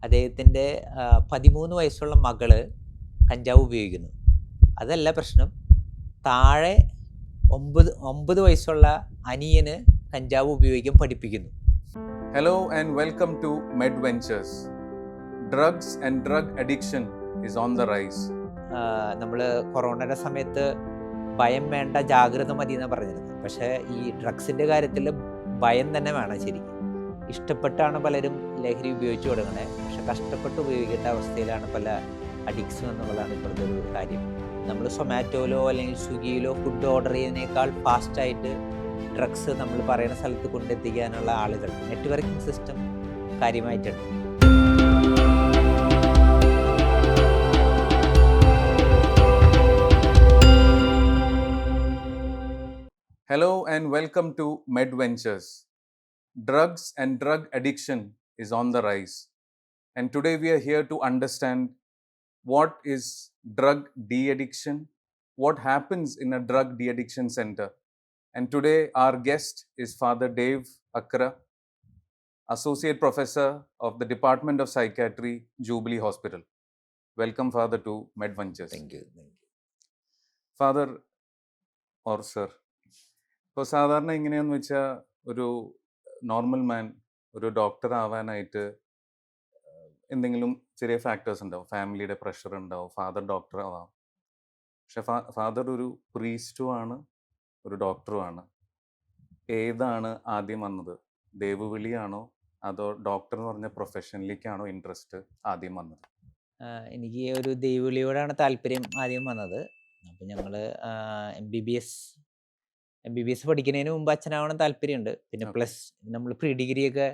അദ്ദേഹത്തിൻ്റെ 13 വയസ്സുള്ള മകള് കഞ്ചാവ് ഉപയോഗിക്കുന്നു. അതല്ല പ്രശ്നം. താഴെ 9 വയസ്സുള്ള അനിയന് കഞ്ചാവ് ഉപയോഗിക്കാൻ പഠിപ്പിക്കുന്നു. Hello and welcome to MedVentures. Drugs and drug addiction is on the rise. നമ്മൾ കൊറോണയുടെ സമയത്ത് ഭയം വേണ്ട, ജാഗ്രത മതി എന്നാണ് പറഞ്ഞിരുന്നത്. പക്ഷേ ഈ ഡ്രഗ്സിൻ്റെ കാര്യത്തിൽ ഭയം തന്നെ വേണം ശരിക്കും. ഇഷ്ടപ്പെട്ടാണ് പലരും ലഹരി ഉപയോഗിച്ച് തുടങ്ങണേ, പക്ഷെ കഷ്ടപ്പെട്ട് ഉപയോഗിക്കേണ്ട അവസ്ഥയിലാണ് പല അഡിക്സും എന്നുള്ളതാണ് ഇപ്പോഴത്തെ ഒരു കാര്യം. നമ്മൾ സൊമാറ്റോയിലോ അല്ലെങ്കിൽ സ്വിഗ്ഗിയിലോ ഫുഡ് ഓർഡർ ചെയ്യുന്നതിനേക്കാൾ ഫാസ്റ്റായിട്ട് ഡ്രഗ്സ് നമ്മൾ പറയുന്ന സ്ഥലത്ത് കൊണ്ടെത്തിക്കാനുള്ള ആളുകൾ, നെറ്റ്വർക്കിംഗ് സിസ്റ്റം കാര്യമായിട്ടുണ്ട്. Hello and welcome to MedVentures. Drugs and drug addiction is on the rise. And today we are here to understand what is drug de-addiction, what happens in a drug de-addiction center. And today our guest is Father Dave Akra, Associate Professor of the Department of Psychiatry, Jubilee Hospital. Welcome, Father, to MedVentures. Thank you. Father or Sir, ഇപ്പോൾ സാധാരണ എങ്ങനെയാണെന്ന് വെച്ചാൽ ഒരു normal മാൻ ഒരു doctor ആവാനായിട്ട് എന്തെങ്കിലും ചെറിയ factors ഉണ്ടാവും. ഫാമിലിയുടെ പ്രഷർ ഉണ്ടാവും, ഫാദർ ഡോക്ടർ ആവാം. പക്ഷെ ഫാദർ ഒരു പ്രീസ്റ്റും ആണ്, ഒരു ഡോക്ടറും ആണ്. ഏതാണ് ആദ്യം വന്നത്? ദൈവവിളിയാണോ അതോ ഡോക്ടർ എന്ന് പറഞ്ഞ പ്രൊഫഷനിലേക്കാണോ ഇൻട്രസ്റ്റ് ആദ്യം വന്നത്? എനിക്ക് ഒരു ദൈവവിളിയോടാണ് താല്പര്യം ആദ്യം വന്നത്. അപ്പം ഞങ്ങൾ MBBS പഠിക്കുന്നതിന് മുമ്പ് അച്ഛനാവണം താല്പര്യമുണ്ട്. പിന്നെ പ്ലസ് നമ്മൾ പ്രീ ഡിഗ്രിയൊക്കെ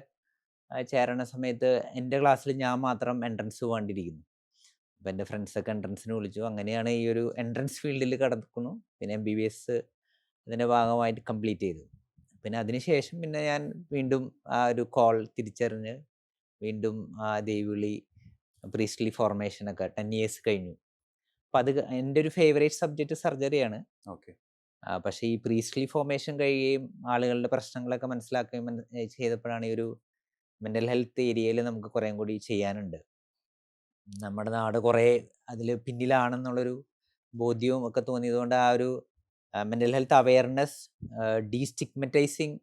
ചേരണ സമയത്ത് എൻ്റെ ക്ലാസ്സിൽ ഞാൻ മാത്രം എൻട്രൻസ് പോകാണ്ടിരിക്കുന്നു. അപ്പോൾ എൻ്റെ ഫ്രണ്ട്സൊക്കെ എൻട്രൻസിന് വിളിച്ചു. അങ്ങനെയാണ് ഈ ഒരു എൻട്രൻസ് ഫീൽഡിൽ കടക്കുന്നു. പിന്നെ MBBS അതിൻ്റെ ഭാഗമായിട്ട് കംപ്ലീറ്റ് ചെയ്തു. പിന്നെ അതിനുശേഷം പിന്നെ ഞാൻ വീണ്ടും ആ ഒരു കോൾ തിരിച്ചറിഞ്ഞ് വീണ്ടും ആ ദൈവവിളി, പ്രീസ്റ്റ്ലി ഫോർമേഷനൊക്കെ 10 ഇയേഴ്സ് കഴിഞ്ഞു. അപ്പം അത് എൻ്റെ ഒരു ഫേവറേറ്റ് സബ്ജക്റ്റ് സർജറിയാണ്. ഓക്കെ. പക്ഷേ ഈ പ്രീസ്റ്റ്ലി ഫോർമേഷൻ കഴിയുകയും ആളുകളുടെ പ്രശ്നങ്ങളൊക്കെ മനസ്സിലാക്കുകയും ചെയ്തപ്പോഴാണ് ഈ ഒരു മെൻ്റൽ ഹെൽത്ത് ഏരിയയിൽ നമുക്ക് കുറേം കൂടി ചെയ്യാനുണ്ട്. നമ്മുടെ നാട് കുറേ അതിൽ പിന്നിലാണെന്നുള്ളൊരു ബോധ്യവും ഒക്കെ തോന്നിയതുകൊണ്ട് ആ ഒരു മെൻ്റൽ ഹെൽത്ത് അവെയർനെസ്, ഡീസ്റ്റിഗ്മറ്റൈസിങ്,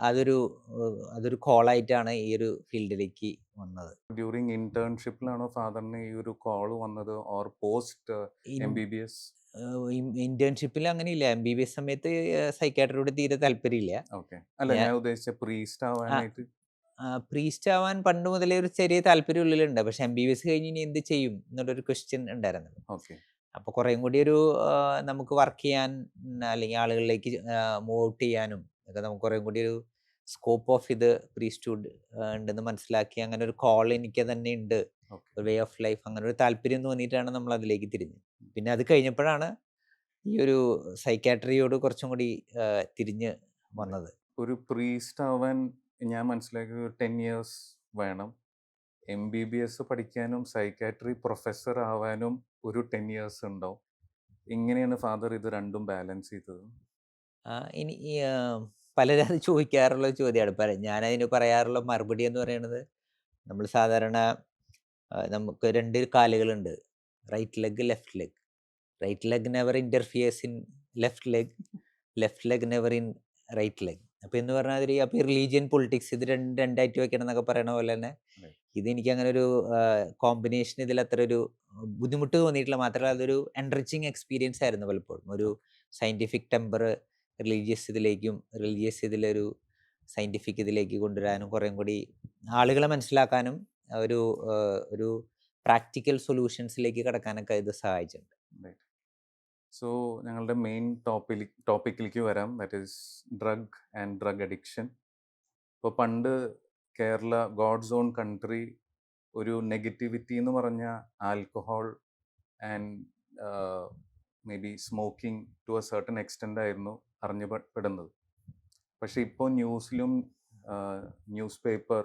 അതൊരു കോളായിട്ടാണ് ഈ ഒരു ഫീൽഡിലേക്ക് വന്നത്. ഡ്യൂറിങ് ഇന്റേൺഷിപ്പിലാണോ ഫാദറിന് ഈ ഒരു കോൾ വന്നത് ഓർ പോസ്റ്റ് MBBS? ഇന്റേൺഷിപ്പിൽ അങ്ങനെയില്ല. MBBS സമയത്ത് സൈക്കാട്രിയോട് തീരെ താല്പര്യമില്ല. അല്ല, ഞാൻ ഉദ്ദേശിച്ച പ്രീസ്റ്റ് ആവാനായിട്ട്. പ്രീസ്റ്റ് ആവാൻ പണ്ട് മുതലേ ഒരു ചെറിയ താല്പര്യം ഉള്ളിലുണ്ട്. പക്ഷെ MBBS കഴിഞ്ഞ് ഇനി എന്ത് ചെയ്യും എന്നുള്ളൊരു ക്വസ്റ്റ്യൻ ഉണ്ടായിരുന്നത്. അപ്പോൾ കുറേയും കൂടി ഒരു നമുക്ക് വർക്ക് ചെയ്യാൻ അല്ലെങ്കിൽ ആളുകളിലേക്ക് മൂവ് ഔട്ട് ചെയ്യാനും ഒക്കെ നമുക്ക് കുറേയും കൂടി ഒരു സ്കോപ്പ് ഓഫ് ഇത് പ്രീസ്റ്റ്ഹുഡ് ഉണ്ടെന്ന് മനസ്സിലാക്കി അങ്ങനെ ഒരു കോൾ എനിക്ക് തന്നെ ഉണ്ട്, ഒരു വേ ഓഫ് ലൈഫ്, അങ്ങനെ ഒരു താല്പര്യം തോന്നിയിട്ടാണ് നമ്മൾ അതിലേക്ക് തിരിഞ്ഞത്. പിന്നെ അത് കഴിഞ്ഞപ്പോഴാണ് ഈ ഒരു സൈക്കാട്രിയോട് കുറച്ചും കൂടി തിരിഞ്ഞ് വന്നത്. ഒരു പ്രീസ്റ്റ് ആവാൻ ഞാൻ മനസ്സിലാക്കിയ 10 ഇയേഴ്സ് വേണം. MBBS പഠിക്കാനും സൈക്കാട്രി പ്രൊഫസർ ആവാനും ഒരു 10 ഇയേഴ്സ് ഉണ്ടാവും. എങ്ങനെയാണ് ഫാദർ ഇത് രണ്ടും ബാലൻസ് ചെയ്തത്? ഇനി പലരും അത് ചോദിക്കാറുള്ള ചോദ്യമാണ്. ഞാനതിന് പറയാറുള്ള മറുപടി എന്ന് പറയുന്നത്, നമ്മൾ സാധാരണ നമുക്ക് 2 കാലുകളുണ്ട്, right leg, left leg. Right leg never interferes in left leg, left leg never in right leg. അപ്പോൾ എന്ന് പറഞ്ഞാൽ അപ്പോൾ ഈ റിലീജിയൻ, പൊളിറ്റിക്സ് ഇത് രണ്ടായിട്ട് വെക്കണം എന്നൊക്കെ പറയണ പോലെ തന്നെ ഇതെനിക്ക് അങ്ങനെ ഒരു കോമ്പിനേഷൻ ഇതിൽ അത്ര ഒരു ബുദ്ധിമുട്ട് തോന്നിയിട്ടില്ല. മാത്രമല്ല അതൊരു എൻറിച്ചിങ് എക്സ്പീരിയൻസ് ആയിരുന്നു പലപ്പോഴും. ഒരു സയൻറ്റിഫിക് ടെമ്പർ റിലീജിയസ് ഇതിലൊരു സയൻറ്റിഫിക് ഇതിലേക്ക് കൊണ്ടുവരാനും കുറേം കൂടി ആളുകളെ മനസ്സിലാക്കാനും ഒരു പ്രാക്ടിക്കൽ സൊല്യൂഷൻസിലേക്ക് കടക്കാനൊക്കെ ഇത് സഹായിച്ചിട്ടുണ്ട്. സോ ഞങ്ങളുടെ മെയിൻ ടോപ്പിക്കിലേക്ക് വരാം, that is drug and drug addiction. ഇപ്പോൾ പണ്ട് കേരള, ഗോഡ്സ് ഓൺ കൺട്രി, ഒരു നെഗറ്റിവിറ്റി എന്ന് പറഞ്ഞ alcohol and maybe smoking to a certain extent ആയിരുന്നു അറിഞ്ഞപ്പെടുന്നത്. പക്ഷേ ഇപ്പോൾ ന്യൂസിലും ന്യൂസ് പേപ്പർ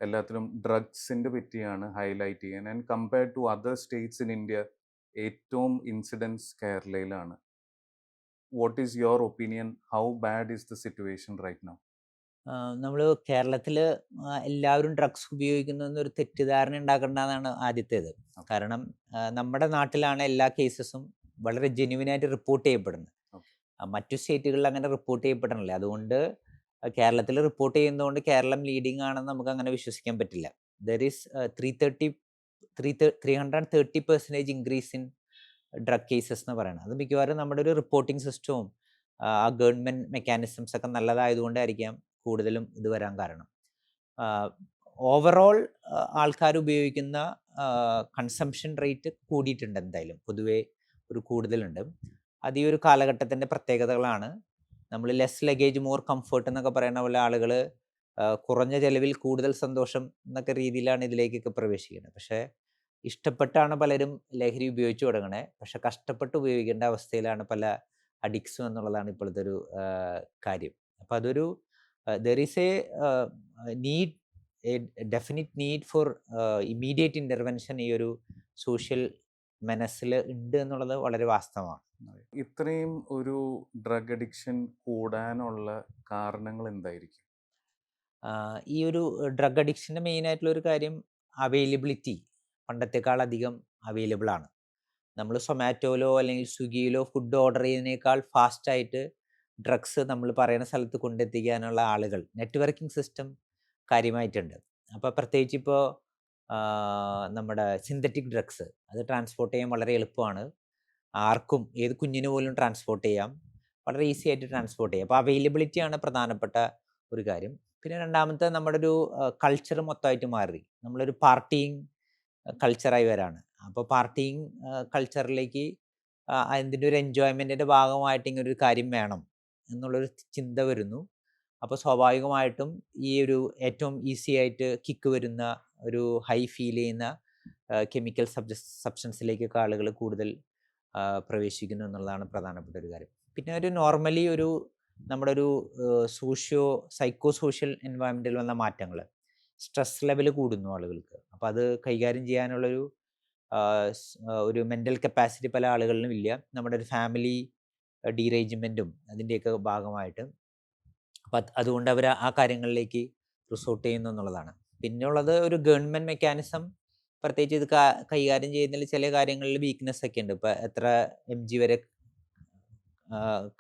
എല്ലാത്തിലും ഡ്രഗ്സിൻ്റെ പറ്റിയാണ് ഹൈലൈറ്റ് ചെയ്യാൻ. And compared to other states in India ഏറ്റവും ഇൻസിഡൻസ് കേരളയിലാണ്. What is your opinion? How bad is the situation right now? നമ്മൾ കേരളത്തിൽ എല്ലാവരും ഡ്രഗ്സ് ഉപയോഗിക്കുന്നു എന്നൊരു തെറ്റിദ്ധാരണ ഉണ്ടാക്കേണ്ടതാണ് ആദ്യത്തേത്. ഓക്കെ. കാരണം നമ്മുടെ നാട്ടിലാണ് എല്ലാ കേസസും വളരെ ജെന്യുവിനായിട്ട് റിപ്പോർട്ട് ചെയ്യപ്പെടുന്നത്. ഓക്കെ. മറ്റു സ്റ്റേറ്റുകളിൽ അങ്ങനെ റിപ്പോർട്ട് ചെയ്യപ്പെടണില്ല. അതുകൊണ്ട് കേരളത്തിൽ റിപ്പോർട്ട് ചെയ്യുന്നതുകൊണ്ട് കേരളം ലീഡിംഗ് ആണെന്ന് നമുക്ക് അങ്ങനെ വിശ്വസിക്കാൻ പറ്റില്ല. There is 330% increase in drug cases എന്ന് പറയുന്നത്. അത് മിക്കവാറും നമ്മുടെ ഒരു റിപ്പോർട്ടിംഗ് സിസ്റ്റവും ആ ഗവൺമെൻറ് മെക്കാനിസംസ് ഒക്കെ നല്ലതായതുകൊണ്ടായിരിക്കാം കൂടുതലും ഇത് വരാൻ കാരണം. ഓവറോൾ ആൾക്കാർ ഉപയോഗിക്കുന്ന കൺസംഷൻ റേറ്റ് കൂടിയിട്ടുണ്ട്, എന്തായാലും പൊതുവേ ഒരു കൂടുതലുണ്ട്. അത് ഈ ഒരു കാലഘട്ടത്തിൻ്റെ പ്രത്യേകതകളാണ്. നമ്മൾ ലെസ് ലഗേജ് മോർ കംഫർട്ട് എന്നൊക്കെ പറയുന്ന പോലെ ആളുകൾ കുറഞ്ഞ ചെലവിൽ കൂടുതൽ സന്തോഷം എന്നൊക്കെ രീതിയിലാണ് ഇതിലേക്കൊക്കെ പ്രവേശിക്കുന്നത്. പക്ഷേ ഇഷ്ടപ്പെട്ടാണ് പലരും ലഹരി ഉപയോഗിച്ചു തുടങ്ങണേ. പക്ഷെ കഷ്ടപ്പെട്ട് ഉപയോഗിക്കേണ്ട അവസ്ഥയിലാണ് പല അഡിക്സും എന്നുള്ളതാണ് ഇപ്പോഴത്തെ ഒരു കാര്യം. അപ്പോൾ അതൊരു there is A need, A definite need for immediate intervention ഈ ഒരു സോഷ്യൽ മെനസിൽ ഉണ്ട് എന്നുള്ളത് വളരെ വാസ്തവമാണ്. ഇത്രയും ഒരു ഡ്രഗ് അഡിക്ഷൻ കൂടാനുള്ള കാരണങ്ങൾ എന്തായിരിക്കും? ഈ ഒരു ഡ്രഗ് അഡിക്ഷൻ്റെ മെയിൻ ആയിട്ടുള്ള ഒരു കാര്യം അവൈലബിലിറ്റി പണ്ടത്തെക്കാൾ അധികം അവൈലബിൾ ആണ്. നമ്മൾ സൊമാറ്റോയിലോ അല്ലെങ്കിൽ സ്വിഗ്ഗിയിലോ ഫുഡ് ഓർഡർ ചെയ്യുന്നതിനേക്കാൾ ഫാസ്റ്റായിട്ട് ഡ്രഗ്സ് നമ്മൾ പറയുന്ന സ്ഥലത്ത് കൊണ്ടെത്തിക്കാനുള്ള ആളുകൾ, നെറ്റ്വർക്കിംഗ് സിസ്റ്റം കാര്യമായിട്ടുണ്ട്. അപ്പോൾ പ്രത്യേകിച്ച് ഇപ്പോൾ നമ്മുടെ സിന്തറ്റിക് ഡ്രഗ്സ് അത് ട്രാൻസ്പോർട്ട് ചെയ്യാൻ വളരെ എളുപ്പമാണ്. ആർക്കും ഏത് കുഞ്ഞിന് പോലും ട്രാൻസ്പോർട്ട് ചെയ്യാം, വളരെ ഈസി ആയിട്ട് ട്രാൻസ്പോർട്ട് ചെയ്യാം. അപ്പോൾ അവൈലബിലിറ്റിയാണ് പ്രധാനപ്പെട്ട ഒരു കാര്യം. പിന്നെ രണ്ടാമത്തെ നമ്മുടെ ഒരു കൾച്ചർ മൊത്തമായിട്ട് മാറി. നമ്മളൊരു പാർട്ടിയിങ് കൾച്ചറായി വരാണ്. അപ്പോൾ പാർട്ടിയിങ് കൾച്ചറിലേക്ക് അതിൻ്റെ ഒരു എൻജോയ്മെൻറ്റിൻ്റെ ഭാഗമായിട്ട് ഇങ്ങനൊരു കാര്യം വേണം എന്നുള്ളൊരു ചിന്ത വരുന്നു. അപ്പോൾ സ്വാഭാവികമായിട്ടും ഈ ഒരു ഏറ്റവും ഈസി ആയിട്ട് കിക്ക് വരുന്ന ഒരു ഹൈ ഫീൽ ചെയ്യുന്ന കെമിക്കൽ സബ്സ്റ്റൻസിലേക്കൊക്കെ ആളുകൾ കൂടുതൽ പ്രവേശിക്കുന്നു എന്നുള്ളതാണ് പ്രധാനപ്പെട്ട ഒരു കാര്യം. പിന്നെ ഒരു നോർമലി ഒരു നമ്മുടെ ഒരു സൈക്കോ സോഷ്യൽ എൻവയറമെൻറ്റിൽ വന്ന മാറ്റങ്ങൾ, സ്ട്രെസ് ലെവൽ കൂടുന്നു ആളുകൾക്ക്. അപ്പോൾ അത് കൈകാര്യം ചെയ്യാനുള്ളൊരു ഒരു മെൻ്റൽ കപ്പാസിറ്റി പല ആളുകളിലും ഇല്ല. നമ്മുടെ ഒരു ഫാമിലി ഡീറേഞ്ച്മെൻറ്റും അതിൻ്റെയൊക്കെ ഭാഗമായിട്ട്. അപ്പം അതുകൊണ്ട് അവർ ആ കാര്യങ്ങളിലേക്ക് റിസോർട്ട് ചെയ്യുന്നു എന്നുള്ളതാണ്. പിന്നെയുള്ളത് ഒരു ഗവൺമെൻറ് മെക്കാനിസം, പ്രത്യേകിച്ച് ഇത് കൈകാര്യം ചെയ്യുന്നതിൽ ചില കാര്യങ്ങളിൽ വീക്ക്നെസ് ഒക്കെ ഉണ്ട്. ഇപ്പം എത്ര mg വരെ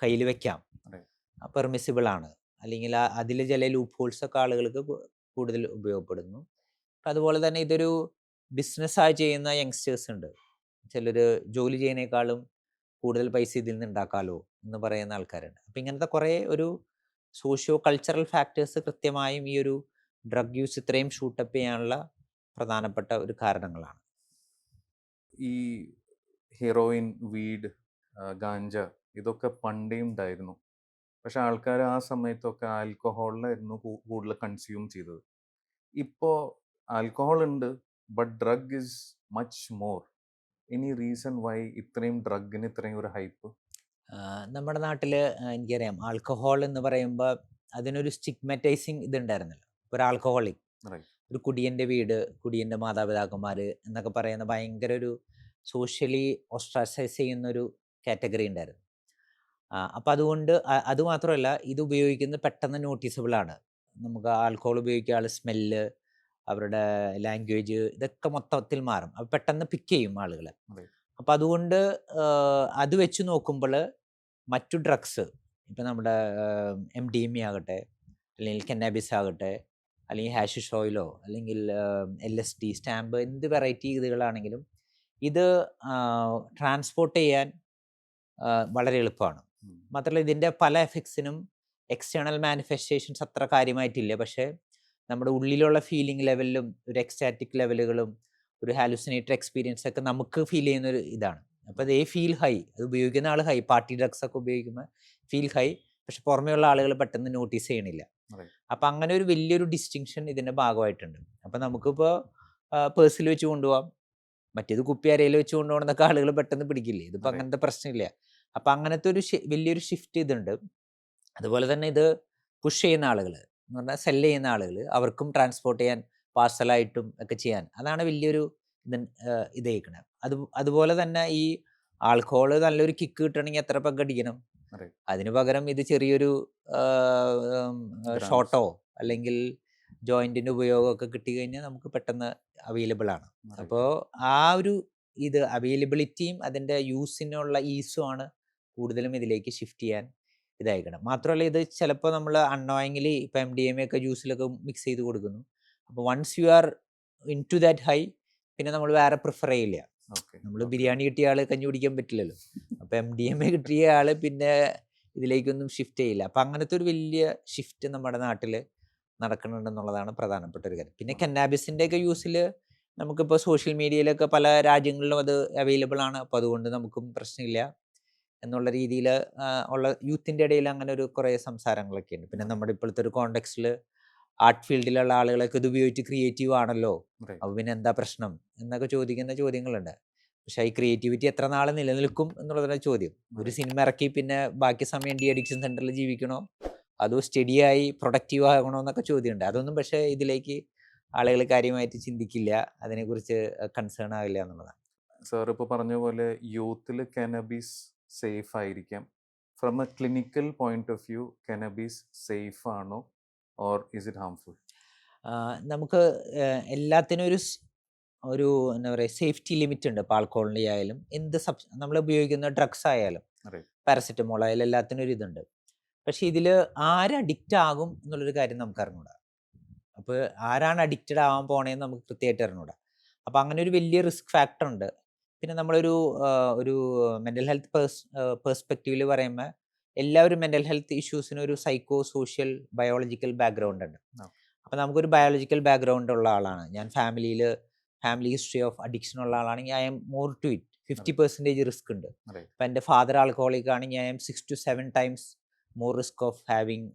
കയ്യിൽ വെക്കാം, പെർമിസിബിൾ ആണ്, അല്ലെങ്കിൽ അതിൽ ചില ലൂപ്പ് ഹോൾസ് ഒക്കെ ആളുകൾക്ക് കൂടുതൽ ഉപയോഗപ്പെടുന്നു. അപ്പം അതുപോലെ തന്നെ ഇതൊരു ബിസിനസ്സായി ചെയ്യുന്ന യങ്സ്റ്റേഴ്സ് ഉണ്ട്. ചിലർ ജോലി ചെയ്യുന്നതിനേക്കാളും കൂടുതൽ പൈസ ഇതിൽ നിന്ന് ഉണ്ടാക്കാമല്ലോ എന്ന് പറയുന്ന ആൾക്കാരുണ്ട്. അപ്പം ഇങ്ങനത്തെ കുറേ ഒരു സോഷ്യോ കൾച്ചറൽ ഫാക്ടേഴ്സ് കൃത്യമായും ഈ ഒരു ഡ്രഗ് യൂസ് ഇത്രയും ഷൂട്ടപ്പ് ചെയ്യാനുള്ള പ്രധാനപ്പെട്ട ഒരു കാരണങ്ങളാണ്. ഈ ഹെറോയിൻ, വീഡ്, ഗാഞ്ച ഇതൊക്കെ പണ്ടേ ഉണ്ടായിരുന്നു. പക്ഷെ ആൾക്കാർ ആ സമയത്തൊക്കെ ആൽക്കഹോളിലായിരുന്നു കൂടുതൽ കൺസ്യൂം ചെയ്തത്. ഇപ്പോൾ ആൽക്കഹോൾ ഉണ്ട്, but drug is much more. Any reason why ഇത്രയും ഡ്രഗിന് ഇത്രയും ഒരു ഹൈപ്പ്? നമ്മുടെ നാട്ടിൽ എനിക്കറിയാം, ആൽക്കഹോൾ എന്ന് പറയുമ്പോൾ അതിനൊരു സ്റ്റിഗ്മറ്റൈസിങ് ഇതുണ്ടായിരുന്നല്ലോ. ഒരു ആൽക്കഹോളിക്, ഒരു കുടിയൻ്റെ വീട്, കുടിയൻ്റെ മാതാപിതാക്കന്മാർ എന്നൊക്കെ പറയുന്ന ഭയങ്കര ഒരു സോഷ്യലി ഓസ്ട്രാസൈസ് ചെയ്യുന്നൊരു കാറ്റഗറി ഉണ്ടായിരുന്നു. അപ്പം അതുകൊണ്ട് അതുമാത്രമല്ല, ഇത് ഉപയോഗിക്കുന്നത് പെട്ടെന്ന് നോട്ടീസബിളാണ്. നമുക്ക് ആൽക്കഹോൾ ഉപയോഗിക്കുക, ആൾ സ്മെല്ല്, അവരുടെ ലാംഗ്വേജ്, ഇതൊക്കെ മൊത്തത്തിൽ മാറും. അത് പെട്ടെന്ന് പിക്ക് ചെയ്യും ആളുകൾ. അപ്പം അതുകൊണ്ട് അത് വെച്ച് നോക്കുമ്പോൾ മറ്റു ഡ്രഗ്സ്, ഇപ്പം നമ്മുടെ MDMA ആകട്ടെ, അല്ലെങ്കിൽ കന്നാബിസ് ആകട്ടെ, അല്ലെങ്കിൽ ഹാഷിഷ് ഓയിലോ, അല്ലെങ്കിൽ LSD, സ്റ്റാമ്പ്, എന്ത് വെറൈറ്റി ഇതുകളാണെങ്കിലും ഇത് ട്രാൻസ്പോർട്ട് ചെയ്യാൻ വളരെ എളുപ്പമാണ്. മാത്രമല്ല ഇതിൻ്റെ പല എഫക്ട്സിനും എക്സ്റ്റേണൽ മാനിഫെസ്റ്റേഷൻസ് അത്ര കാര്യമായിട്ടില്ല. പക്ഷേ നമ്മുടെ ഉള്ളിലുള്ള ഫീലിംഗ് ലെവലിലും ഒരു എക്സ്റ്റാറ്റിക് ലെവലുകളും ഒരു ഹാലുസിനേറ്ററി എക്സ്പീരിയൻസ് ഒക്കെ നമുക്ക് ഫീൽ ചെയ്യുന്നൊരു ഇതാണ്. അപ്പോൾ ദേ ഫീൽ ഹൈ, അത് ഉപയോഗിക്കുന്ന ആൾ ഹൈ, പാർട്ടി ഡ്രഗ്സ് ഒക്കെ ഉപയോഗിക്കുമ്പോൾ ഫീൽ ഹൈ, പക്ഷെ പുറമേയുള്ള ആളുകൾ പെട്ടെന്ന് നോട്ടീസ് ചെയ്യണില്ല. അപ്പം അങ്ങനെ ഒരു വലിയൊരു ഡിസ്റ്റിങ്ഷൻ ഇതിൻ്റെ ഭാഗമായിട്ടുണ്ട്. അപ്പം നമുക്കിപ്പോൾ പേഴ്സിൽ വെച്ച് കൊണ്ടുപോകാം, മറ്റേത് കുപ്പി അരയിൽ വെച്ച് കൊണ്ടുപോകണമെന്നൊക്കെ ആളുകൾ പെട്ടെന്ന് പിടിക്കില്ലേ. ഇതിപ്പോൾ അങ്ങനത്തെ പ്രശ്നമില്ല. അപ്പം അങ്ങനത്തെ ഒരു വലിയൊരു ഷിഫ്റ്റ് ഇതുണ്ട്. അതുപോലെ തന്നെ ഇത് പുഷ് ചെയ്യുന്ന ആളുകൾ എന്ന് പറഞ്ഞാൽ സെല്ല് ചെയ്യുന്ന ആളുകൾ, അവർക്കും ട്രാൻസ്പോർട്ട് ചെയ്യാൻ, പാർസലായിട്ടും ഒക്കെ ചെയ്യാൻ, അതാണ് വലിയൊരു ഇതേക്കണത്. അതുപോലെ തന്നെ ഈ ആൽക്കഹോൾ നല്ലൊരു കിക്ക് കിട്ടണമെങ്കിൽ എത്ര പെഗ് അടിക്കണം? റൈറ്റ്. അതിന് പകരം ഇത് ചെറിയൊരു ഗ്രാംസ്. ഷോട്ടോ അല്ലെങ്കിൽ ജോയിൻറ്റിൻ്റെ ഉപയോഗമൊക്കെ കിട്ടിക്കഴിഞ്ഞാൽ നമുക്ക് പെട്ടെന്ന് അവൈലബിൾ ആണ്. അപ്പോൾ റൈറ്റ്. ആ ഒരു ഇത് അവൈലബിലിറ്റിയും അതിൻ്റെ യൂസിനുള്ള ഈസും ആണ് കൂടുതലും ഇതിലേക്ക് ഷിഫ്റ്റ് ചെയ്യാൻ ഇതായിരിക്കണം. മാത്രമല്ല ഇത് ചിലപ്പോൾ നമ്മൾ അൺനോയിങ്ലി ഇപ്പോൾ MDMA ഒക്കെ ജ്യൂസിലൊക്കെ മിക്സ് ചെയ്ത് കൊടുക്കുന്നു. അപ്പോൾ once you are into that high പിന്നെ നമ്മൾ വേറെ പ്രിഫർ ചെയ്യില്ല. ഓക്കെ. നമ്മൾ ഓക്കെ. ബിരിയാണി കിട്ടിയ ആൾ കഞ്ഞി കുടിക്കാൻ പറ്റില്ലല്ലോ. അപ്പോൾ MDMA കിട്ടിയ ആൾ പിന്നെ ഇതിലേക്കൊന്നും ഷിഫ്റ്റ് ചെയ്യില്ല. അപ്പോൾ അങ്ങനത്തെ ഒരു വലിയ ഷിഫ്റ്റ് നമ്മുടെ നാട്ടിൽ നടക്കുന്നുണ്ടെന്നുള്ളതാണ് പ്രധാനപ്പെട്ട ഒരു കാര്യം. പിന്നെ കന്നാബിസിൻ്റെയൊക്കെ യൂസിൽ നമുക്കിപ്പോൾ സോഷ്യൽ മീഡിയയിലൊക്കെ പല രാജ്യങ്ങളിലും അത് അവൈലബിൾ ആണ്. അപ്പോൾ അതുകൊണ്ട് നമുക്കും പ്രശ്നമില്ല എന്നുള്ള രീതിയിൽ ഉള്ള യൂത്തിൻ്റെ ഇടയിൽ അങ്ങനെ ഒരു കുറേ സംസാരങ്ങളൊക്കെ ഉണ്ട്. പിന്നെ നമ്മുടെ ഇപ്പോഴത്തെ ഒരു കോണ്ടെക്സ്റ്റിൽ ആർട്ട് ഫീൽഡിലുള്ള ആളുകളൊക്കെ ഇത് ഉപയോഗിച്ച് ക്രിയേറ്റീവ് ആണല്ലോ, റൈറ്റ്. അപ്പോൾ പിന്നെ എന്താ പ്രശ്നം എന്നൊക്കെ ചോദിക്കുന്ന ചോദ്യങ്ങളുണ്ട്. പക്ഷേ ഈ ക്രിയേറ്റിവിറ്റി എത്ര നാൾ നിലനിൽക്കും എന്നുള്ളതാണ് ചോദ്യം. ഒരു റൈറ്റ്. സിനിമ ഇറക്കി പിന്നെ ബാക്കി സമയം ഡി അഡിക്ഷൻ സെൻറ്ററിൽ ജീവിക്കണോ അതോ സ്റ്റഡിയായി പ്രൊഡക്റ്റീവ് ആകണോ എന്നൊക്കെ ചോദ്യമുണ്ട്. അതൊന്നും പക്ഷേ ഇതിലേക്ക് ആളുകൾ കാര്യമായിട്ട് ചിന്തിക്കില്ല, അതിനെക്കുറിച്ച് കൺസേൺ ആവില്ല എന്നുള്ളതാണ്. സാർ ഇപ്പോൾ പറഞ്ഞ പോലെ യൂത്തിൽ കാനബീസ് സേഫ് ആയിരിക്കാം. From a clinical point of view cannabis safe ആണോ ഓർ ഇസ് ഇറ്റ് ഹാംഫുൾ? നമുക്ക് എല്ലാത്തിനും ഒരു എന്താ പറയുക സേഫ്റ്റി ലിമിറ്റ് ഉണ്ട്. ഇപ്പോൾ ആൽക്കഹോളിൻ്റെ ആയാലും എന്ത് നമ്മൾ ഉപയോഗിക്കുന്ന ഡ്രഗ്സ് ആയാലും റൈറ്റ്. പാരസെറ്റമോൾ ആയാലും എല്ലാത്തിനും ഒരു ഇതുണ്ട്. പക്ഷേ ഇതിൽ ആര് അഡിക്റ്റ് ആകും എന്നുള്ളൊരു കാര്യം നമുക്ക് അറിഞ്ഞൂടാ. അപ്പോൾ ആരാണ് അഡിക്റ്റഡ് ആവാൻ പോണേന്ന് നമുക്ക് കൃത്യമായിട്ട് അറിഞ്ഞൂടാ. അപ്പോൾ അങ്ങനെ ഒരു വലിയ റിസ്ക് ഫാക്ടർ ഉണ്ട്. പിന്നെ നമ്മളൊരു ഒരു മെൻ്റൽ ഹെൽത്ത് പെർസ്പെക്റ്റീവിൽ പറയുമ്പോൾ എല്ലാവരും മെൻ്റൽ ഹെൽത്ത് ഇഷ്യൂസിന് ഒരു സൈക്കോ സോഷ്യൽ ബയോളജിക്കൽ ബാക്ക്ഗ്രൗണ്ട് ഉണ്ട്. ആ. അപ്പോൾ നമുക്കൊരു ബയോളജിക്കൽ ബാക്ക്ഗ്രൗണ്ട് ഉള്ള ആളാണ് ഞാൻ, ഫാമിലി ഹിസ്റ്ററി ഓഫ് അഡിക്ഷൻ ഉള്ള ആളാണെങ്കിൽ I am more to it. 50% risk ഉണ്ട്. റൈറ്റ്. ഇപ്പം എൻ്റെ ഫാദർ ആൽക്കഹോളിക് ആണെങ്കിൽ I am 6 to 7 times more risk of having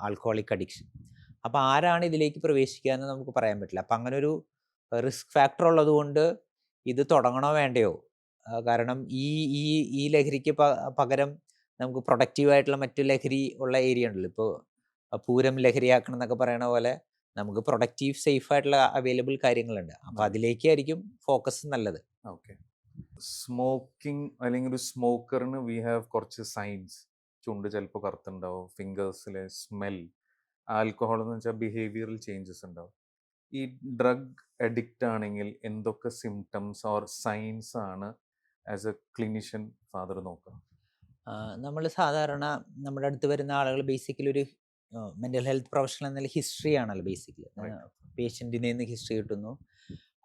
alcoholic addiction. അപ്പോൾ ആരാണ് ഇതിലേക്ക് പ്രവേശിക്കുക എന്ന് നമുക്ക് പറയാൻ പറ്റില്ല. അപ്പം അങ്ങനെ ഒരു റിസ്ക് ഫാക്ടർ ഉള്ളതുകൊണ്ട് ഇത് തുടങ്ങണോ വേണ്ടയോ? കാരണം ഈ ഈ ഈ ലഹരിക്ക് പകരം നമുക്ക് പ്രൊഡക്റ്റീവായിട്ടുള്ള മറ്റു ലഹരി ഉള്ള ഏരിയ ഉണ്ടല്ലോ. ഇപ്പോൾ പൂരം ലഹരിയാക്കണം എന്നൊക്കെ പറയണ പോലെ നമുക്ക് പ്രൊഡക്റ്റീവ് സേഫ് ആയിട്ടുള്ള അവൈലബിൾ കാര്യങ്ങളുണ്ട്. അപ്പോൾ അതിലേക്കായിരിക്കും ഫോക്കസ് നല്ലത്. ഓക്കെ. സ്മോക്കിംഗ് അല്ലെങ്കിൽ ഒരു സ്മോക്കറിന് വി ഹാവ് കുറച്ച് സൈൻസ്. ചുണ്ട് ചിലപ്പോൾ കറുത്തുണ്ടാവും, ഫിംഗേഴ്സിലെ സ്മെൽ. ആൽക്കഹോൾ എന്ന് വെച്ചാൽ ബിഹേവിയറൽ ചേഞ്ചസ് ഉണ്ടാവും. ഈ ഡ്രഗ് അഡിക്റ്റ് ആണെങ്കിൽ എന്തൊക്കെ സിംറ്റംസ് ഓർ സൈൻസ് ആണ് ആസ് എ ക്ലിനിഷ്യൻ ഫാദർ നോക്കുക? നമ്മൾ സാധാരണ നമ്മുടെ അടുത്ത് വരുന്ന ആളുകൾ ബേസിക്കലി ഒരു മെൻ്റൽ ഹെൽത്ത് പ്രൊഫഷണൽ എന്നുള്ള ഹിസ്റ്ററി ആണല്ലോ ബേസിക്കലി. Right. പേഷ്യൻറ്റിൽ നിന്ന് ഹിസ്റ്ററി കിട്ടുന്നു.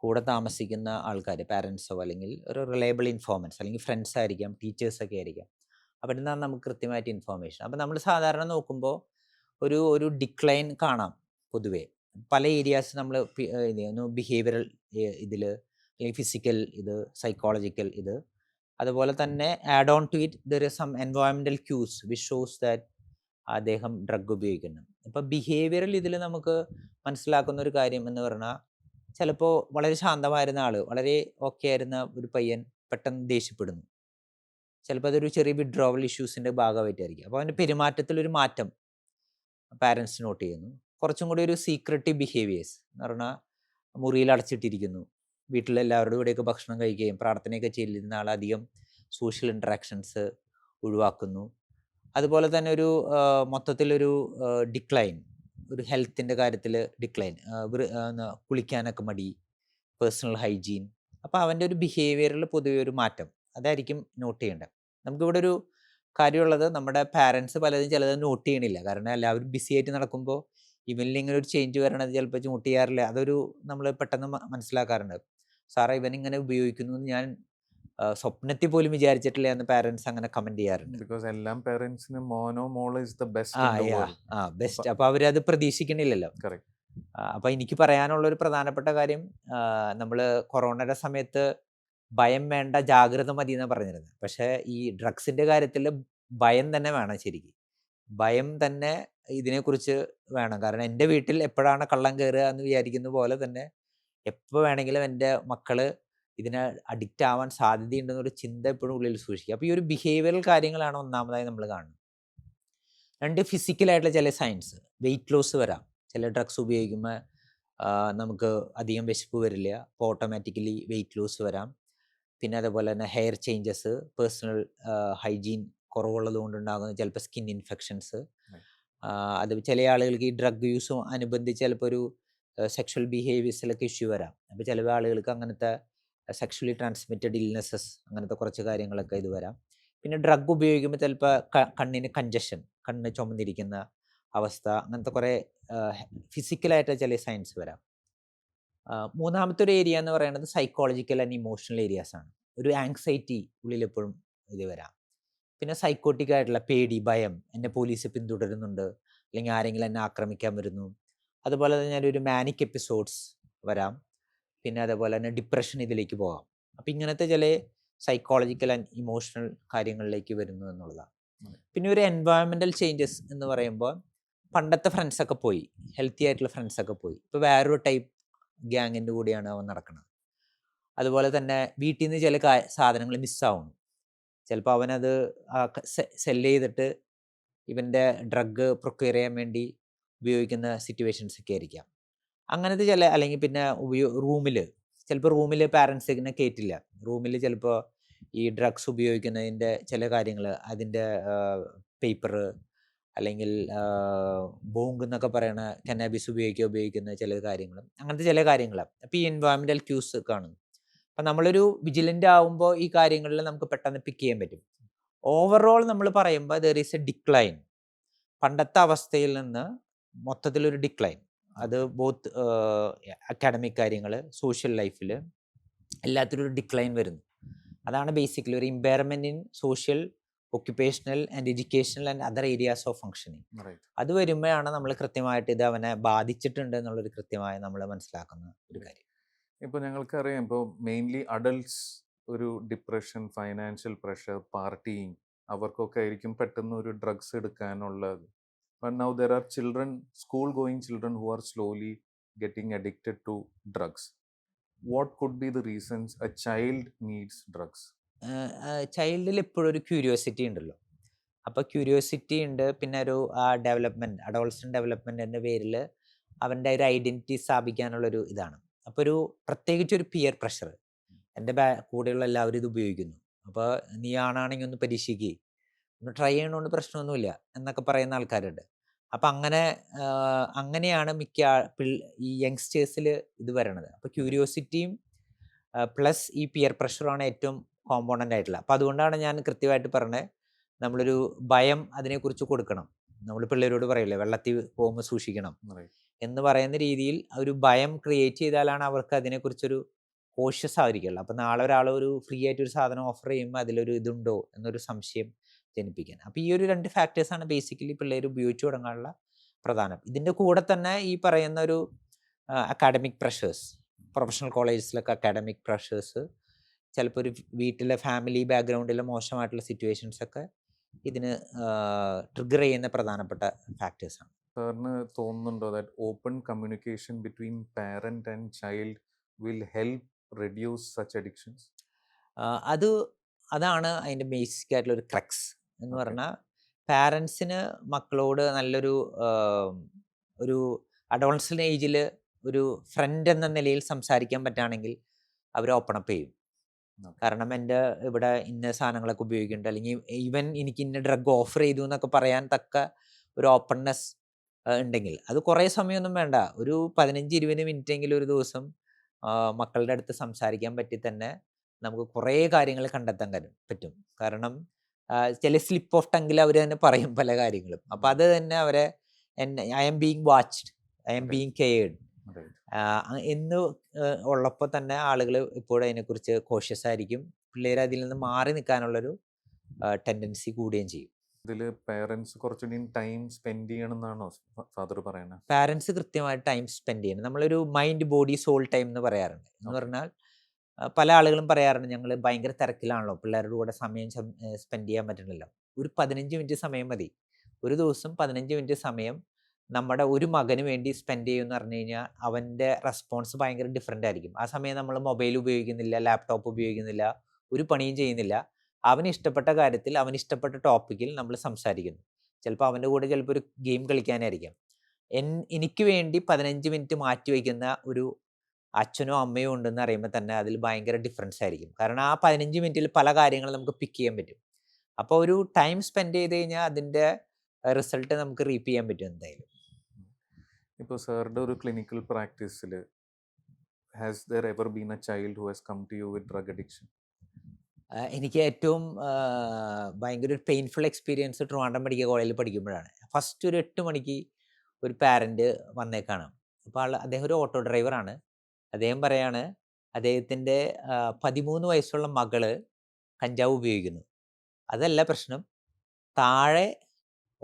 കൂടെ താമസിക്കുന്ന ആൾക്കാർ പാരൻസോ അല്ലെങ്കിൽ ഒരു റിലയബിൾ ഇൻഫോർമൻസ് അല്ലെങ്കിൽ ഫ്രണ്ട്സ് ആയിരിക്കാം, ടീച്ചേഴ്സൊക്കെ ആയിരിക്കാം. അവിടെ നിന്നാണ് നമുക്ക് കൃത്യമായിട്ട് ഇൻഫോർമേഷൻ. അപ്പോൾ നമ്മൾ സാധാരണ നോക്കുമ്പോൾ ഒരു ഡിക്ലൈൻ കാണാം പൊതുവേ. പല ഏരിയാസ് നമ്മൾ ബിഹേവിയറൽ ഇതിൽ അല്ലെങ്കിൽ ഫിസിക്കൽ ഇത്, സൈക്കോളജിക്കൽ ഇത്. അതുപോലെ തന്നെ add on to it there is some environmental cues which shows that അദ്ദേഹം ഡ്രഗ് ഉപയോഗിക്കുന്നു. ഇപ്പോൾ ബിഹേവിയറൽ ഇതിൽ നമുക്ക് മനസ്സിലാക്കുന്ന ഒരു കാര്യം എന്ന് പറഞ്ഞാൽ ചിലപ്പോൾ വളരെ ശാന്തമായിരുന്ന ആൾ, വളരെ ഓക്കെ ആയിരുന്ന ഒരു പയ്യൻ പെട്ടെന്ന് ദേഷ്യപ്പെടുന്നു. ചിലപ്പോൾ അതൊരു ചെറിയ വിഡ്രോവൽ ഇഷ്യൂസിൻ്റെ ഭാഗമായിട്ടായിരിക്കും. അപ്പോൾ അവൻ്റെ പെരുമാറ്റത്തിലൊരു മാറ്റം പാരൻസ് നോട്ട് ചെയ്യുന്നു. കുറച്ചും കൂടി ഒരു സീക്രട്ടീവ് ബിഹേവിയേഴ്സ് എന്ന് പറഞ്ഞാൽ മുറിയിൽ അടച്ചിട്ടിരിക്കുന്നു. വീട്ടിലെല്ലാവരുടെ കൂടെയൊക്കെ ഭക്ഷണം കഴിക്കുകയും പ്രാർത്ഥനയൊക്കെ ചെല്ലുന്ന ആൾ അധികം സോഷ്യൽ ഇൻട്രാക്ഷൻസ് ഒഴിവാക്കുന്നു. അതുപോലെ തന്നെ ഒരു മൊത്തത്തിലൊരു ഡിക്ലൈൻ, ഒരു ഹെൽത്തിൻ്റെ കാര്യത്തിൽ ഡിക്ലൈൻ, കുളിക്കാനൊക്കെ മടി, പേഴ്സണൽ ഹൈജീൻ. അപ്പോൾ അവൻ്റെ ഒരു ബിഹേവിയറിൽ പൊതുവെ ഒരു മാറ്റം അതായിരിക്കും നോട്ട് ചെയ്യേണ്ടത്. നമുക്കിവിടെ ഒരു കാര്യമുള്ളത് നമ്മുടെ പാരൻസ് പലതും ചിലത് നോട്ട് ചെയ്യണില്ല. കാരണം എല്ലാവരും ബിസി ആയിട്ട് നടക്കുമ്പോൾ ഇവനിൽ ഇങ്ങനെ ഒരു ചേഞ്ച് വരണത് ചിലപ്പോൾ നോട്ട് ചെയ്യാറില്ല. അതൊരു നമ്മൾ പെട്ടെന്ന് മനസ്സിലാക്കാറുണ്ട്. സാറേ ഇവൻ ഇങ്ങനെ ഉപയോഗിക്കുന്നു എന്ന് ഞാൻ സ്വപ്നത്തിൽ പോലും വിചാരിച്ചിട്ടില്ല എന്ന് പാരൻസ് അങ്ങനെ കമൻറ്റ് ചെയ്യാറുണ്ട്. ബിക്കോസ് എല്ലാ പേരൻസിനും മോനോ മോളോ ഇസ് ദ ബെസ്റ്റ് ആ in the yeah world. Best. അപ്പോൾ അവരത് പ്രതീക്ഷിക്കണില്ലല്ലോ. കറക്റ്റ്. അപ്പോൾ എനിക്ക് പറയാനുള്ളൊരു പ്രധാനപ്പെട്ട കാര്യം, നമ്മൾ കൊറോണയുടെ സമയത്ത് ഭയം വേണ്ട ജാഗ്രത മതി എന്നാണ് പറഞ്ഞിരുന്നത്. പക്ഷേ ഈ ഡ്രഗ്സിൻ്റെ കാര്യത്തിൽ ഭയം തന്നെ വേണം ശരിക്കും. ഭയം തന്നെ ഇതിനെക്കുറിച്ച് വേണം. കാരണം എൻ്റെ വീട്ടിൽ എപ്പോഴാണ് കള്ളൻ കയറുക എന്ന് വിചാരിക്കുന്ന പോലെ തന്നെ എപ്പോൾ വേണമെങ്കിലും എൻ്റെ മക്കൾ ഇതിന് അഡിക്റ്റ് ആവാൻ സാധ്യതയുണ്ടെന്നൊരു ചിന്ത എപ്പോഴും ഉള്ളിൽ സൂക്ഷിക്കുക. അപ്പോൾ ഈ ഒരു ബിഹേവിയറൽ കാര്യങ്ങളാണ് ഒന്നാമതായി നമ്മൾ കാണുന്നത്. രണ്ട്, ഫിസിക്കലായിട്ടുള്ള ചില സയൻസ്. വെയിറ്റ് ലോസ് വരാം ചില ഡ്രഗ്സ് ഉപയോഗിക്കുമ്പോൾ. നമുക്ക് അധികം വിശപ്പ് വരില്ല, അപ്പോൾ ഓട്ടോമാറ്റിക്കലി വെയിറ്റ് ലോസ് വരാം. പിന്നെ അതുപോലെ തന്നെ ഹെയർ ചേഞ്ചസ്, പേഴ്സണൽ ഹൈജീൻ കുറവുള്ളത് കൊണ്ടുണ്ടാകുന്ന ചിലപ്പോൾ സ്കിൻ ഇൻഫെക്ഷൻസ്. Right. അത് ചില ആളുകൾക്ക് ഈ ഡ്രഗ് യൂസും അനുബന്ധിച്ച് ചിലപ്പോൾ ഒരു സെക്ഷൽ ബിഹേവിയേഴ്സിലൊക്കെ ഇഷ്യൂ വരാം. അപ്പോൾ ചില ആളുകൾക്ക് അങ്ങനത്തെ സെക്ഷലി ട്രാൻസ്മിറ്റഡ് ഇൽനെസ്സസ് അങ്ങനത്തെ കുറച്ച് കാര്യങ്ങളൊക്കെ ഇത് വരാം. പിന്നെ ഡ്രഗ് ഉപയോഗിക്കുമ്പോൾ ചിലപ്പോൾ കണ്ണിന് കൺജഷൻ, കണ്ണ് ചുമന്നിരിക്കുന്ന അവസ്ഥ, അങ്ങനത്തെ കുറേ ഫിസിക്കലായിട്ട് ചില സയൻസ് വരാം. മൂന്നാമത്തെ ഒരു ഏരിയ എന്ന് പറയുന്നത് സൈക്കോളജിക്കൽ ആൻഡ് ഇമോഷണൽ ഏരിയാസ് ആണ്. ഒരു ആങ്സൈറ്റി ഉള്ളിൽ എപ്പോഴും ഇത് വരാം. പിന്നെ സൈക്കോട്ടിക് ആയിട്ടുള്ള പേടി, ഭയം, എന്നെ പോലീസ് പിന്തുടരുന്നുണ്ട്, അല്ലെങ്കിൽ ആരെങ്കിലും എന്നെ ആക്രമിക്കാൻ വരുന്നു. അതുപോലെ തന്നെ ഒരു മാനിക് എപ്പിസോഡ്സ് വരാം. പിന്നെ അതേപോലെ തന്നെ ഡിപ്രഷൻ ഇതിലേക്ക് പോകാം. അപ്പം ഇങ്ങനത്തെ ചില സൈക്കോളജിക്കൽ ആൻഡ് ഇമോഷണൽ കാര്യങ്ങളിലേക്ക് വരുന്നു എന്നുള്ളതാണ്. പിന്നെ ഒരു എൻവയോൺമെൻറ്റൽ ചേഞ്ചസ് എന്ന് പറയുമ്പോൾ പണ്ടത്തെ ഫ്രണ്ട്സൊക്കെ പോയി, ഹെൽത്തി ആയിട്ടുള്ള ഫ്രണ്ട്സൊക്കെ പോയി. ഇപ്പോൾ വേറൊരു ടൈപ്പ് ഗ്യാങ്ങിൻ്റെ കൂടെയാണ് അവൻ നടക്കുന്നത്. അതുപോലെ തന്നെ വീട്ടിൽ നിന്ന് ചില സാധനങ്ങൾ മിസ്സാവുന്നു. ചിലപ്പോൾ അവനത് സെല്ല് ചെയ്തിട്ട് ഇവൻ്റെ ഡ്രഗ് പ്രൊക്യൂർ ചെയ്യാൻ വേണ്ടി ഉപയോഗിക്കുന്ന സിറ്റുവേഷൻസ് ഒക്കെ ആയിരിക്കാം. അങ്ങനത്തെ ചില, അല്ലെങ്കിൽ പിന്നെ റൂമിൽ ചിലപ്പോൾ റൂമിൽ പാരൻസിനെ കയറ്റില്ല. റൂമിൽ ചിലപ്പോൾ ഈ ഡ്രഗ്സ് ഉപയോഗിക്കുന്നതിൻ്റെ ചില കാര്യങ്ങൾ, അതിൻ്റെ പേപ്പർ അല്ലെങ്കിൽ ബോങ്ക് എന്നൊക്കെ പറയുന്ന കന്നാബിസ് ഉപയോഗിക്കുന്ന ചില കാര്യങ്ങൾ, അങ്ങനത്തെ ചില കാര്യങ്ങൾ. അപ്പോൾ ഈ എൻവയോൺമെൻറ്റൽ ക്യൂസ് കാണും. അപ്പം നമ്മളൊരു വിജിലൻ്റ് ആവുമ്പോൾ ഈ കാര്യങ്ങളിൽ നമുക്ക് പെട്ടെന്ന് പിക്ക് ചെയ്യാൻ പറ്റും. ഓവറോൾ നമ്മൾ പറയുമ്പോൾ ദർ ഈസ് എ ഡിക്ലൈൻ. പണ്ടത്തെ അവസ്ഥയിൽ നിന്ന് മൊത്തത്തിലൊരു ഡിക്ലൈൻ. അത് ബോത്ത് അക്കാഡമിക് കാര്യങ്ങൾ, സോഷ്യൽ ലൈഫിൽ എല്ലാത്തിലും ഒരു ഡിക്ലൈൻ വരുന്നു. അതാണ് ബേസിക്കലി ഒരു impairment in social, occupational and educational and other areas of functioning. Right. അത് വരുമ്പോഴാണ് നമ്മൾ കൃത്യമായിട്ട് ഇത് അവനെ ബാധിച്ചിട്ടുണ്ട് എന്നുള്ളൊരു കൃത്യമായി നമ്മൾ മനസ്സിലാക്കുന്ന ഒരു കാര്യം. ഇപ്പോൾ ഞങ്ങൾക്കറിയാം, ഇപ്പോൾ മെയിൻലി അഡൾട്ട്സ് ഒരു ഡിപ്രഷൻ, ഫൈനാൻഷ്യൽ പ്രഷർ, പാർട്ടിയിങ്, അവർക്കൊക്കെ ആയിരിക്കും പെട്ടെന്ന് ഒരു drugs എടുക്കാനുള്ളത്. But now there are children, school-going children who are slowly getting addicted to drugs. What could be the reasons a child needs drugs? ചൈൽഡിൽ എപ്പോഴും ഒരു ക്യൂരിയോസിറ്റി ഉണ്ടല്ലോ. അപ്പോൾ ക്യൂരിയോസിറ്റി ഉണ്ട്. പിന്നെ ഒരു ഡെവലപ്മെൻറ്റ്, അഡോൾസൻ്റ് ഡെവലപ്മെൻറ്റിൻ്റെ പേരിൽ അവൻ്റെ ഒരു ഐഡൻറ്റിറ്റി സ്ഥാപിക്കാനുള്ളൊരു ഇതാണ്. അപ്പോൾ ഒരു പ്രത്യേകിച്ച് ഒരു പിയർ പ്രഷർ, എൻ്റെ കൂടെയുള്ള എല്ലാവരും ഇത് ഉപയോഗിക്കുന്നു, അപ്പോൾ നീ ആണാണെങ്കിൽ ഒന്ന് പരീക്ഷിക്കുക, ഒന്ന് ട്രൈ ചെയ്യണോണ്ട് പ്രശ്നമൊന്നുമില്ല എന്നൊക്കെ പറയുന്ന ആൾക്കാരുണ്ട്. അപ്പം അങ്ങനെയാണ് ഈ യങ്സ്റ്റേഴ്സിൽ ഇത് വരണത്. അപ്പോൾ ക്യൂരിയോസിറ്റിയും പ്ലസ് ഈ പിയർ പ്രഷറാണ് ഏറ്റവും കോമ്പോണൻ്റ് ആയിട്ടുള്ള. അപ്പോൾ അതുകൊണ്ടാണ് ഞാൻ കൃത്യമായിട്ട് പറഞ്ഞത്, നമ്മളൊരു ഭയം അതിനെക്കുറിച്ച് കൊടുക്കണം. നമ്മൾ പിള്ളേരോട് പറയില്ലേ, വെള്ളത്തിൽ പോകുമ്പോൾ സൂക്ഷിക്കണം Right. എന്ന് പറയുന്ന രീതിയിൽ ഒരു ഭയം ക്രിയേറ്റ് ചെയ്താലാണ് അവർക്ക് അതിനെക്കുറിച്ചൊരു കോഷ്യസ് ആയിരിക്കുള്ളൂ. അപ്പം നാളെ ഒരാൾ ഒരു ഫ്രീ ആയിട്ട് ഒരു സാധനം ഓഫർ ചെയ്യുമ്പോൾ അതിലൊരു ഇതുണ്ടോ എന്നൊരു സംശയം ജനിപ്പിക്കാൻ. അപ്പോൾ ഈ ഒരു 2 ഫാക്ടേഴ്സാണ് ബേസിക്കലി പിള്ളേർ ഉപയോഗിച്ച് തുടങ്ങാനുള്ള പ്രധാനം. ഇതിൻ്റെ കൂടെ തന്നെ ഈ പറയുന്ന ഒരു അക്കാഡമിക് പ്രഷേഴ്സ്, പ്രൊഫഷണൽ കോളേജസിലൊക്കെ അക്കാഡമിക് പ്രഷേഴ്സ്, ചിലപ്പോൾ ഒരു വീട്ടിലെ ഫാമിലി ബാക്ക്ഗ്രൗണ്ടിലെ മോശമായിട്ടുള്ള സിറ്റുവേഷൻസൊക്കെ ഇതിന് ട്രിഗർ ചെയ്യുന്ന പ്രധാനപ്പെട്ട ഫാക്ടേഴ്സാണ്. സാറിന് തോന്നുന്നുണ്ടോ that open communication between parent and child will help reduce such addictions? അതാണ് അതിൻ്റെ ബേസിക് ആയിട്ടുള്ള ഒരു ക്രക്സ് എന്ന് Okay. പറഞ്ഞാൽ, പാരൻസിന് മക്കളോട് നല്ലൊരു ഒരു അഡോളസൻ്റ് ഏജിൽ ഒരു ഫ്രണ്ട് എന്ന നിലയിൽ സംസാരിക്കാൻ പറ്റുകയാണെങ്കിൽ അവർ ഓപ്പൺ അപ്പ് ചെയ്യും. Okay. കാരണം എൻ്റെ ഇവിടെ ഇന്ന സാധനങ്ങളൊക്കെ ഉപയോഗിക്കുന്നുണ്ട്, അല്ലെങ്കിൽ ഈവൻ എനിക്ക് ഇന്ന ഡ്രഗ് ഓഫർ ചെയ്തു എന്നൊക്കെ പറയാൻ തക്ക ഒരു ഓപ്പൺനെസ് ഉണ്ടെങ്കിൽ, അത് കുറേ സമയമൊന്നും വേണ്ട, ഒരു 15-20 മിനിറ്റെങ്കിലും ഒരു ദിവസം മക്കളുടെ അടുത്ത് സംസാരിക്കാൻ പറ്റി തന്നെ നമുക്ക് കുറേ കാര്യങ്ങൾ കണ്ടെത്താൻ പറ്റും. കാരണം ചില സ്ലിപ്പ് ഓഫ് ടങ്കിൽ അവർ തന്നെ പറയും പല കാര്യങ്ങളും. അപ്പോൾ അത് തന്നെ അവരെ I am being watched, I am being cared Right. എന്ന് ഉള്ളപ്പോൾ തന്നെ ആളുകൾ ഇപ്പോഴും അതിനെക്കുറിച്ച് കോഷ്യസ് ആയിരിക്കും. പിള്ളേർ അതിൽ നിന്ന് മാറി നിൽക്കാനുള്ളൊരു ടെൻഡൻസി കൂടുകയും ചെയ്യും. ഇതിൽ പേരൻസ് കുറച്ചുകൂടി ടൈം സ്പെൻഡ് ചെയ്യണം എന്നാണോ ഫാദർ പറയുന്നത്? പാരൻസ് കൃത്യമായിട്ട് ടൈം സ്പെൻഡ് ചെയ്യണം. നമ്മളൊരു മൈൻഡ് ബോഡി സോൾ ടൈം എന്ന് പറയാറുണ്ട്. എന്ന് Okay. പറഞ്ഞാൽ പല ആളുകളും പറയാറുണ്ട്, ഞങ്ങൾ ഭയങ്കര തിരക്കിലാണല്ലോ, പിള്ളേരുടെ കൂടെ സമയം സ്പെൻഡ് ചെയ്യാൻ പറ്റുന്നില്ല. ഒരു 15 മിനിറ്റ് സമയം മതി. ഒരു ദിവസം 15 മിനിറ്റ് സമയം നമ്മുടെ ഒരു മകന് വേണ്ടി സ്പെൻഡ് ചെയ്യുമെന്ന് പറഞ്ഞു കഴിഞ്ഞാൽ അവൻ്റെ റെസ്പോൺസ് ഭയങ്കര ഡിഫറെൻ്റ് ആയിരിക്കും. ആ സമയം നമ്മൾ മൊബൈൽ ഉപയോഗിക്കുന്നില്ല, ലാപ്ടോപ്പ് ഉപയോഗിക്കുന്നില്ല, ഒരു പണിയും ചെയ്യുന്നില്ല. അവന് ഇഷ്ടപ്പെട്ട കാര്യത്തിൽ, അവന് ഇഷ്ടപ്പെട്ട ടോപ്പിക്കിൽ നമ്മൾ സംസാരിക്കുന്നു. ചിലപ്പോൾ അവൻ്റെ കൂടെ ചിലപ്പോൾ ഒരു ഗെയിം കളിക്കാനായിരിക്കാം. എനിക്ക് വേണ്ടി 15 മിനിറ്റ് മാറ്റി വയ്ക്കുന്ന ഒരു അച്ഛനോ അമ്മയോ ഉണ്ടെന്ന് അറിയുമ്പോൾ തന്നെ അതിൽ ഭയങ്കര ഡിഫറൻസ് ആയിരിക്കും. കാരണം ആ 15 മിനിറ്റിൽ പല കാര്യങ്ങളും നമുക്ക് പിക്ക് ചെയ്യാൻ പറ്റും. അപ്പോൾ ഒരു ടൈം സ്പെൻഡ് ചെയ്ത് കഴിഞ്ഞാൽ അതിൻ്റെ റിസൾട്ട് നമുക്ക് റീപ്പ് ചെയ്യാൻ പറ്റും എന്തായാലും. ഇപ്പോൾ സാറിൻ്റെ ഒരു ക്ലിനിക്കൽ പ്രാക്ടീസിൽ has there ever been a child who has come to you with drug addiction? എനിക്ക് ഏറ്റവും ഭയങ്കര ഒരു പെയിൻഫുൾ എക്സ്പീരിയൻസ് ട്രിവാൻഡ്രം മെഡിക്കൽ കോളേജിൽ പഠിക്കുമ്പോഴാണ്. ഫസ്റ്റ് ഒരു 8 മണിക്ക് ഒരു പാരൻറ്റ് വന്നേക്കാണ്. അപ്പോൾ അദ്ദേഹം ഒരു ഓട്ടോ ഡ്രൈവറാണ്. അദ്ദേഹം പറയാണ് അദ്ദേഹത്തിൻ്റെ 13 വയസ്സുള്ള മകള് കഞ്ചാവ് ഉപയോഗിക്കുന്നു. അതല്ല പ്രശ്നം, താഴെ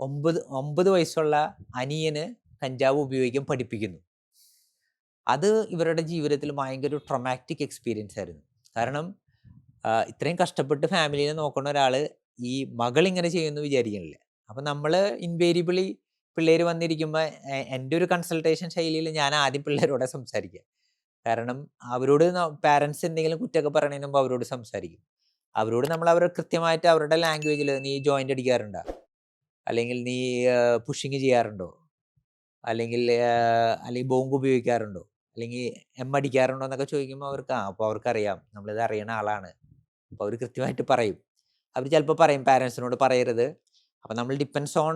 9 വയസ്സുള്ള അനിയന് കഞ്ചാവ് ഉപയോഗിക്കാൻ പഠിപ്പിക്കുന്നു. അത് ഇവരുടെ ജീവിതത്തിൽ ഭയങ്കര ഒരു ട്രോമാറ്റിക് എക്സ്പീരിയൻസ് ആയിരുന്നു. കാരണം ഇത്രയും കഷ്ടപ്പെട്ട് ഫാമിലിനെ നോക്കുന്ന ഒരാൾ ഈ മകളിങ്ങനെ ചെയ്യുമെന്ന് വിചാരിക്കുന്നില്ല. അപ്പം നമ്മൾ ഇൻവേരിയബിളി പിള്ളേർ വന്നിരിക്കുമ്പോൾ എൻ്റെ ഒരു കൺസൾട്ടേഷൻ ശൈലിയിൽ ഞാൻ ആദ്യം പിള്ളേരോട് സംസാരിക്കുക. കാരണം അവരോട് പാരൻസ് എന്തെങ്കിലും കുറ്റമൊക്കെ പറയണതിന് മുമ്പ് അവരോട് സംസാരിക്കും. അവരോട് നമ്മൾ അവരെ കൃത്യമായിട്ട് അവരുടെ ലാംഗ്വേജിൽ നീ ജോയിൻ്റ് അടിക്കാറുണ്ടോ, അല്ലെങ്കിൽ നീ പുഷിങ് ചെയ്യാറുണ്ടോ, അല്ലെങ്കിൽ ബോംബ് ഉപയോഗിക്കാറുണ്ടോ, അല്ലെങ്കിൽ അടിക്കാറുണ്ടോ എന്നൊക്കെ ചോദിക്കുമ്പോൾ അപ്പോൾ അവർക്കറിയാം നമ്മളിത് അറിയണ ആളാണ്. അപ്പോൾ അവർ കൃത്യമായിട്ട് പറയും. അവർ ചിലപ്പോൾ പറയും പാരൻസിനോട് പറയരുത്. അപ്പോൾ നമ്മൾ ഡിപ്പെൻസ് ഓൺ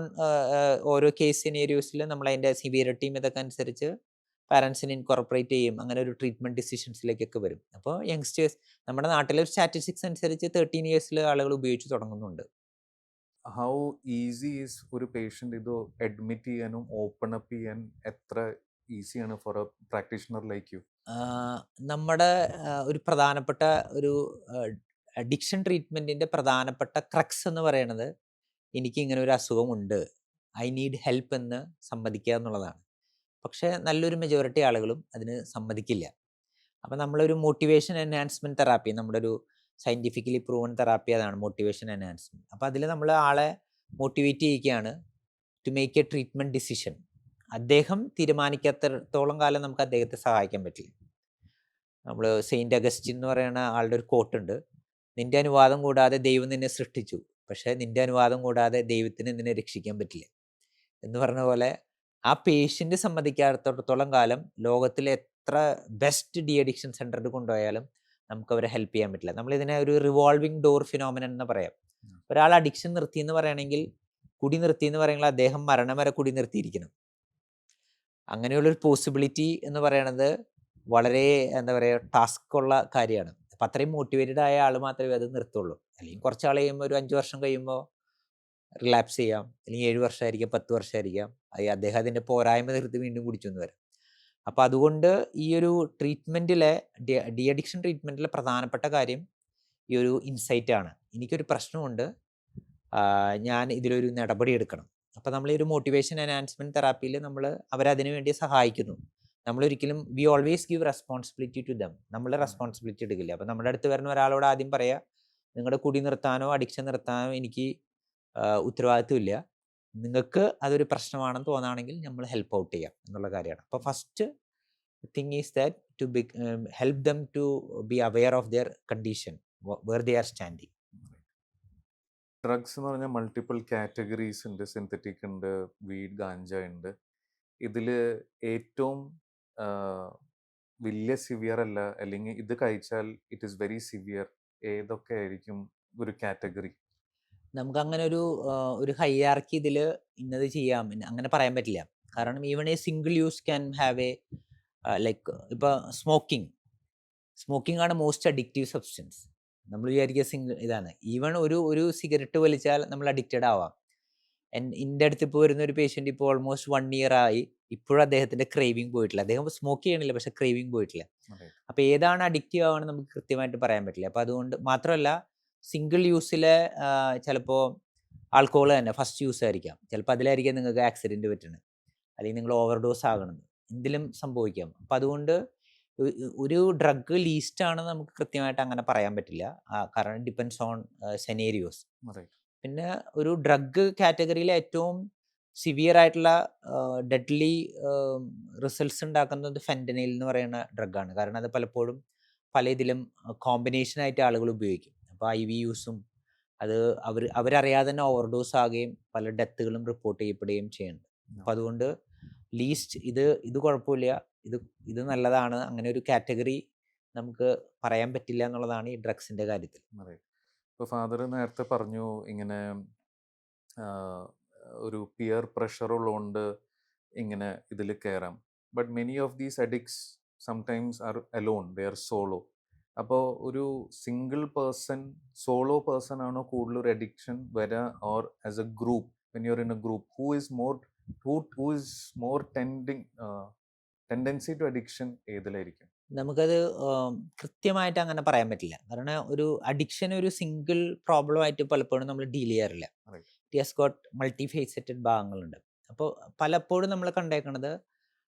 ഓരോ കേസ് സിനേരിയോസിൽ നമ്മൾ അതിൻ്റെ സിവിയറിറ്റിയും ഇതൊക്കെ അനുസരിച്ച് പാരൻസിനെ ഇൻകോർപ്പറേറ്റ് ചെയ്യും. അങ്ങനെ ഒരു ട്രീറ്റ്മെൻറ്റ് ഡിസിഷൻസിലേക്കൊക്കെ വരും. അപ്പോൾ യങ്സ്റ്റേഴ്സ് നമ്മുടെ നാട്ടിലെ സ്റ്റാറ്റിസ്റ്റിക്സ് അനുസരിച്ച് 13 ഇയേഴ്സിൽ ആളുകൾ ഉപയോഗിച്ച് തുടങ്ങുന്നുണ്ട്. ഹൗ ഈസി ഈസ് ഒരു പേഷ്യൻ്റ് ഇത് അഡ്മിറ്റ് ചെയ്യാനും ഓപ്പൺ അപ്പ് ചെയ്യാൻ എത്ര ഈസിയാണ് for a practitioner like you? നമ്മുടെ ഒരു പ്രധാനപ്പെട്ട ഒരു അഡിക്ഷൻ ട്രീറ്റ്മെൻറ്റിൻ്റെ പ്രധാനപ്പെട്ട ക്രക്സ് എന്ന് പറയുന്നത് എനിക്കിങ്ങനെ ഒരു അസുഖമുണ്ട്, ഐ നീഡ് ഹെൽപ്പ് എന്ന് സമ്മതിക്കുക എന്നുള്ളതാണ്. പക്ഷേ നല്ലൊരു മെജോറിറ്റി ആളുകളും അതിന് സമ്മതിക്കില്ല. അപ്പം നമ്മളൊരു മോട്ടിവേഷൻ എൻഹാൻസ്മെൻറ്റ് തെറാപ്പി, നമ്മുടെ ഒരു സയൻറ്റിഫിക്കലി പ്രൂവൺ തെറാപ്പി അതാണ് മോട്ടിവേഷൻ എൻഹാൻസ്മെൻറ്റ്. അപ്പോൾ അതിൽ നമ്മൾ ആളെ മോട്ടിവേറ്റ് ചെയ്യിക്കുകയാണ് to make a treatment decision. അദ്ദേഹം തീരുമാനിക്കാത്തിടത്തോളം കാലം നമുക്ക് അദ്ദേഹത്തെ സഹായിക്കാൻ പറ്റില്ല. നമ്മൾ സെയിൻറ്റ് അഗസ്റ്റിൻ എന്ന് പറയുന്ന ആളുടെ ഒരു കോട്ടുണ്ട്, നിൻ്റെ അനുവാദം കൂടാതെ ദൈവം നിന്നെ സൃഷ്ടിച്ചു, പക്ഷേ നിൻ്റെ അനുവാദം കൂടാതെ ദൈവത്തിന് നിന്നെ രക്ഷിക്കാൻ പറ്റില്ല എന്ന് പറഞ്ഞ പോലെ ആ പേഷ്യൻ്റ് സമ്മതിക്കാത്തിടത്തോളം കാലം ലോകത്തിലെ എത്ര ബെസ്റ്റ് ഡി അഡിക്ഷൻ സെൻറ്ററിൽ കൊണ്ടുപോയാലും നമുക്ക് അവരെ ഹെൽപ്പ് ചെയ്യാൻ പറ്റില്ല. നമ്മളിതിനെ ഒരു റിവോൾവിംഗ് ഡോർ ഫിനോമിനൻ എന്ന് പറയാം. ഒരാൾ അഡിക്ഷൻ നിർത്തി എന്ന് പറയണമെങ്കിൽ, കുടി നിർത്തി എന്ന് പറയുമ്പോൾ അദ്ദേഹം മരണം വരെ കുടി നിർത്തിയിരിക്കണം. അങ്ങനെയുള്ളൊരു പോസിബിലിറ്റി എന്ന് പറയണത് വളരെ എന്താ പറയുക ടാസ്ക് ഉള്ള കാര്യമാണ്. അപ്പം അത്രയും മോട്ടിവേറ്റഡ് ആയ ആൾ മാത്രമേ അത് നിർത്തുള്ളൂ. അല്ലെങ്കിൽ കുറച്ച് ആൾ കഴിയുമ്പോൾ ഒരു 5 വർഷം കഴിയുമ്പോൾ റിലാപ്സ് ചെയ്യാം, അല്ലെങ്കിൽ 7 വർഷമായിരിക്കാം, 10 വർഷമായിരിക്കാം, അദ്ദേഹം അതിൻ്റെ പോരായ്മ തീർത്ത് വീണ്ടും കുടിച്ചു എന്ന് വരാം. അപ്പോൾ അതുകൊണ്ട് ഈ ഒരു ട്രീറ്റ്മെൻറ്റിലെ ഡി അഡിക്ഷൻ ട്രീറ്റ്മെൻറ്റിലെ പ്രധാനപ്പെട്ട കാര്യം ഈ ഒരു ഇൻസൈറ്റ് ആണ്. എനിക്കൊരു പ്രശ്നമുണ്ട്, ഞാൻ ഇതിലൊരു നടപടി എടുക്കണം. അപ്പോൾ നമ്മൾ ഈ ഒരു മോട്ടിവേഷൻ എൻഹാൻസ്മെൻറ്റ് തെറാപ്പിയിൽ നമ്മൾ അവരതിനു വേണ്ടി സഹായിക്കുന്നു. നമ്മളൊരിക്കലും we always give responsibility to them. നമ്മൾ റെസ്പോൺസിബിലിറ്റി എടുക്കില്ല. അപ്പോൾ നമ്മുടെ അടുത്ത് വരുന്ന ഒരാളോട് ആദ്യം പറയുക, നിങ്ങളുടെ കുടി നിർത്താനോ അഡിക്ഷൻ നിർത്താനോ എനിക്ക് ഉത്തരവാദിത്വമില്ല. നിങ്ങൾക്ക് അതൊരു പ്രശ്നമാണെന്ന് തോന്നുകയാണെങ്കിൽ നമ്മൾ ഹെൽപ്പ് ഔട്ട് ചെയ്യാം എന്നുള്ള കാര്യമാണ്. അപ്പോൾ first thing is that to help them to be aware of their condition, where they are standing. Drugs എന്ന് പറഞ്ഞാൽ മൾട്ടിപ്പിൾ കാറ്റഗറീസ് ഉണ്ട്. സിന്തറ്റിക് ഉണ്ട്, വീഡ്, ഗാഞ്ച ഉണ്ട്. ഇതിൽ ഏറ്റവും വലിയ സിവിയർ അല്ല, അല്ലെങ്കിൽ ഇത് കഴിച്ചാൽ ഇറ്റ് ഈസ് വെരി സിവിയർ, ഏതൊക്കെ ആയിരിക്കും ഒരു കാറ്റഗറി? നമുക്കങ്ങനെ ഒരു ഹൈയാർക്കി ഇതിൽ ഇന്നത് ചെയ്യാം അങ്ങനെ പറയാൻ പറ്റില്ല. കാരണം even A single use can have A like ഇപ്പോൾ സ്മോക്കിംഗ് ആണ് മോസ്റ്റ് അഡിക്റ്റീവ് സബ്സ്റ്റൻസ്. നമ്മൾ വിചാരിക്കുക ഇതാണ്. ഈവൺ ഒരു സിഗരറ്റ് വലിച്ചാൽ നമ്മൾ അഡിക്റ്റഡ് ആവാം. എൻ്റെ അടുത്ത് ഇപ്പോൾ വരുന്ന ഒരു പേഷ്യൻ്റ് ഇപ്പോൾ ഓൾമോസ്റ്റ് 1 ഇയർ ആയി, ഇപ്പോഴും അദ്ദേഹത്തിൻ്റെ ക്രേവിങ് പോയിട്ടില്ല. അദ്ദേഹം സ്മോക്ക് ചെയ്യണില്ല, പക്ഷേ ക്രേവിങ് പോയിട്ടില്ല. അപ്പോൾ ഏതാണ് അഡിക്റ്റീവ് ആവണം നമുക്ക് കൃത്യമായിട്ട് പറയാൻ പറ്റില്ല. അപ്പോൾ അതുകൊണ്ട് മാത്രമല്ല, സിംഗിൾ യൂസിലെ ചിലപ്പോൾ ആൽക്കഹോൾ തന്നെ ഫസ്റ്റ് യൂസ് ആയിരിക്കാം, ചിലപ്പോൾ അതിലായിരിക്കാം നിങ്ങൾക്ക് ആക്സിഡൻറ്റ് പറ്റുന്നത്, അല്ലെങ്കിൽ നിങ്ങൾ ഓവർഡോസ് ആകണത്, എന്തിലും സംഭവിക്കാം. അപ്പോൾ അതുകൊണ്ട് ഒരു ഡ്രഗ് ലീസ്റ്റ് ആണെന്ന് നമുക്ക് കൃത്യമായിട്ട് അങ്ങനെ പറയാൻ പറ്റില്ല. കാരണം ഡിപ്പെൻഡ്സ് ഓൺ സെനേരിയോസ്. പിന്നെ ഒരു ഡ്രഗ് കാറ്റഗറിയിലെ ഏറ്റവും സിവിയർ ആയിട്ടുള്ള ഡെഡ്ലി റിസൾട്ട്സ് ഉണ്ടാക്കുന്നത് ഫെൻറ്റനൈൽ എന്ന് പറയുന്ന ഡ്രഗാണ്. കാരണം അത് പലപ്പോഴും പല ഇതിലും കോമ്പിനേഷനായിട്ട് ആളുകൾ ഉപയോഗിക്കും. അപ്പോൾ IV യൂസും അത് അവരറിയാതെ തന്നെ ഓവർഡോസ് ആകുകയും പല ഡെത്തുകളും റിപ്പോർട്ട് ചെയ്യപ്പെടുകയും ചെയ്യുന്നുണ്ട്. അപ്പോൾ അതുകൊണ്ട് ലീസ്റ്റ് ഇത് കുഴപ്പമില്ല, ഇത് നല്ലതാണ്, അങ്ങനെ ഒരു കാറ്റഗറി നമുക്ക് പറയാൻ പറ്റില്ല എന്നുള്ളതാണ് ഈ ഡ്രഗ്സിൻ്റെ കാര്യത്തിൽ. ഇപ്പോൾ ഫാദർ നേരത്തെ പറഞ്ഞു ഇങ്ങനെ ആഹ്, ഒരു പിയർ പ്രഷർ ഉള്ളതുകൊണ്ട് ഇങ്ങനെ ഇതിൽ കയറാം. But many of these addicts sometimes are alone, they are solo. അപ്പോൾ ഒരു സിംഗിൾ പേഴ്സൺ, സോളോ പേഴ്സൺ ആണോ കൂടുതൽ ഒരു അഡിക്ഷൻ വരാ, or as a group, when you are in a group, who is more tendency to addiction ഏതിലായിരിക്കും? നമുക്കത് കൃത്യമായിട്ട് അങ്ങനെ പറയാൻ പറ്റില്ല. കാരണം ഒരു അഡിക്ഷൻ ഒരു സിംഗിൾ പ്രോബ്ലം ആയിട്ട് പലപ്പോഴും നമ്മൾ ഡീൽ ചെയ്യാറില്ല. Right. It has got multi faceted ഭാഗങ്ങളുണ്ട്. അപ്പോൾ പലപ്പോഴും നമ്മൾ കണ്ടേക്കണത്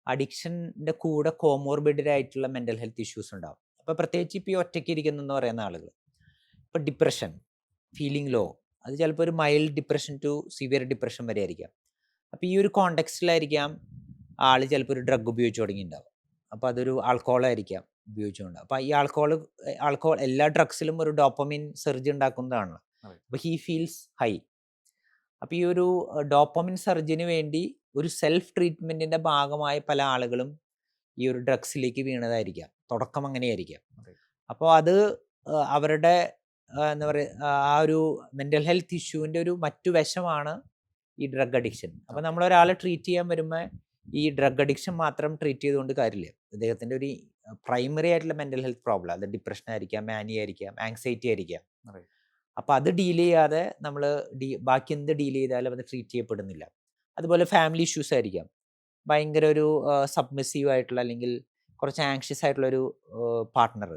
അഡിക്ഷൻ്റെ കൂടെ കോമോർബിഡ് ആയിട്ടുള്ള മെൻ്റൽ ഹെൽത്ത് ഇഷ്യൂസ് ഉണ്ടാവും. അപ്പോൾ പ്രത്യേകിച്ച് ഇപ്പോൾ ഈ ഒറ്റയ്ക്ക് ഇരിക്കുന്നെന്ന് പറയുന്ന ആളുകൾ, ഇപ്പോൾ ഡിപ്രഷൻ, ഫീലിംഗ് ലോ, അത് ചിലപ്പോൾ ഒരു mild depression to severe depression വരെ ആയിരിക്കാം. അപ്പോൾ ഈ ഒരു കോണ്ടെക്സ്റ്റിലായിരിക്കാം ആൾ ചിലപ്പോൾ ഒരു ഡ്രഗ് ഉപയോഗിച്ച് തുടങ്ങിയിട്ടുണ്ടാവും. അപ്പോൾ അതൊരു ആൽക്കഹോളായിരിക്കാം ഉപയോഗിച്ചുകൊണ്ട്. അപ്പോൾ ഈ ആൽക്കഹോൾ എല്ലാ ഡ്രഗ്സിലും ഒരു ഡോപ്പമിൻ സെർജ് ഉണ്ടാക്കുന്നതാണ്. Right. അപ്പോൾ ഹീ ഫീൽസ് ഹൈ. അപ്പോൾ ഈ ഒരു ഡോപ്പമിൻ സർജിന് വേണ്ടി ഒരു സെൽഫ് ട്രീറ്റ്മെൻറ്റിൻ്റെ ഭാഗമായി പല ആളുകളും ഈ ഒരു ഡ്രഗ്സിലേക്ക് വീണതായിരിക്കാം. തുടക്കം അങ്ങനെയായിരിക്കാം. Right. അപ്പോൾ അത് അവരുടെ എന്താ പറയുക, ആ ഒരു മെൻ്റൽ ഹെൽത്ത് ഇഷ്യൂവിൻ്റെ ഒരു മറ്റു വശമാണ് ഈ ഡ്രഗ് അഡിക്ഷൻ. അപ്പോൾ Okay. നമ്മളൊരാളെ ട്രീറ്റ് ചെയ്യാൻ വരുമ്പോൾ ഈ ഡ്രഗ് അഡിക്ഷൻ മാത്രം ട്രീറ്റ് ചെയ്തുകൊണ്ട് കാര്യമില്ല. അദ്ദേഹത്തിൻ്റെ ഒരു പ്രൈമറി ആയിട്ടുള്ള മെൻ്റൽ ഹെൽത്ത് പ്രോബ്ലം, അത് ഡിപ്രഷൻ ആയിരിക്കാം, മാനി ആയിരിക്കാം, ആങ്സൈറ്റി ആയിരിക്കാം. Right. അപ്പോൾ അത് ഡീൽ ചെയ്യാതെ നമ്മൾ ബാക്കി എന്ത് ഡീൽ ചെയ്താലും അത് ട്രീറ്റ് ചെയ്യപ്പെടുന്നില്ല. അതുപോലെ ഫാമിലി ഇഷ്യൂസ് ആയിരിക്കാം. ഭയങ്കര ഒരു സബ്മിസീവ് ആയിട്ടുള്ള അല്ലെങ്കിൽ കുറച്ച് ആങ്ഷ്യസ് ആയിട്ടുള്ളൊരു പാർട്ട്ണർ,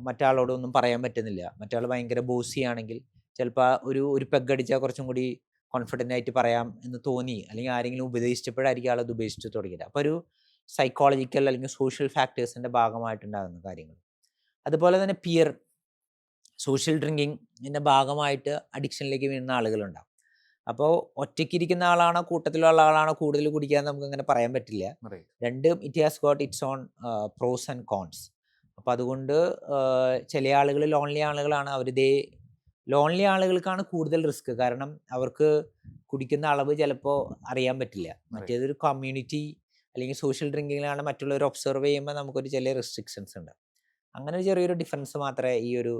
മറ്റാളോടൊന്നും പറയാൻ പറ്റുന്നില്ല. മറ്റാൾ ഭയങ്കര ബോസി ആണെങ്കിൽ ചിലപ്പോൾ ഒരു പെഗ് അടിച്ചാൽ കുറച്ചും കൂടി കോൺഫിഡൻ്റ് ആയിട്ട് പറയാം എന്ന് തോന്നി, അല്ലെങ്കിൽ ആരെങ്കിലും ഉപദേശിച്ചപ്പോഴായിരിക്കും ആളത് ഉപേക്ഷിച്ച് തുടങ്ങിയത്. അപ്പോൾ ഒരു സൈക്കോളജിക്കൽ അല്ലെങ്കിൽ സോഷ്യൽ ഫാക്ടേഴ്സിൻ്റെ ഭാഗമായിട്ടുണ്ടാകുന്ന കാര്യങ്ങൾ. അതുപോലെ തന്നെ പിയർ സോഷ്യൽ ഡ്രിങ്കിങ്ങിൻ്റെ ഭാഗമായിട്ട് അഡിക്ഷനിലേക്ക് വീഴുന്ന ആളുകളുണ്ടാവും. അപ്പോൾ ഒറ്റയ്ക്കിരിക്കുന്ന ആളാണോ കൂട്ടത്തിലുള്ള ആളാണോ കൂടുതൽ കുടിക്കാൻ നമുക്കങ്ങനെ പറയാൻ പറ്റില്ല. Right. രണ്ടും it has got its own pros and cons. അപ്പോൾ അതുകൊണ്ട് ചില ആളുകൾ ലോൺലി ആളുകളാണ്. ലോൺലി ആളുകൾക്കാണ് കൂടുതൽ റിസ്ക്. കാരണം അവർക്ക് കുടിക്കുന്ന അളവ് ചിലപ്പോൾ അറിയാൻ പറ്റില്ല. മറ്റേതൊരു കമ്മ്യൂണിറ്റി അല്ലെങ്കിൽ സോഷ്യൽ ഡ്രിങ്കിങ്ങിലാണ് മറ്റുള്ളവർ ഒബ്സർവ് ചെയ്യുമ്പോൾ നമുക്കൊരു ചില റെസ്ട്രിക്ഷൻസ് ഉണ്ട്. അങ്ങനെ ഒരു ചെറിയൊരു ഡിഫറൻസ് മാത്രമേ ഈ ഒരു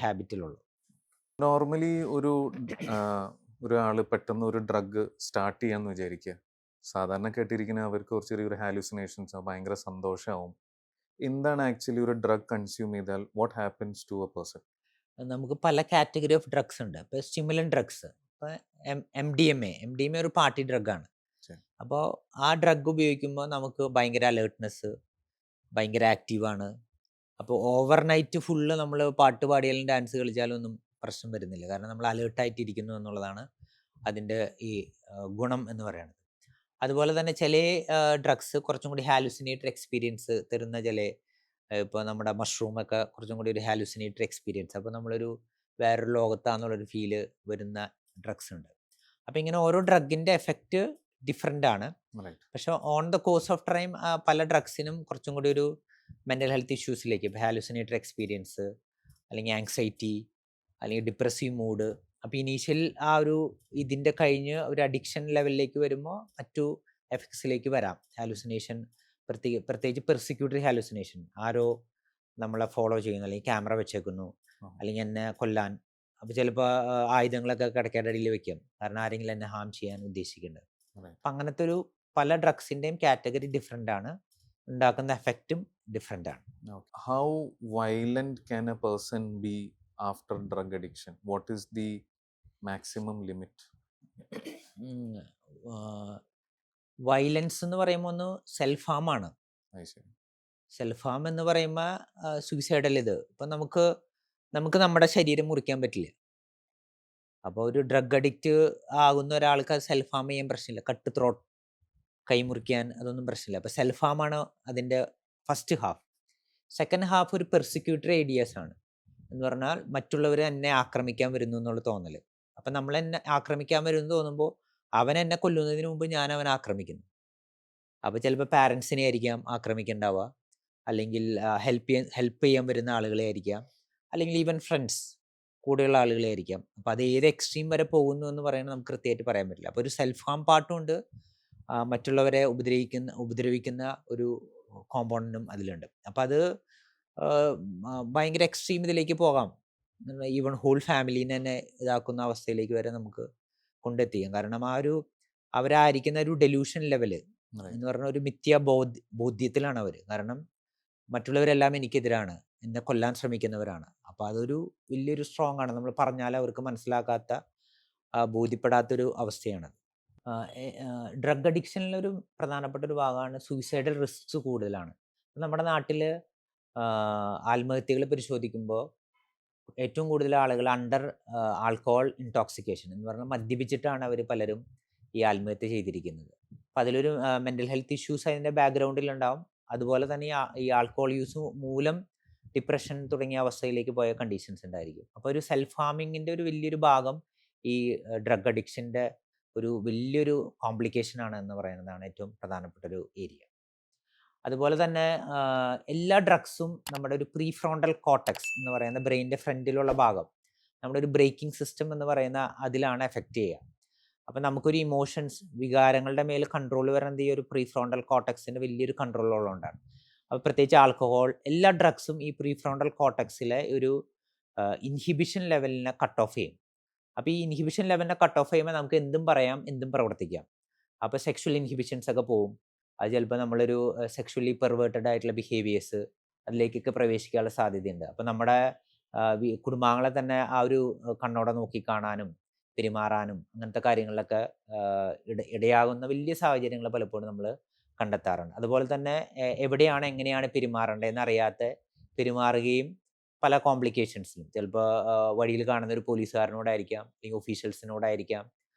ഹാബിറ്റിലുള്ളൂ. നോർമലി ഒരാൾ പെട്ടെന്ന് ഒരു ഡ്രഗ് സ്റ്റാർട്ട് ചെയ്യാന്ന് വിചാരിക്കുക. സാധാരണ കേട്ടിരിക്കുന്ന അവർക്ക് കുറച്ച് ചെറിയൊരു ഹാലുസിനേഷൻസ്, ഭയങ്കര സന്തോഷമാവും. എന്താണ് ആക്ച്വലി ഒരു ഡ്രഗ് കൺസ്യൂം ചെയ്താൽ what happens to a person? നമുക്ക് പല കാറ്റഗറി ഓഫ് ഡ്രഗ്സ് ഉണ്ട്. ഇപ്പോൾ സ്റ്റിമുലൻ ഡ്രഗ്സ്, ഇപ്പോൾ MDMA ഒരു പാർട്ടി ഡ്രഗാണ്. ശരി. അപ്പോൾ ആ ഡ്രഗ് ഉപയോഗിക്കുമ്പോൾ നമുക്ക് ഭയങ്കര അലേർട്ട്നെസ്, ഭയങ്കര ആക്റ്റീവാണ്. അപ്പോൾ ഓവർനൈറ്റ് ഫുള്ള് നമ്മൾ പാട്ട് പാടിയാലും ഡാൻസ് കളിച്ചാലും ഒന്നും പ്രശ്നം വരുന്നില്ല. കാരണം നമ്മൾ അലേർട്ടായിട്ടിരിക്കുന്നു എന്നുള്ളതാണ് അതിൻ്റെ ഈ ഗുണം എന്ന് പറയുന്നത്. അതുപോലെ തന്നെ ചില ഡ്രഗ്സ് കുറച്ചും കൂടി ഹാലുസിനേറ്ററി എക്സ്പീരിയൻസ് തരുന്ന ചില, ഇപ്പോൾ നമ്മുടെ മഷ്റൂമൊക്കെ കുറച്ചും കൂടി ഒരു ഹാലുസിനേറ്ററി എക്സ്പീരിയൻസ്, അപ്പോൾ നമ്മളൊരു വേറൊരു ലോകത്താണെന്നുള്ളൊരു ഫീല് വരുന്ന ഡ്രഗ്സ് ഉണ്ട്. അപ്പോൾ ഇങ്ങനെ ഓരോ ഡ്രഗിൻ്റെ എഫക്റ്റ് ഡിഫറെൻ്റ് ആണ്. Right. പക്ഷേ on the course of time പല ഡ്രഗ്സിനും കുറച്ചും കൂടി ഒരു മെൻ്റൽ ഹെൽത്ത് ഇഷ്യൂസിലേക്ക്, ഇപ്പോൾ ഹാലുസിനേറ്ററി എക്സ്പീരിയൻസ് അല്ലെങ്കിൽ ആങ്സൈറ്റി അല്ലെങ്കിൽ ഡിപ്രസീവ് മൂഡ്, അപ്പോൾ ഇനീഷ്യൽ ആ ഒരു ഇതിൻ്റെ കഴിഞ്ഞ് ഒരു അഡിക്ഷൻ ലെവലിലേക്ക് വരുമ്പോൾ മറ്റു എഫക്ട്സിലേക്ക് വരാം. ഹാലുസിനേഷൻ, പ്രത്യേകിച്ച് പെർസിക്യൂട്ടറി ഹാലുസിനേഷൻ, ആരോ നമ്മളെ ഫോളോ ചെയ്യുന്നു, അല്ലെങ്കിൽ ക്യാമറ വെച്ചേക്കുന്നു, അല്ലെങ്കിൽ എന്നെ കൊല്ലാൻ. അപ്പോൾ ചിലപ്പോൾ ആയുധങ്ങളൊക്കെ കിടക്കയുടെ അടിയിൽ വെക്കും, കാരണം ആരെങ്കിലും എന്നെ ഹാം ചെയ്യാൻ ഉദ്ദേശിക്കുന്നുണ്ട്. Right. അപ്പം അങ്ങനത്തെ ഒരു പല ഡ്രഗ്സിൻ്റെയും കാറ്റഗറി ഡിഫറെൻ്റ് ആണ്, ഉണ്ടാക്കുന്ന എഫക്റ്റും ഡിഫറെൻ്റ് ആണ്. Okay. How violent can a person be after drug addiction? What is the maximum limit? Violence എന്ന് പറയുമ്പോൾ ഒന്ന് സെൽഫ് ഹാമാണ്. I see. സെൽഫ് ഹാം എന്ന് പറയുമ്പോൾ സൂയിസൈഡൽ ഇത്. ഇപ്പം നമുക്ക് നമ്മുടെ ശരീരം മുറിക്കാൻ പറ്റില്ല. അപ്പോൾ ഒരു ഡ്രഗ് അഡിക്റ്റ് ആകുന്ന ഒരാൾക്ക് അത് സെൽഫ് ഹാം ചെയ്യാൻ പ്രശ്നമില്ല. കട്ട് ത്രോട്ട്, കൈ മുറിക്കാൻ, അതൊന്നും പ്രശ്നമില്ല. അപ്പോൾ സെൽഫ് ഹാമാണ് അതിൻ്റെ ഫസ്റ്റ് ഹാഫ്. സെക്കൻഡ് ഹാഫ് ഒരു പെർസിക്യൂട്ടറി ഐഡിയാസ് ആണ്. എന്ന് പറഞ്ഞാൽ മറ്റുള്ളവർ എന്നെ ആക്രമിക്കാൻ വരുന്നു എന്നുള്ള തോന്നൽ. അപ്പം നമ്മൾ എന്നെ ആക്രമിക്കാൻ വരുന്നു തോന്നുമ്പോൾ അവൻ എന്നെ കൊല്ലുന്നതിന് മുമ്പ് ഞാൻ അവനെ ആക്രമിക്കുന്നു. അപ്പോൾ ചിലപ്പോൾ പാരൻസിനെ ആയിരിക്കാം ആക്രമിക്കേണ്ടാവുക, അല്ലെങ്കിൽ ഹെൽപ്പ് ചെയ്യാൻ വരുന്ന ആളുകളെ ആയിരിക്കാം, അല്ലെങ്കിൽ ഈവൻ ഫ്രണ്ട്സ്, കൂടെയുള്ള ആളുകളെ ആയിരിക്കാം. അപ്പോൾ അത് ഏത് എക്സ്ട്രീം വരെ പോകുന്നു എന്ന് പറയുന്നത് നമുക്ക് കൃത്യമായിട്ട് പറയാൻ പറ്റില്ല. അപ്പോൾ ഒരു സെൽഫ് ഹാം പാർട്ടും ഉണ്ട്, മറ്റുള്ളവരെ ഉപദ്രവിക്കുന്ന ഒരു കോമ്പൗണ്ടും അതിലുണ്ട്. അപ്പോൾ അത് ഭയങ്കര എക്സ്ട്രീം ഇതിലേക്ക് പോകാം. ഈവൻ ഹോൾ ഫാമിലീനെ തന്നെ ഇതാക്കുന്ന അവസ്ഥയിലേക്ക് വരെ നമുക്ക് കൊണ്ടെത്തിക്കാം. കാരണം അവരായിരിക്കുന്ന ഒരു ഡെലൂഷൻ ലെവല് Right. എന്ന് പറഞ്ഞ ഒരു ബോധ്യത്തിലാണ് അവർ. കാരണം മറ്റുള്ളവരെല്ലാം എനിക്കെതിരാണ്, എന്നെ കൊല്ലാൻ ശ്രമിക്കുന്നവരാണ്. അപ്പോൾ അതൊരു വലിയൊരു സ്ട്രോങ് ആണ്. നമ്മൾ പറഞ്ഞാൽ അവർക്ക് മനസ്സിലാക്കാത്ത, ബോധ്യപ്പെടാത്തൊരു അവസ്ഥയാണ്. ഡ്രഗ് അഡിക്ഷനിലൊരു പ്രധാനപ്പെട്ട ഒരു ഭാഗമാണ് സൂയിസൈഡൽ റിസ്ക്സ് കൂടുതലാണ്. നമ്മുടെ നാട്ടിൽ ആത്മഹത്യകൾ പരിശോധിക്കുമ്പോൾ ഏറ്റവും കൂടുതൽ ആളുകൾ അണ്ടർ ആൽക്കഹോൾ ഇൻടോക്സിക്കേഷൻ എന്ന് പറഞ്ഞാൽ മദ്യപിച്ചിട്ടാണ് അവർ പലരും ഈ ആത്മഹത്യ ചെയ്തിരിക്കുന്നത്. അപ്പം അതിലൊരു മെൻ്റൽ ഹെൽത്ത് ഇഷ്യൂസ് അതിൻ്റെ ബാക്ക്ഗ്രൗണ്ടിലുണ്ടാവും. അതുപോലെ തന്നെ ഈ ആൽക്കഹോൾ യൂസ് മൂലം ഡിപ്രഷൻ തുടങ്ങിയ അവസ്ഥയിലേക്ക് പോയ കണ്ടീഷൻസ് ഉണ്ടായിരിക്കും. അപ്പോൾ ഒരു സെൽഫ് ഹാമിങ്ങിൻ്റെ ഒരു വലിയൊരു ഭാഗം ഈ ഡ്രഗ് അഡിക്ഷൻ്റെ ഒരു വലിയൊരു കോംപ്ലിക്കേഷൻ ആണ് എന്ന് പറയുന്നതാണ് ഏറ്റവും പ്രധാനപ്പെട്ട ഒരു ഏരിയ. അതുപോലെ തന്നെ എല്ലാ ഡ്രഗ്സും നമ്മുടെ ഒരു പ്രീ ഫ്രോണ്ടൽ കോർട്ടെക്സ് എന്ന് പറയുന്ന ബ്രെയിനിൻ്റെ ഫ്രണ്ടിലുള്ള ഭാഗം, നമ്മുടെ ഒരു ബ്രേക്കിംഗ് സിസ്റ്റം എന്ന് പറയുന്ന അതിലാണ് എഫക്റ്റ് ചെയ്യുക. അപ്പം നമുക്കൊരു ഇമോഷൻസ്, വികാരങ്ങളുടെ മേൽ കൺട്രോൾ വരുന്നത് ഈ ഒരു പ്രീ ഫ്രോണ്ടൽ കോർട്ടെക്സിൻ്റെ വലിയൊരു കൺട്രോൾ ഉള്ളതുകൊണ്ടാണ്. അപ്പോൾ പ്രത്യേകിച്ച് ആൽക്കഹോൾ, എല്ലാ ഡ്രഗ്സും ഈ പ്രീ ഫ്രോണ്ടൽ കോർട്ടെക്സിലെ ഒരു ഇൻഹിബിഷൻ ലെവലിനെ കട്ട് ഓഫ് ചെയ്യും. അപ്പോൾ ഈ ഇൻഹിബിഷൻ ലെവലിനെ കട്ട് ഓഫ് ചെയ്യുമ്പോൾ നമുക്ക് എന്തും പറയാം, എന്തും പ്രവർത്തിക്കാം. അപ്പോൾ സെക്ഷൽ ഇൻഹിബിഷൻസ് ഒക്കെ പോവും. അത് ചിലപ്പോൾ നമ്മളൊരു സെക്ഷലി പെർവേർട്ടഡ് ആയിട്ടുള്ള ബിഹേവിയേഴ്സ് അതിലേക്കൊക്കെ പ്രവേശിക്കാനുള്ള സാധ്യതയുണ്ട്. അപ്പോൾ നമ്മുടെ കുടുംബാംഗങ്ങളെ തന്നെ ആ ഒരു കണ്ണോടെ നോക്കിക്കാണാനും പെരുമാറാനും അങ്ങനത്തെ കാര്യങ്ങളിലൊക്കെ ഇടയാകുന്ന വലിയ സാഹചര്യങ്ങൾ പലപ്പോഴും നമ്മൾ കണ്ടെത്താറുണ്ട്. അതുപോലെ തന്നെ എവിടെയാണ് എങ്ങനെയാണ് പെരുമാറേണ്ടതെന്ന് അറിയാതെ പെരുമാറുകയും പല കോംപ്ലിക്കേഷൻസിലും ചിലപ്പോൾ വഴിയിൽ കാണുന്ന ഒരു പോലീസുകാരനോടായിരിക്കാം, അല്ലെങ്കിൽ ഒഫീഷ്യൽസിനോടായിരിക്കാം,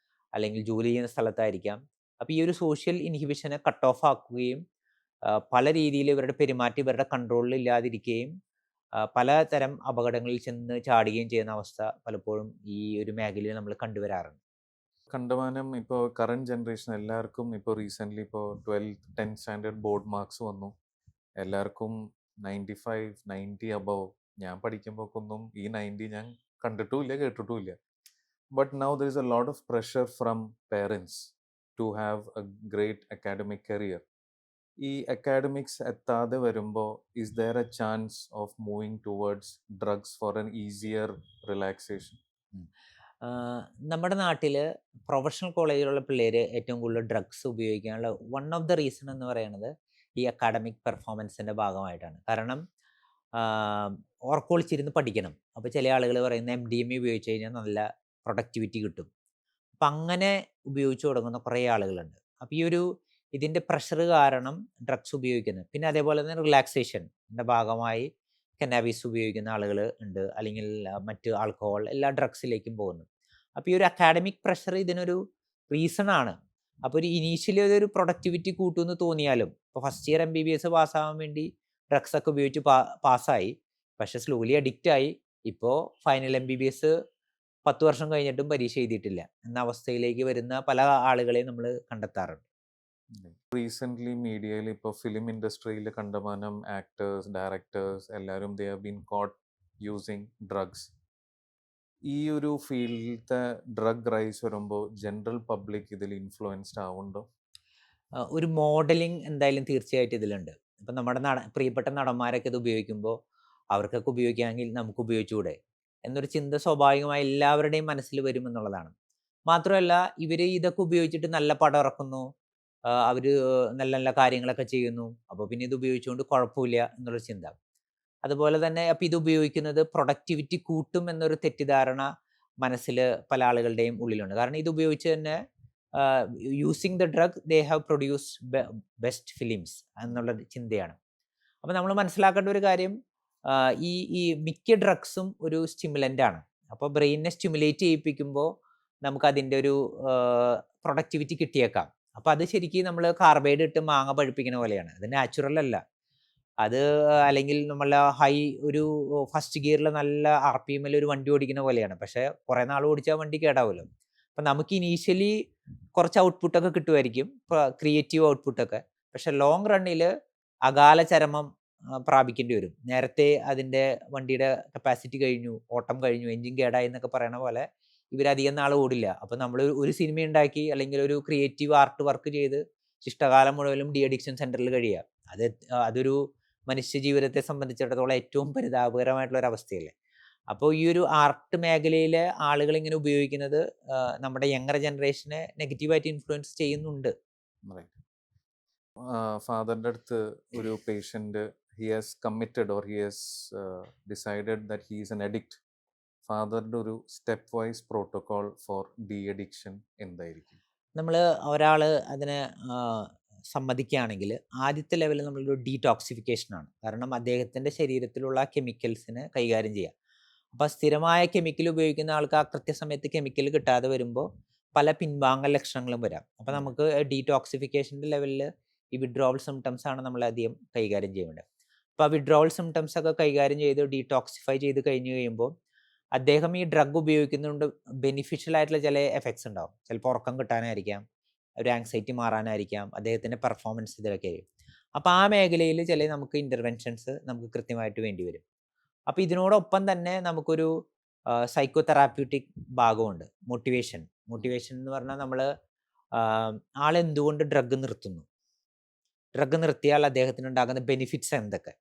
അല്ലെങ്കിൽ ജോലി ചെയ്യുന്ന സ്ഥലത്തായിരിക്കാം. അപ്പോൾ ഈ ഒരു സോഷ്യൽ ഇൻഹിബിഷനെ കട്ട് ഓഫ് ആക്കുകയും പല രീതിയിൽ ഇവരുടെ പെരുമാറ്റം ഇവരുടെ കൺട്രോളിൽ ഇല്ലാതിരിക്കുകയും പലതരം അപകടങ്ങളിൽ ചെന്ന് ചാടുകയും ചെയ്യുന്ന അവസ്ഥ പലപ്പോഴും ഈ ഒരു മേഖലയിൽ നമ്മൾ കണ്ടുവരാറുണ്ട്. കണ്ടമാനം ഇപ്പോൾ കറണ്ട് ജനറേഷൻ എല്ലാവർക്കും ഇപ്പോൾ റീസെൻ്റ്ലി ഇപ്പോൾ 10th സ്റ്റാൻഡേർഡ് ബോർഡ് മാർക്സ് വന്നു. എല്ലാവർക്കും 95, 90 അബവ്. ഞാൻ പഠിക്കുമ്പോൾ ഒന്നും ഈ 90 ഞാൻ കണ്ടിട്ടുമില്ല, കേട്ടിട്ടുമില്ല. But now there is a lot of pressure from parents to have a great academic career. ഈ അക്കാഡമിക്സ് എത്താതെ വരുമ്പോൾ is there a chance of moving towards drugs for an easier relaxation? നമ്മുടെ നാട്ടിൽ പ്രൊഫഷണൽ കോളേജിലുള്ള പിള്ളേർ ഏറ്റവും കൂടുതൽ ഡ്രഗ്സ് ഉപയോഗിക്കാനുള്ള one of the reason എന്ന് പറയുന്നത് ഈ അക്കാഡമിക് പെർഫോമൻസിൻ്റെ ഭാഗമായിട്ടാണ്. കാരണം ഓർക്കൊളിച്ചിരുന്ന് പഠിക്കണം. അപ്പോൾ ചില ആളുകൾ പറയുന്ന MDMA ഉപയോഗിച്ച് കഴിഞ്ഞാൽ നല്ല പ്രൊഡക്ടിവിറ്റി കിട്ടും. അപ്പം അങ്ങനെ ഉപയോഗിച്ച് തുടങ്ങുന്ന കുറേ ആളുകളുണ്ട്. അപ്പോൾ ഇതിൻ്റെ പ്രഷർ കാരണം ഡ്രഗ്സ് ഉപയോഗിക്കുന്നത്. പിന്നെ അതേപോലെ തന്നെ റിലാക്സേഷൻ്റെ ഭാഗമായി കന്നാബീസ് ഉപയോഗിക്കുന്ന ആളുകൾ ഉണ്ട്, അല്ലെങ്കിൽ മറ്റ് ആൽക്കഹോൾ, എല്ലാ ഡ്രഗ്സിലേക്കും പോകുന്നു. അപ്പോൾ ഈ ഒരു അക്കാഡമിക് പ്രഷർ ഇതിനൊരു റീസൺ ആണ്. അപ്പോൾ ഇനീഷ്യലി അതൊരു പ്രൊഡക്ടിവിറ്റി കൂട്ടുമെന്ന് തോന്നിയാലും, ഇപ്പോൾ ഫസ്റ്റ് ഇയർ MBBS പാസ്സാവാൻ വേണ്ടി ഡ്രഗ്സ് ഒക്കെ ഉപയോഗിച്ച് പാസ്സായി, പക്ഷെ സ്ലോലി അഡിക്റ്റായി. ഇപ്പോൾ ഫൈനൽ MBBS 10 വർഷം കഴിഞ്ഞിട്ടും പരീക്ഷ എഴുതിയിട്ടില്ല എന്ന അവസ്ഥയിലേക്ക് വരുന്ന പല ആളുകളെയും നമ്മൾ കണ്ടെത്താറുണ്ട്. റീസെൻ്റ്ലി മീഡിയയിൽ ഇപ്പോൾ ഫിലിം ഇൻഡസ്ട്രിയിൽ കണ്ടമാനം ആക്ടേഴ്സ്, ഡയറക്ടേഴ്സ് എല്ലാവരും they have been coat using drugs. ഈ ഒരു ഫീൽഡിലത്തെ ഡ്രഗ് റൈസ് വരുമ്പോൾ ജനറൽ പബ്ലിക് ഇതിൽ ഇൻഫ്ലുവൻസ്ഡ് ആവുന്നുണ്ടോ? ഒരു മോഡലിംഗ് എന്തായാലും തീർച്ചയായിട്ടും ഇതിലുണ്ട്. ഇപ്പം നമ്മുടെ പ്രിയപ്പെട്ട നടന്മാരൊക്കെ ഇത് ഉപയോഗിക്കുമ്പോൾ അവർക്കൊക്കെ ഉപയോഗിക്കാമെങ്കിൽ നമുക്ക് ഉപയോഗിച്ചുകൂടെ എന്നൊരു ചിന്ത സ്വാഭാവികമായി എല്ലാവരുടെയും മനസ്സിൽ വരും എന്നുള്ളതാണ്. മാത്രമല്ല, ഇവർ ഇതൊക്കെ ഉപയോഗിച്ചിട്ട് നല്ല പടം ഇറക്കുന്നു, അവർ നല്ല നല്ല കാര്യങ്ങളൊക്കെ ചെയ്യുന്നു, അപ്പോൾ പിന്നെ ഇത് ഉപയോഗിച്ചുകൊണ്ട് കുഴപ്പമില്ല എന്നുള്ളൊരു ചിന്ത. അതുപോലെ തന്നെ അപ്പോൾ ഇത് ഉപയോഗിക്കുന്നത് പ്രൊഡക്ടിവിറ്റി കൂട്ടും എന്നൊരു തെറ്റിദ്ധാരണ മനസ്സിൽ പല ആളുകളുടെയും ഉള്ളിലുണ്ട്. കാരണം ഇത് ഉപയോഗിച്ച് തന്നെ using the drug they have produce best films എന്നുള്ള ചിന്തയാണ്. അപ്പോൾ നമ്മൾ മനസ്സിലാക്കേണ്ട ഒരു കാര്യം, ഈ മിക്ക ഡ്രഗ്സും ഒരു സ്റ്റിമുലൻ്റ് ആണ്. അപ്പോൾ ബ്രെയിനിനെ സ്റ്റിമുലേറ്റ് ചെയ്യിപ്പിക്കുമ്പോൾ നമുക്ക് അതിൻ്റെ ഒരു പ്രൊഡക്ടിവിറ്റി കിട്ടിയേക്കാം. അപ്പോൾ അത് ശരിക്കും നമ്മൾ കാർബൈഡ് ഇട്ട് മാങ്ങ പഴുപ്പിക്കുന്ന പോലെയാണ്. അത് നാച്ചുറൽ അല്ല. അത് അല്ലെങ്കിൽ നമ്മളെ ഒരു ഫസ്റ്റ് ഗിയറിൽ നല്ല RPM ഒരു വണ്ടി ഓടിക്കുന്ന പോലെയാണ്. പക്ഷേ കുറേ നാൾ ഓടിച്ചാൽ വണ്ടി കേടാവുമല്ലോ. അപ്പം നമുക്ക് ഇനീഷ്യലി കുറച്ച് ഔട്ട്പുട്ടൊക്കെ കിട്ടുമായിരിക്കും, ക്രിയേറ്റീവ് ഔട്ട്പുട്ടൊക്കെ. പക്ഷെ ലോങ് റണ്ണിൽ അകാല ചരമം പ്രാപിക്കേണ്ടി വരും. നേരത്തെ അതിൻ്റെ വണ്ടിയുടെ കപ്പാസിറ്റി കഴിഞ്ഞു, ഓട്ടം കഴിഞ്ഞു, എൻജിൻ കേടായി എന്നൊക്കെ പറയണ പോലെ ഇവരധികം നാൾ ഓടില്ല. അപ്പം നമ്മൾ ഒരു സിനിമ ഉണ്ടാക്കി അല്ലെങ്കിൽ ഒരു ക്രിയേറ്റീവ് ആർട്ട് വർക്ക് ചെയ്ത് ശിഷ്ടകാലം മുഴുവനും ഡി അഡിക്ഷൻ സെൻറ്ററിൽ കഴിയുക, അതൊരു മനുഷ്യ ജീവിതത്തെ സംബന്ധിച്ചിടത്തോളം ഏറ്റവും പരിതാപകരമായിട്ടുള്ള ഒരു അവസ്ഥയല്ലേ. അപ്പോൾ ഈ ഒരു ആർട്ട് മേഖലയിലെ ആളുകൾ ഇങ്ങനെ ഉപയോഗിക്കുന്നത് നമ്മുടെ യങ്ങർ ജനറേഷനെ നെഗറ്റീവായിട്ട് ഇൻഫ്ലുവൻസ് ചെയ്യുന്നുണ്ട്. ഫാദറിൻ്റെ അടുത്ത് ഒരു patient he has committed or he has decided that he is an addict. ഫാദറിൻ്റെ ഒരു step wise protocol for de addiction എന്തായിരിക്കും? നമ്മൾ ഒരാൾ അതിനെ സമ്മതിക്കുകയാണെങ്കിൽ ആദ്യത്തെ ലെവലിൽ നമ്മളൊരു ഡീടോക്സിഫിക്കേഷനാണ്. കാരണം അദ്ദേഹത്തിൻ്റെ ശരീരത്തിലുള്ള കെമിക്കൽസിനെ കൈകാര്യം ചെയ്യുക. അപ്പോൾ സ്ഥിരമായ കെമിക്കൽ ഉപയോഗിക്കുന്ന ആൾക്ക് ആ കൃത്യസമയത്ത് കെമിക്കൽ കിട്ടാതെ വരുമ്പോൾ പല പിൻവാങ്ങൽ ലക്ഷണങ്ങളും വരാം. അപ്പോൾ നമുക്ക് ഡീടോക്സിഫിക്കേഷൻ്റെ ലെവലിൽ ഈ വിഡ്രോവൽ സിംറ്റംസ് ആണ് നമ്മൾ അധികം കൈകാര്യം ചെയ്യേണ്ടത്. അപ്പോൾ ആ വിഡ്രോവൽ സിംറ്റംസ് ഒക്കെ കൈകാര്യം ചെയ്ത് ഡീടോക്സിഫൈ ചെയ്ത് കഴിഞ്ഞ് കഴിയുമ്പോൾ അദ്ദേഹം ഈ ഡ്രഗ് ഉപയോഗിക്കുന്നതുകൊണ്ട് ബെനിഫിഷ്യൽ ആയിട്ടുള്ള ചില എഫക്ട്സ് ഉണ്ടാവും. ചിലപ്പോൾ ഉറക്കം കിട്ടാനായിരിക്കാം, ഒരു ആങ്സൈറ്റി മാറാനായിരിക്കാം, അദ്ദേഹത്തിൻ്റെ പെർഫോമൻസ് ഇതിലൊക്കെ ആയിരിക്കും. അപ്പോൾ ആ മേഖലയിൽ ചില നമുക്ക് ഇൻ്റർവെൻഷൻസ് നമുക്ക് കൃത്യമായിട്ട് വേണ്ടി വരും. അപ്പോൾ ഇതിനോടൊപ്പം തന്നെ നമുക്കൊരു സൈക്കോ തെറാപ്യൂട്ടിക് ഭാഗമുണ്ട്. മോട്ടിവേഷൻ എന്ന് പറഞ്ഞാൽ നമ്മൾ ആളെന്തുകൊണ്ട് ഡ്രഗ് നിർത്തുന്നു, ഡ്രഗ് നിർത്തിയാൽ അദ്ദേഹത്തിന് ഉണ്ടാകുന്ന ബെനിഫിറ്റ്സ് എന്തൊക്കെ,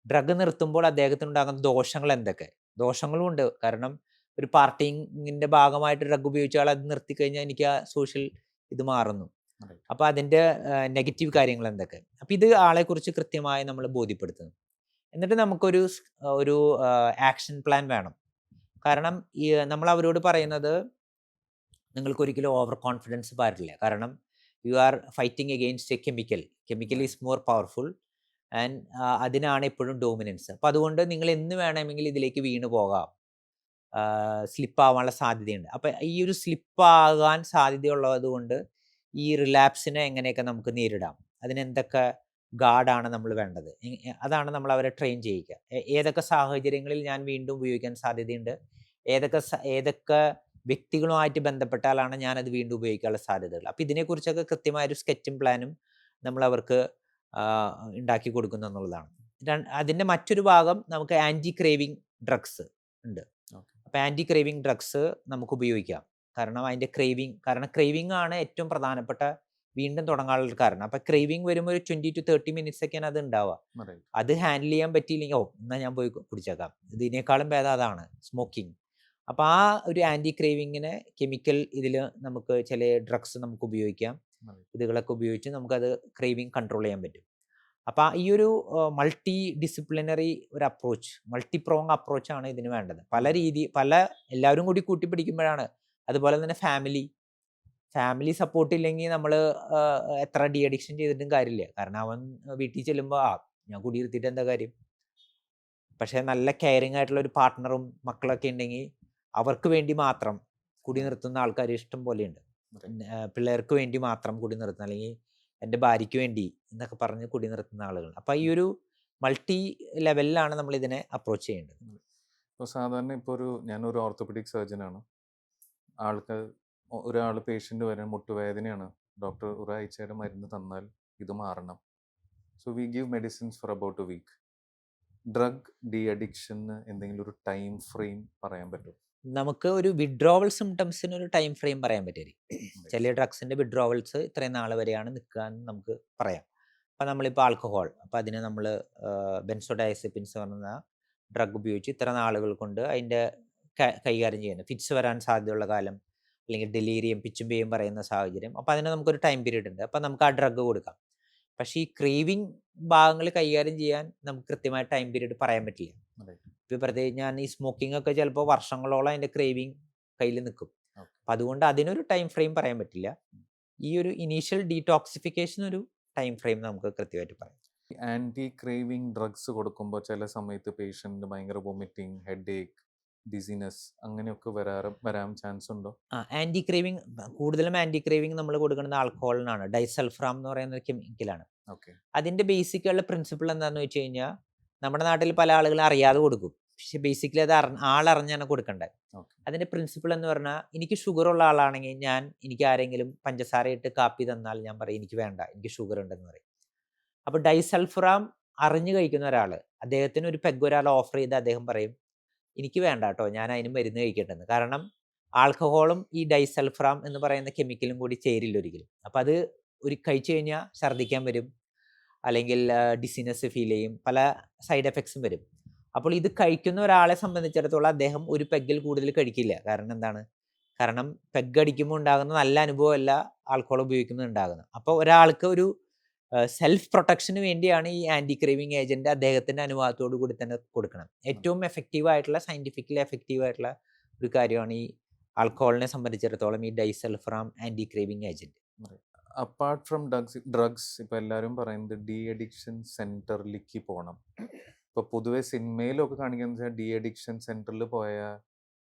ഡ്രഗ് നിർത്തുമ്പോൾ അദ്ദേഹത്തിന് ഉണ്ടാകുന്ന ദോഷങ്ങൾ എന്തൊക്കെ. ദോഷങ്ങളും ഉണ്ട്. കാരണം ഒരു പാർട്ടിങ്ങിൻ്റെ ഭാഗമായിട്ട് ഡ്രഗ് ഉപയോഗിച്ചാൽ അത് നിർത്തിക്കഴിഞ്ഞാൽ എനിക്ക് ആ സോഷ്യൽ ഇത് മാറുന്നു. അപ്പോൾ അതിൻ്റെ നെഗറ്റീവ് കാര്യങ്ങൾ എന്തൊക്കെ. അപ്പോൾ ഇത് ആളെക്കുറിച്ച് കൃത്യമായി നമ്മൾ ബോധ്യപ്പെടുത്തുന്നു. എന്നിട്ട് നമുക്കൊരു ഒരു ആക്ഷൻ പ്ലാൻ വേണം. കാരണം ഈ നമ്മൾ അവരോട് പറയുന്നത് നിങ്ങൾക്കൊരിക്കലും ഓവർ കോൺഫിഡൻസ് പാടില്ല. കാരണം you are fighting against A chemical is more powerful and അതിനാണ് എപ്പോഴും ഡോമിനൻസ്. അപ്പോൾ അതുകൊണ്ട് നിങ്ങൾ എന്ന് വേണമെങ്കിൽ ഇതിലേക്ക് വീണ് പോകാം, സ്ലിപ്പാവാനുള്ള സാധ്യതയുണ്ട്. അപ്പം ഈ ഒരു സ്ലിപ്പാകാൻ സാധ്യതയുള്ളത് കൊണ്ട് ഈ റിലാപ്സിനെ എങ്ങനെയൊക്കെ നമുക്ക് നേരിടാം, അതിനെന്തൊക്കെ ഗാർഡാണ് നമ്മൾ വേണ്ടത്, അതാണ് നമ്മൾ അവരെ ട്രെയിൻ ചെയ്യിക്കുക. ഏതൊക്കെ സാഹചര്യങ്ങളിൽ ഞാൻ വീണ്ടും ഉപയോഗിക്കാൻ സാധ്യതയുണ്ട്, ഏതൊക്കെ വ്യക്തികളുമായിട്ട് ബന്ധപ്പെട്ടാലാണ് ഞാനത് വീണ്ടും ഉപയോഗിക്കാനുള്ള സാധ്യതകൾ. അപ്പോൾ ഇതിനെക്കുറിച്ചൊക്കെ കൃത്യമായൊരു സ്കെച്ചും പ്ലാനും നമ്മൾ അവർക്ക് ഉണ്ടാക്കി കൊടുക്കുന്നു എന്നുള്ളതാണ്. അതിൻ്റെ മറ്റൊരു ഭാഗം നമുക്ക് ആൻറ്റി ക്രേവിങ് ഡ്രഗ്സ് ഉണ്ട്. അപ്പോൾ ആൻറ്റി ക്രേവിങ് ഡ്രഗ്സ് നമുക്ക് ഉപയോഗിക്കാം. കാരണം അതിൻ്റെ ക്രേവിങ് ആണ് ഏറ്റവും പ്രധാനപ്പെട്ട വീണ്ടും തുടങ്ങാനുള്ള കാരണം. അപ്പോൾ ക്രേവിങ് വരുമ്പോൾ ഒരു 20 to 30 മിനിറ്റ്സ് ഒക്കെയാണ് അത് ഉണ്ടാവുക. അത് ഹാൻഡിൽ ചെയ്യാൻ പറ്റിയില്ലെങ്കിൽ എന്നാൽ ഞാൻ പോയി കുടിച്ചേക്കാം, ഇതിനേക്കാളും ഭേദം അതാണ് സ്മോക്കിംഗ്. അപ്പോൾ ആ ഒരു ആൻറ്റി ക്രേവിങ്ങിന് കെമിക്കൽ ഇതിൽ നമുക്ക് ചില ഡ്രഗ്സ് നമുക്ക് ഉപയോഗിക്കാം. ഇതുകളൊക്കെ ഉപയോഗിച്ച് നമുക്കത് ക്രേവിങ് കൺട്രോൾ ചെയ്യാൻ പറ്റും. അപ്പോൾ ഈ ഒരു മൾട്ടി ഡിസിപ്ലിനറി ഒരു അപ്രോച്ച്, മൾട്ടി പ്രോങ് അപ്രോച്ചാണ് ഇതിന് വേണ്ടത്. എല്ലാവരും കൂടി കൂട്ടിപ്പിടിക്കുമ്പോഴാണ്. അതുപോലെ തന്നെ ഫാമിലി സപ്പോർട്ട് ഇല്ലെങ്കിൽ നമ്മൾ എത്ര ഡി അഡിക്ഷൻ ചെയ്തിട്ടും കാര്യമില്ല. കാരണം അവൻ വീട്ടിൽ ചെല്ലുമ്പോൾ ഞാൻ കുടി നിർത്തിയിട്ട് എന്താ കാര്യം. പക്ഷേ നല്ല കെയറിങ് ആയിട്ടുള്ള ഒരു പാർട്ട്ണറും മക്കളൊക്കെ ഉണ്ടെങ്കിൽ അവർക്ക് വേണ്ടി മാത്രം കുടി നിർത്തുന്ന ആൾക്കാർ ഇഷ്ടം പോലെയുണ്ട്. പിള്ളേർക്ക് വേണ്ടി മാത്രം കുടി നിർത്തുന്ന, അല്ലെങ്കിൽ എൻ്റെ ഭാര്യയ്ക്ക് വേണ്ടി എന്നൊക്കെ പറഞ്ഞ് കുടി നിർത്തുന്ന ആളുകൾ. അപ്പോൾ ഈ ഒരു മൾട്ടി ലെവലിലാണ് നമ്മൾ ഇതിനെ അപ്രോച്ച് ചെയ്യേണ്ടത്. ഇപ്പോൾ സാധാരണ ഇപ്പോൾ ഞാനൊരു ഓർത്തോപെഡിക് സർജനാണ്. ഒരാൾ പേഷ്യൻ്റ് വരാൻ മുട്ടുവേദനയാണ്, ഡോക്ടർ ഒരാഴ്ചയുടെ മരുന്ന് തന്നാൽ ഇത് മാറണം. So we give medicines for about a week. Drug de അഡിക്ഷന് എന്തെങ്കിലും ഒരു ടൈം ഫ്രെയിം പറയാൻ പറ്റുമോ? നമുക്ക് ഒരു വിഡ്രോവൽ സിംറ്റംസിന് ഒരു ടൈം ഫ്രെയിം പറയാൻ പറ്റില്ല. ചില ഡ്രഗ്സിൻ്റെ വിഡ്രോവൽസ് ഇത്രയും നാൾ വരെയാണ് നിൽക്കുക എന്ന് നമുക്ക് പറയാം. അപ്പോൾ നമ്മളിപ്പോൾ ആൽക്കഹോൾ, അപ്പോൾ അതിന് നമ്മൾ ബെൻസോഡയസെപ്പിൻസ് പറഞ്ഞ ഡ്രഗ് ഉപയോഗിച്ച് ഇത്ര നാളുകൾ കൊണ്ട് അതിൻ്റെ കൈകാര്യം ചെയ്യുന്നത്. ഫിറ്റ്സ് വരാൻ സാധ്യതയുള്ള കാലം, അല്ലെങ്കിൽ ഡെലീരിയം, പിച്ചും പേയും പറയുന്ന സാഹചര്യം. അപ്പോൾ അതിന് നമുക്കൊരു ടൈം പീരീഡ് ഉണ്ട്. അപ്പോൾ നമുക്ക് ആ ഡ്രഗ് കൊടുക്കാം. പക്ഷേ ഈ ക്രേവിങ് ഭാഗങ്ങൾ കൈകാര്യം ചെയ്യാൻ നമുക്ക് കൃത്യമായ ടൈം പീരീഡ് പറയാൻ പറ്റില്ല. ഇപ്പോൾ പ്രത്യേകിച്ച് ഞാൻ ഈ സ്മോക്കിംഗ് ഒക്കെ ചിലപ്പോൾ വർഷങ്ങളോളം അതിൻ്റെ ക്രേവിങ് കയ്യിൽ നിൽക്കും. അപ്പം അതുകൊണ്ട് അതിനൊരു ടൈം ഫ്രെയിം പറയാൻ പറ്റില്ല. ഈ ഒരു ഇനീഷ്യൽ ഡീടോക്സിഫിക്കേഷൻ ഒരു ടൈം ഫ്രെയിം നമുക്ക് കൃത്യമായിട്ട് പറയാം. ആൻറ്റി ക്രേവിങ് ഡ്രഗ്സ് കൊടുക്കുമ്പോൾ ചില സമയത്ത് പേഷ്യൻ്റ് ഭയങ്കര വൊമിറ്റിംഗ്, ഹെഡ് ഏക്ക്, ഡിസിനെസ് അങ്ങനെയൊക്കെ വരാൻ ചാൻസ് ഉണ്ടോ? ആൻറ്റി ക്രേവിങ് കൂടുതലും നമ്മൾ കൊടുക്കുന്നത് ആൽക്കഹോളിനാണ്. ഡൈസൾഫ്രാം എന്ന് പറയുന്ന കെമിക്കലാണ്. അതിൻ്റെ ബേസിക്കുള്ള പ്രിൻസിപ്പിൾ എന്താണെന്ന് വെച്ച് കഴിഞ്ഞാൽ നമ്മുടെ നാട്ടിൽ പല ആളുകളും അറിയാതെ കൊടുക്കും. പക്ഷെ ബേസിക്കലി അത് ആളറിഞ്ഞാണ് കൊടുക്കേണ്ടത്. അതിൻ്റെ പ്രിൻസിപ്പിൾ എന്ന് പറഞ്ഞാൽ, എനിക്ക് ഷുഗർ ഉള്ള ആളാണെങ്കിൽ എനിക്ക് ആരെങ്കിലും പഞ്ചസാര ഇട്ട് കാപ്പി തന്നാൽ ഞാൻ പറയും എനിക്ക് വേണ്ട, എനിക്ക് ഷുഗർ ഉണ്ടെന്ന് പറയും. അപ്പോൾ ഡൈസൾഫ്രാം അറിഞ്ഞു കഴിക്കുന്ന ഒരാൾ, അദ്ദേഹത്തിന് ഒരു പെഗ് ഒരാൾ ഓഫർ ചെയ്ത് അദ്ദേഹം പറയും എനിക്ക് വേണ്ട കേട്ടോ, ഞാൻ അതിന് മരുന്ന് കഴിക്കട്ടെന്ന്. കാരണം ആൽക്കഹോളും ഈ ഡൈസൾഫ്രാം എന്ന് പറയുന്ന കെമിക്കലും കൂടി ചേരില്ല ഒരിക്കലും. അപ്പോൾ അത് കഴിച്ചു കഴിഞ്ഞാൽ ഛർദ്ദിക്കാൻ വരും, അല്ലെങ്കിൽ ഡിസിനെസ് ഫീൽ ചെയ്യും, പല സൈഡ് എഫക്ട്സും വരും. അപ്പോൾ ഇത് കഴിക്കുന്ന ഒരാളെ സംബന്ധിച്ചിടത്തോളം അദ്ദേഹം ഒരു പെഗ്ഗിൽ കൂടുതൽ കഴിക്കില്ല. കാരണം എന്താണ്? കാരണം പെഗ് അടിക്കുമ്പോൾ ഉണ്ടാകുന്ന നല്ല അനുഭവമല്ല ആൽക്കഹോൾ ഉപയോഗിക്കുമ്പോൾ ഉണ്ടാകുന്നത്. അപ്പോൾ ഒരാൾക്ക് ഒരു സെൽഫ് പ്രൊട്ടക്ഷന് വേണ്ടിയാണ് ഈ ആന്റി ക്രേവിംഗ് ഏജന്റ് അദ്ദേഹത്തിന്റെ അനുവാദത്തോടു കൂടി തന്നെ കൊടുക്കണം. ഏറ്റവും എഫക്റ്റീവ് ആയിട്ടുള്ള സയന്റിഫിക്കലി എഫക്റ്റീവ് ആയിട്ടുള്ള ഒരു കാര്യമാണ് ഈ ആൽക്കഹോളിനെ സംബന്ധിച്ചിടത്തോളം ഈ disulfiram anti craving agent. Apart from drugs ഇപ്പൊ എല്ലാവരും പറയുന്നത് ഡി അഡിക്ഷൻ സെന്ററിലേക്ക് പോകണം. ഇപ്പൊ പൊതുവെ സിനിമയിലൊക്കെ കാണിക്കുന്നത് ഡി അഡിക്ഷൻ സെന്ററിൽ പോയ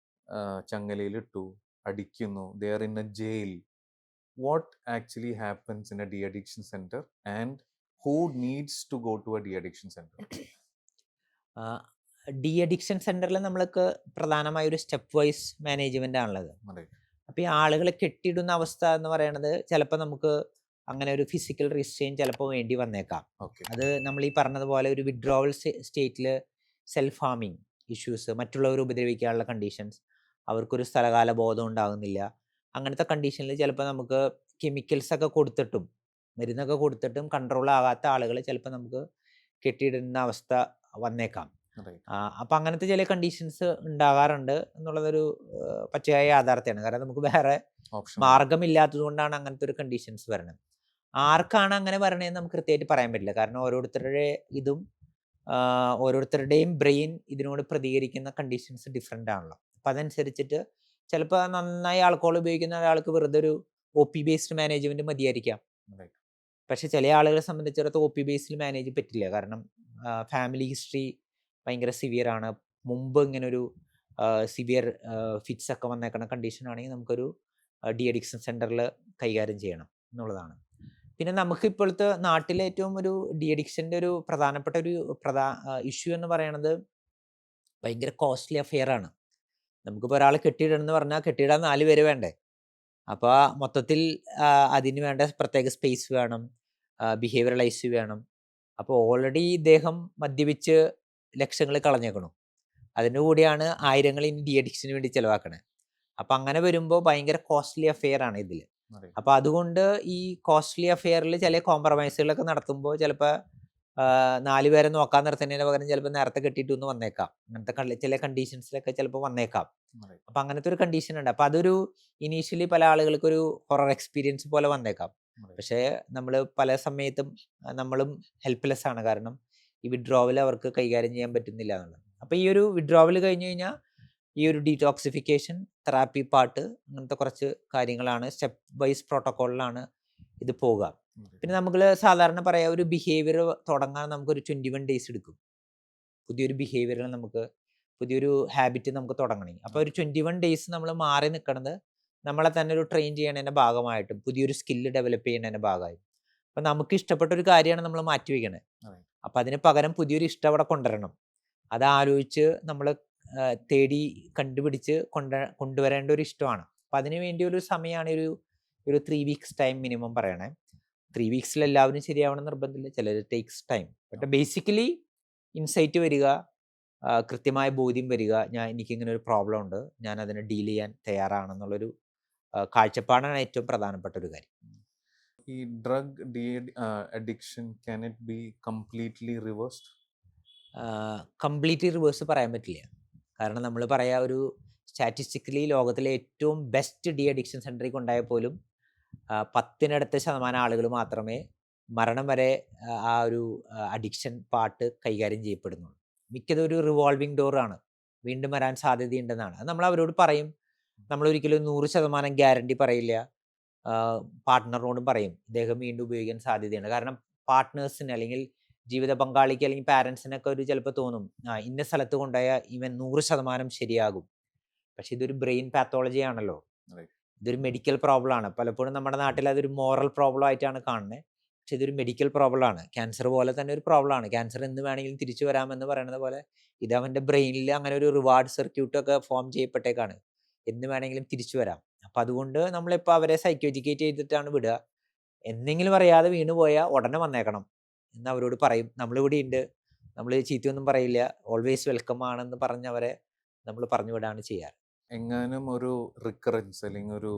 ചങ്ങലയിലിട്ടു, അടിക്കുന്നു, they are in A jail. What actually happens in a de-addiction center and who needs to go to a de-addiction center? De addiction സെന്ററിൽ നമ്മൾക്ക് പ്രധാനമായ ഒരു സ്റ്റെപ്പ് വൈസ് മാനേജ്മെന്റ് ആണുള്ളത്. Right. അപ്പോൾ ഈ ആളുകളെ കെട്ടിയിടുന്ന അവസ്ഥ എന്ന് പറയുന്നത് ചിലപ്പോൾ നമുക്ക് അങ്ങനെ ഒരു ഫിസിക്കൽ റിസ്ട്രെയിൻ ചിലപ്പോൾ വേണ്ടി വന്നേക്കാം. Okay. അത് നമ്മൾ ഈ പറഞ്ഞതുപോലെ ഒരു വിഡ്രോവൽ സ്റ്റേറ്റിൽ സെൽഫ് ഹാമിങ് ഇഷ്യൂസ്, മറ്റുള്ളവർ ഉപദ്രവിക്കാനുള്ള കണ്ടീഷൻസ്, അവർക്കൊരു സ്ഥലകാല ബോധം ഉണ്ടാകുന്നില്ല. അങ്ങനത്തെ കണ്ടീഷനിൽ ചിലപ്പോൾ നമുക്ക് കെമിക്കൽസ് ഒക്കെ കൊടുത്തിട്ടും മരുന്നൊക്കെ കൊടുത്തിട്ടും കൺട്രോൾ ആകാത്ത ആളുകൾ ചിലപ്പോൾ നമുക്ക് കെട്ടിയിടുന്ന അവസ്ഥ വന്നേക്കാം. Right. അപ്പം അങ്ങനത്തെ ചില കണ്ടീഷൻസ് ഉണ്ടാകാറുണ്ട് എന്നുള്ളതൊരു പച്ചയായ യാഥാർത്ഥ്യമാണ്. കാരണം നമുക്ക് വേറെ Option. മാർഗമില്ലാത്തത് കൊണ്ടാണ് അങ്ങനത്തെ ഒരു കണ്ടീഷൻസ് വരണത്. ആർക്കാണ് അങ്ങനെ വരണതെന്ന് നമുക്ക് കൃത്യമായിട്ട് പറയാൻ പറ്റില്ല. കാരണം ഓരോരുത്തരുടെ ഇതും ഓരോരുത്തരുടെയും ബ്രെയിൻ ഇതിനോട് പ്രതികരിക്കുന്ന കണ്ടീഷൻസ് ഡിഫറെൻ്റ് ആണല്ലോ. അപ്പം അതനുസരിച്ചിട്ട് ചിലപ്പോൾ നന്നായി ആൽക്കഹോൾ ഉപയോഗിക്കുന്ന ഒരാൾക്ക് വെറുതെ ഒരു ഒ പി ബേസ്ഡ് മാനേജ്മെന്റ് മതിയായിരിക്കാം. Right. പക്ഷെ ചില ആളുകളെ സംബന്ധിച്ചിടത്തോളം ഒ പി ബേസിൽ മാനേജ് പറ്റില്ല. കാരണം ഫാമിലി ഹിസ്റ്ററി ഭയങ്കര സിവിയർ ആണ്. മുമ്പ് ഇങ്ങനെ ഒരു സിവിയർ ഫിറ്റ്സ് ഒക്കെ വന്നേക്കുന്ന കണ്ടീഷൻ ആണെങ്കിൽ നമുക്കൊരു ഡി അഡിക്ഷൻ സെന്ററിൽ കൈകാര്യം ചെയ്യണം എന്നുള്ളതാണ്. പിന്നെ നമുക്ക് ഇപ്പോഴത്തെ നാട്ടിലെ ഏറ്റവും ഒരു ഡി അഡിക്ഷൻ്റെ ഒരു പ്രധാനപ്പെട്ട ഒരു ഇഷ്യൂ എന്ന് പറയുന്നത് ഭയങ്കര കോസ്റ്റ്ലി അഫെയർ ആണ്. നമുക്കിപ്പോൾ ഒരാൾ കെട്ടിയിടണം എന്ന് പറഞ്ഞാൽ കെട്ടിയിടാൻ 4 പേര് വേണ്ടേ? അപ്പോൾ മൊത്തത്തിൽ അതിന് വേണ്ട പ്രത്യേക സ്പേസ് വേണം, ബിഹേവിയറൽ ഐസി വേണം. അപ്പോൾ ഓൾറെഡി ഇദ്ദേഹം മദ്യപിച്ച് ലക്ഷങ്ങൾ കളഞ്ഞേക്കണു. അതിൻ്റെ കൂടിയാണ് ആയിരങ്ങൾ ഇനി ഡി അഡിക്ഷന് വേണ്ടി ചിലവാക്കണേ. അപ്പം അങ്ങനെ വരുമ്പോൾ ഭയങ്കര കോസ്റ്റ്ലി അഫെയർ ആണ് ഇതിൽ. Right. അപ്പോൾ അതുകൊണ്ട് ഈ കോസ്റ്റ്ലി അഫെയറിൽ ചില കോംപ്രമൈസുകളൊക്കെ നടത്തുമ്പോൾ ചിലപ്പോൾ 4 പേരെ നോക്കാൻ നിർത്തുന്നതിന് പകരം ചിലപ്പോൾ നേരത്തെ കെട്ടിയിട്ടൊന്ന് വന്നേക്കാം. അങ്ങനത്തെ ചില കണ്ടീഷൻസിലൊക്കെ ചിലപ്പോൾ വന്നേക്കാം. Right. അപ്പം അങ്ങനത്തെ ഒരു കണ്ടീഷൻ ഉണ്ട്. അപ്പം അതൊരു ഇനീഷ്യലി പല ആളുകൾക്കും ഒരു ഹൊറർ എക്സ്പീരിയൻസ് പോലെ വന്നേക്കാം. Right. പക്ഷേ നമ്മൾ പല സമയത്തും നമ്മളും ഹെൽപ്ലെസ് ആണ്. കാരണം ഈ വിഡ്രോവൽ അവർക്ക് കൈകാര്യം ചെയ്യാൻ പറ്റുന്നില്ല എന്നുള്ളത്. അപ്പോൾ ഈ ഒരു വിഡ്രോവൽ കഴിഞ്ഞ് കഴിഞ്ഞാൽ ഈ ഒരു ഡീടോക്സിഫിക്കേഷൻ തെറാപ്പി പാർട്ട് അങ്ങനത്തെ കുറച്ച് കാര്യങ്ങളാണ് സ്റ്റെപ്പ് വൈസ് പ്രോട്ടോക്കോളിലാണ് ഇത് പോകുക. Right. പിന്നെ നമ്മൾ സാധാരണ പറയാം ഒരു ബിഹേവിയർ തുടങ്ങാൻ നമുക്കൊരു 21 ഡേയ്സ് എടുക്കും. പുതിയൊരു ബിഹേവിയറിൽ നമുക്ക് പുതിയൊരു ഹാബിറ്റ് നമുക്ക് തുടങ്ങണമെങ്കിൽ. അപ്പോൾ ഒരു 21 ഡേയ്സ് നമ്മൾ മാറി നിൽക്കുന്നത് നമ്മളെ തന്നെ ഒരു ട്രെയിൻ ചെയ്യണതിൻ്റെ ഭാഗമായിട്ടും പുതിയൊരു സ്കില്ല് ഡെവലപ്പ് ചെയ്യുന്നതിൻ്റെ ഭാഗമായും. അപ്പം നമുക്ക് ഇഷ്ടപ്പെട്ട ഒരു കാര്യമാണ് നമ്മൾ മാറ്റി വയ്ക്കണത്. Right. അപ്പം അതിന് പകരം പുതിയൊരു ഇഷ്ടം അവിടെ കൊണ്ടുവരണം. അത് ആലോചിച്ച് നമ്മൾ തേടി കണ്ടുപിടിച്ച് കൊണ്ടുവരേണ്ട ഒരു ഇഷ്ടമാണ്. അപ്പം അതിന് വേണ്ടി ഒരു സമയമാണ് ഒരു 3 വീക്സ് ടൈം മിനിമം പറയണേ. 3 വീക്സിൽ എല്ലാവരും ശരിയാവണം നിർബന്ധമില്ല, ചിലർ takes time. But basically insight വരിക, കൃത്യമായ ബോധ്യം വരിക, എനിക്കിങ്ങനെ ഒരു പ്രോബ്ലം ഉണ്ട്, ഞാൻ അതിനെ ഡീൽ ചെയ്യാൻ തയ്യാറാണെന്നുള്ളൊരു കാഴ്ചപ്പാടാണ് ഏറ്റവും പ്രധാനപ്പെട്ട ഒരു കാര്യം. ഈ drug addiction can it be completely reversed? Completely reverse പറയാൻ പറ്റില്ല. കാരണം നമ്മൾ പറയാ ഒരു സ്റ്റാറ്റിസ്റ്റിക്കലി ലോകത്തിലെ ഏറ്റവും ബെസ്റ്റ് ഡി അഡിക്ഷൻ സെൻറ്ററിൽ കൊണ്ടായാൽ പോലും 10% ആളുകൾ മാത്രമേ മരണം വരെ ആ ഒരു അഡിക്ഷൻ പാർട്ട് കൈകാര്യം ചെയ്യപ്പെടുന്നുള്ളൂ. മിക്കതും ഒരു റിവോൾവിംഗ് ഡോറാണ്, വീണ്ടും വരാൻ സാധ്യതയുണ്ടെന്നാണ്. അത് നമ്മൾ അവരോട് പറയും. നമ്മൾ ഒരിക്കലും 100% ഗ്യാരണ്ടി പറയില്ല. പാർട്ട്ണറിനോടും പറയും ഇദ്ദേഹം വീണ്ടും ഉപയോഗിക്കാൻ സാധ്യതയുണ്ട്. കാരണം പാർട്ട്നേഴ്സിന് അല്ലെങ്കിൽ ജീവിത പങ്കാളിക്ക് അല്ലെങ്കിൽ പാരൻസിനൊക്കെ ഒരു ചിലപ്പോൾ തോന്നും ഇന്ന സ്ഥലത്ത് കൊണ്ടുപോയാൽ ഇവൻ 100% ശരിയാകും. പക്ഷെ ഇതൊരു ബ്രെയിൻ പാത്തോളജി ആണല്ലോ. Right. ഇതൊരു മെഡിക്കൽ പ്രോബ്ലം ആണ്. പലപ്പോഴും നമ്മുടെ നാട്ടിൽ അതൊരു മോറൽ പ്രോബ്ലം ആയിട്ടാണ് കാണുന്നത്. പക്ഷെ ഇതൊരു മെഡിക്കൽ പ്രോബ്ലം ആണ്. ക്യാൻസർ പോലെ തന്നെ ഒരു പ്രോബ്ലം ആണ്. ക്യാൻസർ എന്ന് വേണമെങ്കിലും തിരിച്ചു വരാമെന്ന് പറയുന്നത് പോലെ ഇത് അവൻ്റെ ബ്രെയിനിൽ അങ്ങനെ ഒരു റിവാർഡ് സർക്യൂട്ടൊക്കെ ഫോം ചെയ്യപ്പെട്ടേക്കാണ്. എന്ന് വേണമെങ്കിലും തിരിച്ചു വരാം. അപ്പം അതുകൊണ്ട് നമ്മളിപ്പോൾ അവരെ സൈക്കോ എഡ്യൂക്കേറ്റ് ചെയ്തിട്ടാണ് വിടുക. എന്തെങ്കിലും അറിയാതെ വീണ് പോയാൽ ഉടനെ വന്നേക്കണം എന്ന് അവരോട് പറയും. നമ്മളിവിടെ ഉണ്ട്, നമ്മൾ ചീത്തയൊന്നും പറയില്ല, ഓൾവേസ് വെൽക്കം ആണെന്ന് പറഞ്ഞവരെ നമ്മൾ പറഞ്ഞു വിടാണ് ചെയ്യാറ്. എങ്ങാനും ഒരു റിക്കറൻസ് അല്ലെങ്കിൽ ഒരു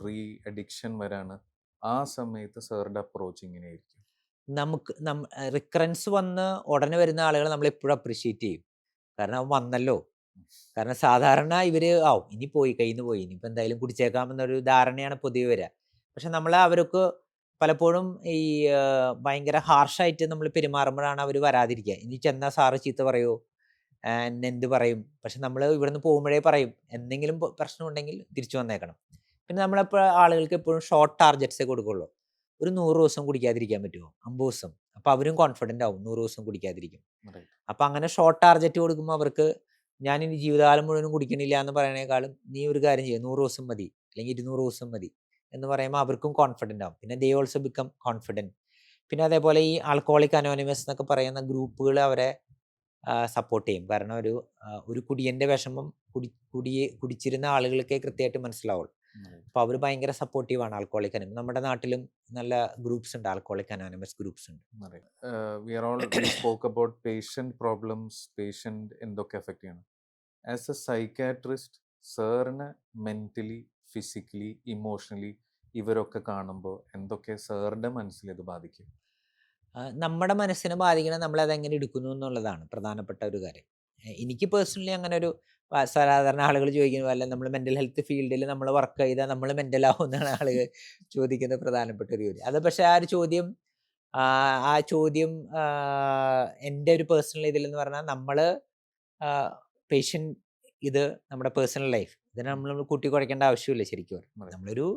റീ അഡിക്ഷൻ വരാണ്, ആ സമയത്ത് സാറിന്റെ അപ്രോച്ച് ഇങ്ങനെയായിരിക്കും? നമുക്ക് റിക്കറൻസ് വന്ന് ഉടനെ വരുന്ന ആളുകളെ നമ്മൾ എപ്പോഴും അപ്രിഷ്യേറ്റ് ചെയ്യും. കാരണം അവൻ വന്നല്ലോ. കാരണം സാധാരണ ഇവര് ഇനി പോയി കയ്യിൽ നിന്ന് പോയി. ഇനിയിപ്പോ എന്തായാലും കുടിച്ചേക്കാമെന്നൊരു ധാരണയാണ് പൊതുവെ വരിക. പക്ഷെ അവർക്ക് പലപ്പോഴും ഈ ഭയങ്കര ഹാർഷായിട്ട് നമ്മൾ പെരുമാറുമ്പോഴാണ് അവര് വരാതിരിക്കുക. ഇനി ചെന്നാ സാറ് ചീത്ത പറയോ? എന്നെന്ത് പറയും? പക്ഷെ നമ്മൾ ഇവിടുന്ന് പോകുമ്പോഴേ പറയും. എന്തെങ്കിലും പ്രശ്നമുണ്ടെങ്കിൽ തിരിച്ചു വന്നേക്കണം. പിന്നെ നമ്മളെപ്പോ ആളുകൾക്ക് എപ്പോഴും ഷോർട്ട് ടാർഗറ്റ്സേ കൊടുക്കുള്ളൂ. ഒരു 100 ദിവസം കുടിക്കാതിരിക്കാൻ പറ്റുമോ? 50 ദിവസം. അപ്പൊ അവരും കോൺഫിഡന്റ് ആവും 100 ദിവസം കുടിക്കാതിരിക്കും. റൈറ്റ്. അപ്പൊ അങ്ങനെ ഷോർട്ട് ടാർഗറ്റ് കൊടുക്കുമ്പോൾ അവർക്ക് ഞാനിനി ജീവിതകാലം മുഴുവനും കുടിക്കണില്ല എന്ന് പറയണേക്കാളും നീ ഒരു കാര്യം ചെയ്യ് 100 ദിവസം മതി അല്ലെങ്കിൽ 200 ദിവസം മതി എന്ന് പറയുമ്പോൾ അവർക്കും കോൺഫിഡന്റ് ആവും. പിന്നെ ദേ ഓൾസോ ബിക്കം കോൺഫിഡന്റ്. പിന്നെ അതേപോലെ ഈ ആൽക്കഹോളിക് അനോണിമസ് എന്നൊക്കെ പറയുന്ന ഗ്രൂപ്പുകൾ അവരെ സപ്പോർട്ട് ചെയ്യും. കാരണം ഒരു കുടിയന്റെ വിഷമം കുടിച്ചിരുന്ന ആളുകൾക്കേ കൃത്യമായിട്ട് മനസ്സിലാവുള്ളൂ. അപ്പോൾ അവർ ഭയങ്കര സപ്പോർട്ടീവാണ് ആൽക്കഹോളിക് അനോണിമസ്. നമ്മുടെ നാട്ടിലും നല്ല ഗ്രൂപ്പ്സ് ഉണ്ട്, ആൽക്കഹോളിക് അനോണിമസ് ഗ്രൂപ്പ്സ് ഉണ്ട്. We spoke about patient problems, patient എന്തൊക്കെ എഫക്ട് ചെയ്യണം. ആസ് എ സൈക്കാട്രിസ്റ്റ് സാറിന് മെന്റലി, ഫിസിക്കലി, ഇമോഷണലി ഇവരൊക്കെ കാണുമ്പോൾ എന്തൊക്കെ സാറിന്റെ മനസ്സിൽ ഇത് ബാധിക്കും? നമ്മുടെ മനസ്സിനെ ബാധിക്കണം നമ്മളതെങ്ങനെ എടുക്കുന്നു എന്നുള്ളതാണ് പ്രധാനപ്പെട്ട ഒരു കാര്യം. എനിക്ക് പേഴ്സണലി അങ്ങനെ ഒരു സാധാരണ ആളുകൾ ചോദിക്കുന്നത് പോലെ നമ്മൾ മെൻ്റൽ ഹെൽത്ത് ഫീൽഡിൽ നമ്മൾ വർക്ക് ചെയ്താൽ നമ്മൾ മെൻ്റലാവും എന്നാണ് ആളുകൾ ചോദിക്കുന്ന പ്രധാനപ്പെട്ട ഒരു ചോദ്യം. അത് പക്ഷേ ആ ചോദ്യം എൻ്റെ ഒരു പേഴ്സണൽ ഇതിലെന്ന് പറഞ്ഞാൽ നമ്മൾ പേഷ്യൻ്റ് ഇത് നമ്മുടെ പേഴ്സണൽ ലൈഫ് ഇതിനെ നമ്മൾ കൂട്ടിക്കുഴയ്ക്കേണ്ട ആവശ്യമില്ല ശരിക്കും. നമ്മളൊരു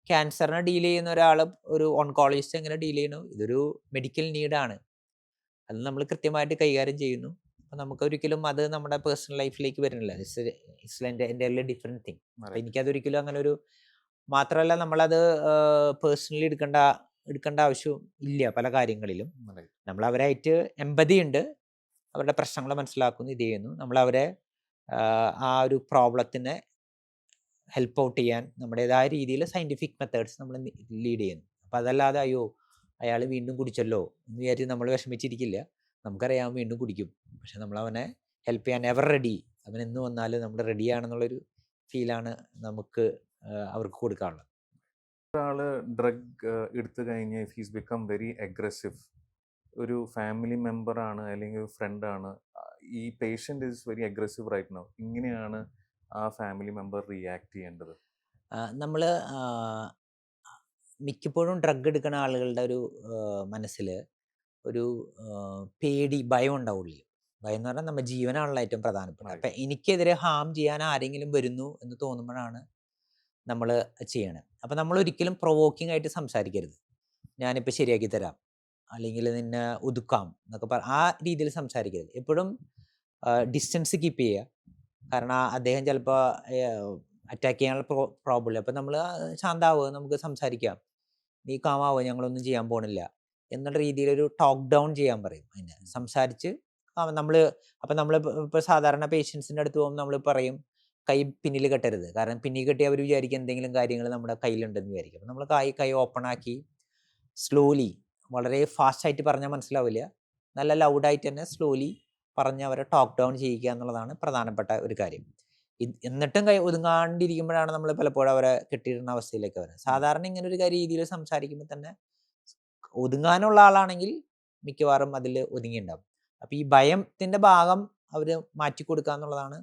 ക്യാൻസറിനെ ഡീൽ ചെയ്യുന്ന ഒരാൾ ഒരു ഓൺകോളജിസ്റ്റ് എങ്ങനെ ഡീൽ ചെയ്യണു, ഇതൊരു മെഡിക്കൽ നീഡാണ്. അത് നമ്മൾ കൃത്യമായിട്ട് കൈകാര്യം ചെയ്യുന്നു. അപ്പം നമുക്കൊരിക്കലും അത് നമ്മുടെ പേഴ്സണൽ ലൈഫിലേക്ക് വരുന്നില്ല. എൻ്റെ ഡിഫറെൻറ്റ് തിങ്. അപ്പം എനിക്കതൊരിക്കലും അങ്ങനെ ഒരു മാത്രമല്ല നമ്മളത് പേഴ്സണലി എടുക്കേണ്ട ആവശ്യം ഇല്ല പല കാര്യങ്ങളിലും. നമ്മൾ അവരായിട്ട് എമ്പതി ഉണ്ട്, അവരുടെ പ്രശ്നങ്ങൾ മനസ്സിലാക്കുന്നു, ഇത് ചെയ്യുന്നു. നമ്മളവരെ ആ ഒരു പ്രോബ്ലത്തിനെ ഹെൽപ്പ് ഔട്ട് ചെയ്യാൻ നമ്മുടേതായ രീതിയിൽ സയൻറ്റിഫിക് മെത്തേഡ്സ് നമ്മൾ ലീഡ് ചെയ്യുന്നു. അപ്പോൾ അതല്ലാതെ അയാൾ വീണ്ടും കുടിച്ചല്ലോ എന്ന് വിചാരിച്ച് നമ്മൾ വിഷമിച്ചിരിക്കില്ല. നമുക്കറിയാം വീണ്ടും കുടിക്കും. പക്ഷെ നമ്മളവനെ ഹെൽപ്പ് ചെയ്യാൻ എവർ റെഡി. അവൻ എന്ന് വന്നാലും നമ്മൾ റെഡിയാണെന്നുള്ളൊരു ഫീലാണ് നമുക്ക് അവർക്ക് കൊടുക്കാനുള്ളത്. ഒരാള് ഡ്രഗ് എടുത്തു കഴിഞ്ഞ് if he's become very aggressive, ഒരു ഫാമിലി മെമ്പർ ആണ് അല്ലെങ്കിൽ ഒരു ഫ്രണ്ട് ആണ്, ഈ patient is very aggressive right now, ഇങ്ങനെയാണ് ആ ഫാമിലി മെമ്പർ റിയാക്ട് ചെയ്യേണ്ടത്? നമ്മൾ മിക്കപ്പോഴും ഡ്രഗ് എടുക്കുന്ന ആളുകളുടെ ഒരു മനസ്സിൽ ഒരു പേടി, ഭയം ഉണ്ടാവുള്ളൂ. ഭയം എന്ന് പറഞ്ഞാൽ നമ്മുടെ ജീവനാണല്ലോ ഏറ്റവും പ്രധാനപ്പെട്ടത്. അപ്പം എനിക്കെതിരെ ഹാം ചെയ്യാൻ ആരെങ്കിലും വരുന്നു എന്ന് തോന്നുമ്പോഴാണ് നമ്മൾ ചെയ്യണത്. അപ്പം നമ്മൾ ഒരിക്കലും പ്രൊവോക്കിംഗ് ആയിട്ട് സംസാരിക്കരുത്. ഞാനിപ്പോൾ ശരിയാക്കി തരാം അല്ലെങ്കിൽ നിന്നെ ഒതുക്കാം എന്നൊക്കെ ആ രീതിയിൽ സംസാരിക്കരുത്. എപ്പോഴും ഡിസ്റ്റൻസ് കീപ്പ് ചെയ്യുക. കാരണം അദ്ദേഹം ചിലപ്പോൾ അറ്റാക്ക് ചെയ്യാനുള്ള പ്രോബ്ലം. അപ്പം നമ്മൾ ശാന്താവുക, നമുക്ക് സംസാരിക്കാം, നീ കാമാവുക, ഞങ്ങളൊന്നും ചെയ്യാൻ പോണില്ല എന്നുള്ള രീതിയിലൊരു ടോക്ക് ഡൗൺ ചെയ്യാൻ പറയും. അതിനെ സംസാരിച്ച് നമ്മൾ അപ്പം നമ്മൾ ഇപ്പോൾ സാധാരണ പേഷ്യൻസിൻ്റെ അടുത്ത് പോകുമ്പോൾ നമ്മൾ പറയും കൈ പിന്നിൽ കെട്ടരുത്. കാരണം പിന്നിൽ കെട്ടി അവർ വിചാരിക്കും എന്തെങ്കിലും കാര്യങ്ങൾ നമ്മുടെ കയ്യിലുണ്ടെന്ന് വിചാരിക്കും. അപ്പം നമ്മൾ കൈ ഓപ്പൺ ആക്കി സ്ലോലി, വളരെ ഫാസ്റ്റായിട്ട് പറഞ്ഞാൽ മനസ്സിലാവില്ല, നല്ല ലൗഡായിട്ട് തന്നെ സ്ലോലി പറഞ്ഞ് അവരെ ടോക്ക് ഡൗൺ ചെയ്യിക്കുക എന്നുള്ളതാണ് പ്രധാനപ്പെട്ട ഒരു കാര്യം. എന്നിട്ടും കൈ ഒതുങ്ങാണ്ടിരിക്കുമ്പോഴാണ് നമ്മൾ പലപ്പോഴും അവരെ കെട്ടിയിടുന്ന അവസ്ഥയിലേക്ക് വരുന്നത്. സാധാരണ ഇങ്ങനെ ഒരു രീതിയിൽ സംസാരിക്കുമ്പോൾ തന്നെ ഒതുങ്ങാനുള്ള ആളാണെങ്കിൽ മിക്കവാറും അതിൽ ഒതുങ്ങിയിട്ടുണ്ടാവും. അപ്പം ഈ ഭയത്തിൻ്റെ ഭാഗം അവർ മാറ്റിക്കൊടുക്കുക എന്നുള്ളതാണ്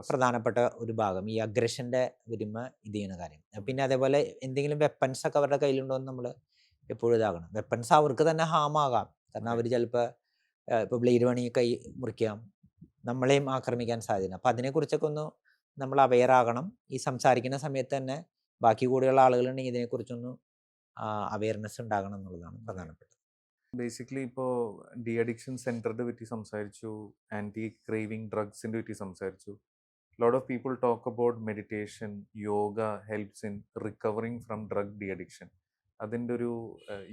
പ്രധാനപ്പെട്ട ഒരു ഭാഗം. ഈ അഗ്രഷൻ്റെ വരുമ്പോൾ ഇത് ചെയ്യുന്ന കാര്യം. പിന്നെ അതേപോലെ എന്തെങ്കിലും വെപ്പൺസ് ഒക്കെ അവരുടെ കയ്യിലുണ്ടോ എന്ന് നമ്മൾ എപ്പോഴും ഇതാകണം. വെപ്പൺസ് അവർക്ക് തന്നെ ഹാം ആകാം. കാരണം അവർ ചിലപ്പോൾ ഇപ്പോൾ ബ്ലേഡ് വേണമെങ്കിൽ കൈ മുറിക്കാം, നമ്മളെയും ആക്രമിക്കാൻ സാധ്യത. അപ്പം അതിനെക്കുറിച്ചൊക്കെ ഒന്ന് നമ്മൾ അവെയർ ആകണം. ഈ സംസാരിക്കുന്ന സമയത്ത് തന്നെ ബാക്കി കൂടെയുള്ള ആളുകളുണ്ടെങ്കിൽ ഇതിനെക്കുറിച്ചൊന്ന് അവെയർനെസ് ഉണ്ടാകണം എന്നുള്ളതാണ് പ്രധാനപ്പെട്ടത്. ബേസിക്കലി ഇപ്പോൾ ഡി അഡിക്ഷൻ സെൻറ്ററിനെ പറ്റി സംസാരിച്ചു, ആൻറ്റി ക്രേവിങ് ഡ്രഗ്സിൻ്റെ പറ്റി സംസാരിച്ചു. Lot of people talk about meditation, yoga helps in recovering from drug de addiction. അതിൻ്റെ ഒരു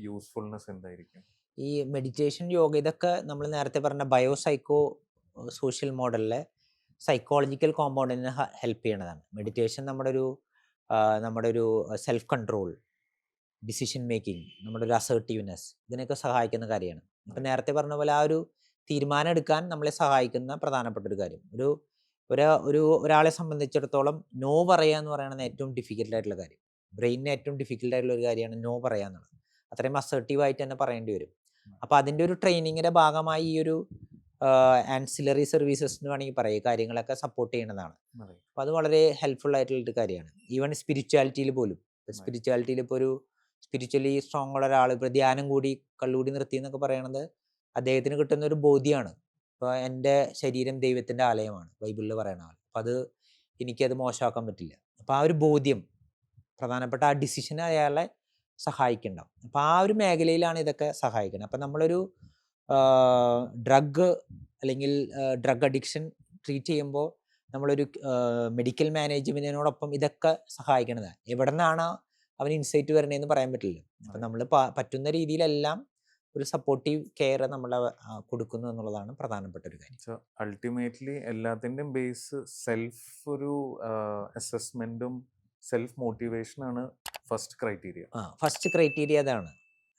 യൂസ്ഫുൾനെസ് എന്തായിരിക്കും? ഈ മെഡിറ്റേഷൻ, യോഗ ഇതൊക്കെ നമ്മൾ നേരത്തെ പറഞ്ഞ ബയോസൈക്കോ സോഷ്യൽ മോഡലിലെ സൈക്കോളജിക്കൽ കോമ്പൗണ്ടിനെ ഹെൽപ്പ് ചെയ്യണതാണ്. മെഡിറ്റേഷൻ നമ്മുടെ ഒരു സെൽഫ് കൺട്രോൾ, ഡിസിഷൻ മേക്കിംഗ്, നമ്മുടെ ഒരു അസേർട്ടീവ്നെസ് ഇതിനൊക്കെ സഹായിക്കുന്ന കാര്യമാണ്. ഇപ്പം നേരത്തെ പറഞ്ഞ പോലെ ആ ഒരു തീരുമാനം എടുക്കാൻ നമ്മളെ സഹായിക്കുന്ന പ്രധാനപ്പെട്ട ഒരു കാര്യം. ഒരാളെ സംബന്ധിച്ചിടത്തോളം നോ പറയുക എന്ന് പറയുന്നത് ഏറ്റവും ഡിഫിക്കൽട്ട് ആയിട്ടുള്ള കാര്യം. ബ്രെയിനിന് ഏറ്റവും ഡിഫിക്കൽട്ട് ആയിട്ടുള്ള ഒരു കാര്യമാണ് നോ പറയുക എന്നുള്ളത്. അത്രയും അസേർട്ടീവായിട്ട് തന്നെ പറയേണ്ടി വരും. അപ്പോൾ അതിൻ്റെ ഒരു ട്രെയിനിങ്ങിൻ്റെ ഭാഗമായി ഈ ഒരു ആൻസിലറി സർവീസസ് എന്ന് വേണമെങ്കിൽ പറയും. ഈ കാര്യങ്ങളൊക്കെ സപ്പോർട്ട് ചെയ്യണതാണ്. അതെ. അപ്പോൾ അത് വളരെ ഹെൽപ്ഫുൾ ആയിട്ടുള്ളൊരു കാര്യമാണ്. ഈവൻ സ്പിരിച്വാലിറ്റിയിൽ പോലും. Right. സ്പിരിച്വാലിറ്റിയിൽ ഇപ്പോൾ ഒരു സ്പിരിച്വലി സ്ട്രോങ് ഉള്ള ഒരാൾ ഇപ്പോൾ ധ്യാനം കൂടി കള്ളുകൂടി നിർത്തി എന്നൊക്കെ പറയണത് അദ്ദേഹത്തിന് കിട്ടുന്ന ഒരു ബോധ്യമാണ്. ഇപ്പോൾ എൻ്റെ ശരീരം ദൈവത്തിൻ്റെ ആലയമാണ് ബൈബിളിൽ പറയണ പോലെ. അപ്പം അത് എനിക്കത് മോശമാക്കാൻ പറ്റില്ല. അപ്പോൾ ആ ഒരു ബോധ്യം പ്രധാനപ്പെട്ട ആ ഡിസിഷൻ അയാളെ സഹായിക്കുന്നുണ്ടാവും. അപ്പോൾ ആ ഒരു മേഖലയിലാണ് ഇതൊക്കെ സഹായിക്കുന്നത്. അപ്പം നമ്മളൊരു ഡ്രഗ് അല്ലെങ്കിൽ ഡ്രഗ് അഡിക്ഷൻ ട്രീറ്റ് ചെയ്യുമ്പോൾ നമ്മളൊരു മെഡിക്കൽ മാനേജ്മെൻറ്റിനോടൊപ്പം ഇതൊക്കെ സഹായിക്കണതാണ്. എവിടെ നിന്നാണ് അവന് ഇൻസൈറ്റ് വരണതെന്ന് പറയാൻ പറ്റില്ല. അപ്പം Right. നമ്മൾ പറ്റുന്ന രീതിയിലെല്ലാം ഒരു സപ്പോർട്ടീവ് കെയർ നമ്മൾ കൊടുക്കുന്നു എന്നുള്ളതാണ് പ്രധാനപ്പെട്ട ഒരു കാര്യം. സോ അൾട്ടിമേറ്റ്ലി എല്ലാത്തിൻ്റെയും ബേസ് സെൽഫ് ഒരു അസസ്മെൻറ്റും സെൽഫ് മോട്ടിവേഷനാണ് ഫസ്റ്റ് ക്രൈറ്റീരിയ. ഫസ്റ്റ് ക്രൈറ്റീരിയ അതാണ്.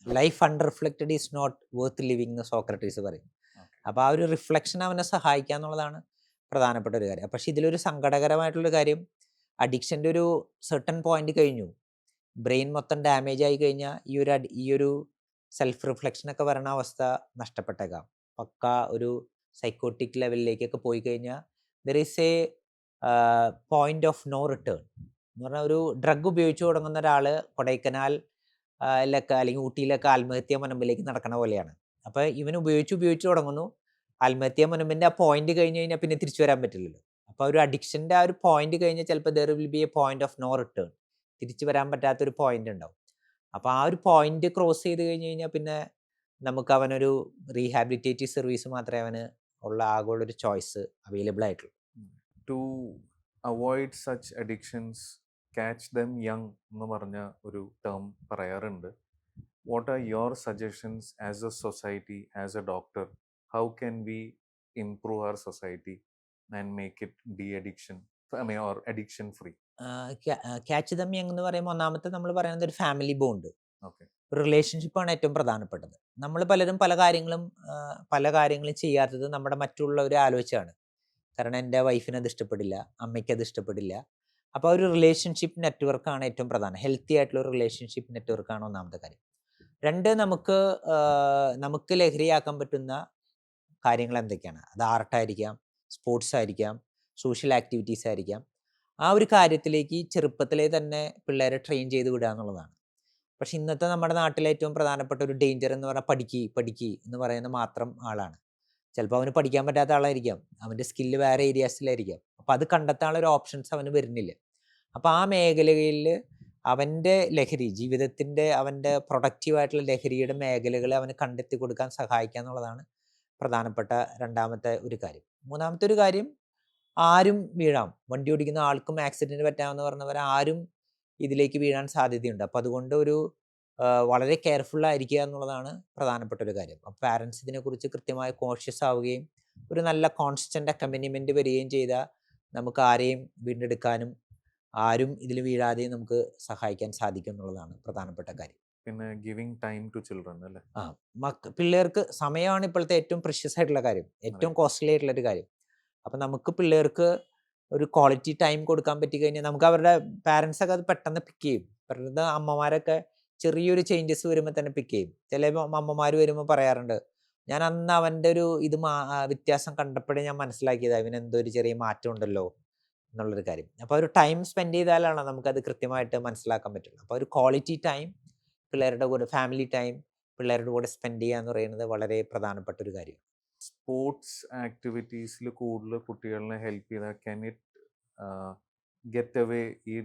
Life unreflected is not worth living എന്ന് സോക്രട്ടീസ് പറയും. അപ്പോൾ ആ ഒരു റിഫ്ലക്ഷൻ അവനെ സഹായിക്കുക എന്നുള്ളതാണ് പ്രധാനപ്പെട്ട ഒരു കാര്യം. പക്ഷേ ഇതിലൊരു സങ്കടകരമായിട്ടുള്ളൊരു കാര്യം, അഡിക്ഷൻ്റെ ഒരു സെർട്ടൺ പോയിന്റ് കഴിഞ്ഞു, ബ്രെയിൻ മൊത്തം ഡാമേജ് ആയി കഴിഞ്ഞാൽ ഈ ഒരു സെൽഫ് റിഫ്ലക്ഷനൊക്കെ വരണ അവസ്ഥ നഷ്ടപ്പെട്ടേക്കാം. പക്ക ഒരു സൈക്കോട്ടിക് ലെവലിലേക്കൊക്കെ പോയി കഴിഞ്ഞാൽ there is a point of no return എന്ന് പറഞ്ഞാൽ ഒരു ഡ്രഗ് ഉപയോഗിച്ച് തുടങ്ങുന്ന ഒരാൾ കൊടൈക്കനാൽ ലൊക്കെ അല്ലെങ്കിൽ ഊട്ടിയിലൊക്കെ ആത്മഹത്യാ മുനമ്പിലേക്ക് നടക്കണ പോലെയാണ്. അപ്പോൾ ഇവൻ ഉപയോഗിച്ച് തുടങ്ങുന്നു, ആത്മഹത്യാ മുനമ്പിൻ്റെ ആ പോയിന്റ് കഴിഞ്ഞ് കഴിഞ്ഞാൽ പിന്നെ തിരിച്ചു വരാൻ പറ്റില്ലല്ലോ. അപ്പോൾ ഒരു അഡിക്ഷൻ്റെ ആ ഒരു പോയിന്റ് കഴിഞ്ഞാൽ ചിലപ്പോൾ there will be a point of no return, തിരിച്ചു വരാൻ പറ്റാത്തൊരു പോയിന്റ് ഉണ്ടാവും. അപ്പോൾ ആ ഒരു പോയിന്റ് ക്രോസ് ചെയ്ത് കഴിഞ്ഞ് കഴിഞ്ഞാൽ പിന്നെ നമുക്ക് അവനൊരു റീഹാബിലിറ്റേറ്റീവ് സർവീസ് മാത്രമേ അവന് ആകെയുള്ളൊരു ചോയ്സ് അവൈലബിൾ ആയിട്ടുള്ളൂ. To avoid such addictions catch them young എന്ന് പറഞ്ഞ ഒരു ടേം പറയാറുണ്ട്. What are your suggestions as a society, as a doctor? How can we improve our society and make it de addiction or addiction free? Catch them young എന്ന് പറയുമ്പോൾ ഒന്നാമത്തെ നമ്മൾ പറയുന്നത് ഒരു ഫാമിലി ബോണ്ട്, ഓക്കെ. ഒരു റിലേഷൻഷിപ്പാണ് ഏറ്റവും പ്രധാനപ്പെട്ടത്. നമ്മൾ പലരും പല കാര്യങ്ങളും ചെയ്യാത്തത് നമ്മുടെ മറ്റുള്ളവരെ ആലോചിച്ചാണ്. കാരണം എൻ്റെ വൈഫിന് അത് ഇഷ്ടപ്പെടില്ല, അമ്മയ്ക്ക് അത് ഇഷ്ടപ്പെടില്ല. അപ്പോൾ ഒരു റിലേഷൻഷിപ്പ് നെറ്റ്വർക്കാണ് ഏറ്റവും പ്രധാനം. ഹെൽത്തി ആയിട്ടുള്ള ഒരു റിലേഷൻഷിപ്പ് നെറ്റ്വർക്കാണ് ഒന്നാമത്തെ കാര്യം. രണ്ട്, നമുക്ക് ലഹരിയാക്കാൻ പറ്റുന്ന കാര്യങ്ങൾ എന്തൊക്കെയാണ്? അത് ആർട്ടായിരിക്കാം, സ്പോർട്സ് ആയിരിക്കാം, സോഷ്യൽ ആക്ടിവിറ്റീസ് ആയിരിക്കാം. ആ ഒരു കാര്യത്തിലേക്ക് ചെറുപ്പത്തിലേ തന്നെ പിള്ളേരെ ട്രെയിൻ ചെയ്ത് വിടുക എന്നുള്ളതാണ്. പക്ഷെ ഇന്നത്തെ നമ്മുടെ നാട്ടിലെ ഏറ്റവും പ്രധാനപ്പെട്ട ഒരു ഡേഞ്ചർ എന്ന് പറഞ്ഞാൽ പഠിക്ക് എന്ന് പറയുന്ന മാത്രം ആളാണ്. ചിലപ്പോൾ അവന് പഠിക്കാൻ പറ്റാത്ത ആളായിരിക്കാം, അവൻ്റെ സ്കില്ല് വേറെ ഏരിയാസിലായിരിക്കാം. അപ്പോൾ അത് കണ്ടെത്താനുള്ള ഒരു ഓപ്ഷൻസ് അവന് വരുന്നില്ല. അപ്പോൾ ആ മേഖലകളിൽ അവൻ്റെ ലഹരി ജീവിതത്തിൻ്റെ അവൻ്റെ പ്രൊഡക്റ്റീവായിട്ടുള്ള ലഹരിയുടെ മേഖലകളെ അവന് കണ്ടെത്തി കൊടുക്കാൻ സഹായിക്കുക എന്നുള്ളതാണ് പ്രധാനപ്പെട്ട രണ്ടാമത്തെ ഒരു കാര്യം. മൂന്നാമത്തെ ഒരു കാര്യം, ആരും വീഴാം, വണ്ടി ഓടിക്കുന്ന ആൾക്കും ആക്സിഡൻറ്റ് പറ്റാമെന്ന് പറഞ്ഞവർ ആരും ഇതിലേക്ക് വീഴാൻ സാധ്യതയുണ്ട്. അപ്പോൾ അതുകൊണ്ട് വളരെ കെയർഫുൾ ആയിരിക്കുക എന്നുള്ളതാണ് പ്രധാനപ്പെട്ട ഒരു കാര്യം. അപ്പോൾ പാരൻസ് ഇതിനെക്കുറിച്ച് കൃത്യമായി കോൺഷ്യസ് ആവുകയും ഒരു നല്ല കോൺസ്റ്റൻ്റ് അക്കമ്പനിമെൻ്റ് വരികയും ചെയ്താൽ നമുക്ക് ആരെയും വീണ്ടെടുക്കാനും ആരും ഇതിൽ വീഴാതെയും നമുക്ക് സഹായിക്കാൻ സാധിക്കും എന്നുള്ളതാണ് പ്രധാനപ്പെട്ട കാര്യം. പിന്നെ ഗിവിങ് ടൈം ടു ചിൽഡ്രൻ അല്ലേ? പിള്ളേർക്ക് സമയമാണ് ഇപ്പോഴത്തെ ഏറ്റവും പ്രിഷ്യസ് ആയിട്ടുള്ള കാര്യം, ഏറ്റവും കോസ്റ്റ്ലി ആയിട്ടുള്ള ഒരു കാര്യം. അപ്പം നമുക്ക് പിള്ളേർക്ക് ഒരു ക്വാളിറ്റി ടൈം കൊടുക്കാൻ പറ്റി കഴിഞ്ഞാൽ നമുക്ക് അവരുടെ പാരൻസൊക്കെ അത് പെട്ടെന്ന് പിക്ക് ചെയ്യും. പെട്ടെന്ന് അമ്മമാരൊക്കെ ചെറിയൊരു ചേഞ്ചസ് വരുമ്പോൾ തന്നെ പിക്ക് ചെയ്യും. ചില അമ്മമാർ വരുമ്പോൾ പറയാറുണ്ട്, ഞാൻ അന്ന് അവൻ്റെ ഒരു വ്യത്യാസം കണ്ടപ്പോഴേ ഞാൻ മനസ്സിലാക്കിയത് അവനെന്തോ ഒരു ചെറിയ മാറ്റം ഉണ്ടല്ലോ എന്നുള്ളൊരു കാര്യം. അപ്പോൾ ഒരു ടൈം സ്പെൻഡ് ചെയ്താലാണ് നമുക്കത് കൃത്യമായിട്ട് മനസ്സിലാക്കാൻ പറ്റുള്ളൂ. അപ്പോൾ ഒരു ക്വാളിറ്റി ടൈം പിള്ളേരുടെ കൂടെ, ഫാമിലി ടൈം പിള്ളേരുടെ കൂടെ സ്പെൻഡ് ചെയ്യുക എന്ന് പറയുന്നത് വളരെ പ്രധാനപ്പെട്ട ഒരു കാര്യം. സ്പോർട്സ് ആക്ടിവിറ്റീസിൽ കൂടുതൽ കുട്ടികളെ ഹെൽപ്പ് ചെയ്താൽ ക്യാൻ ഇറ്റ് ഗെറ്റ് അവേ ഈ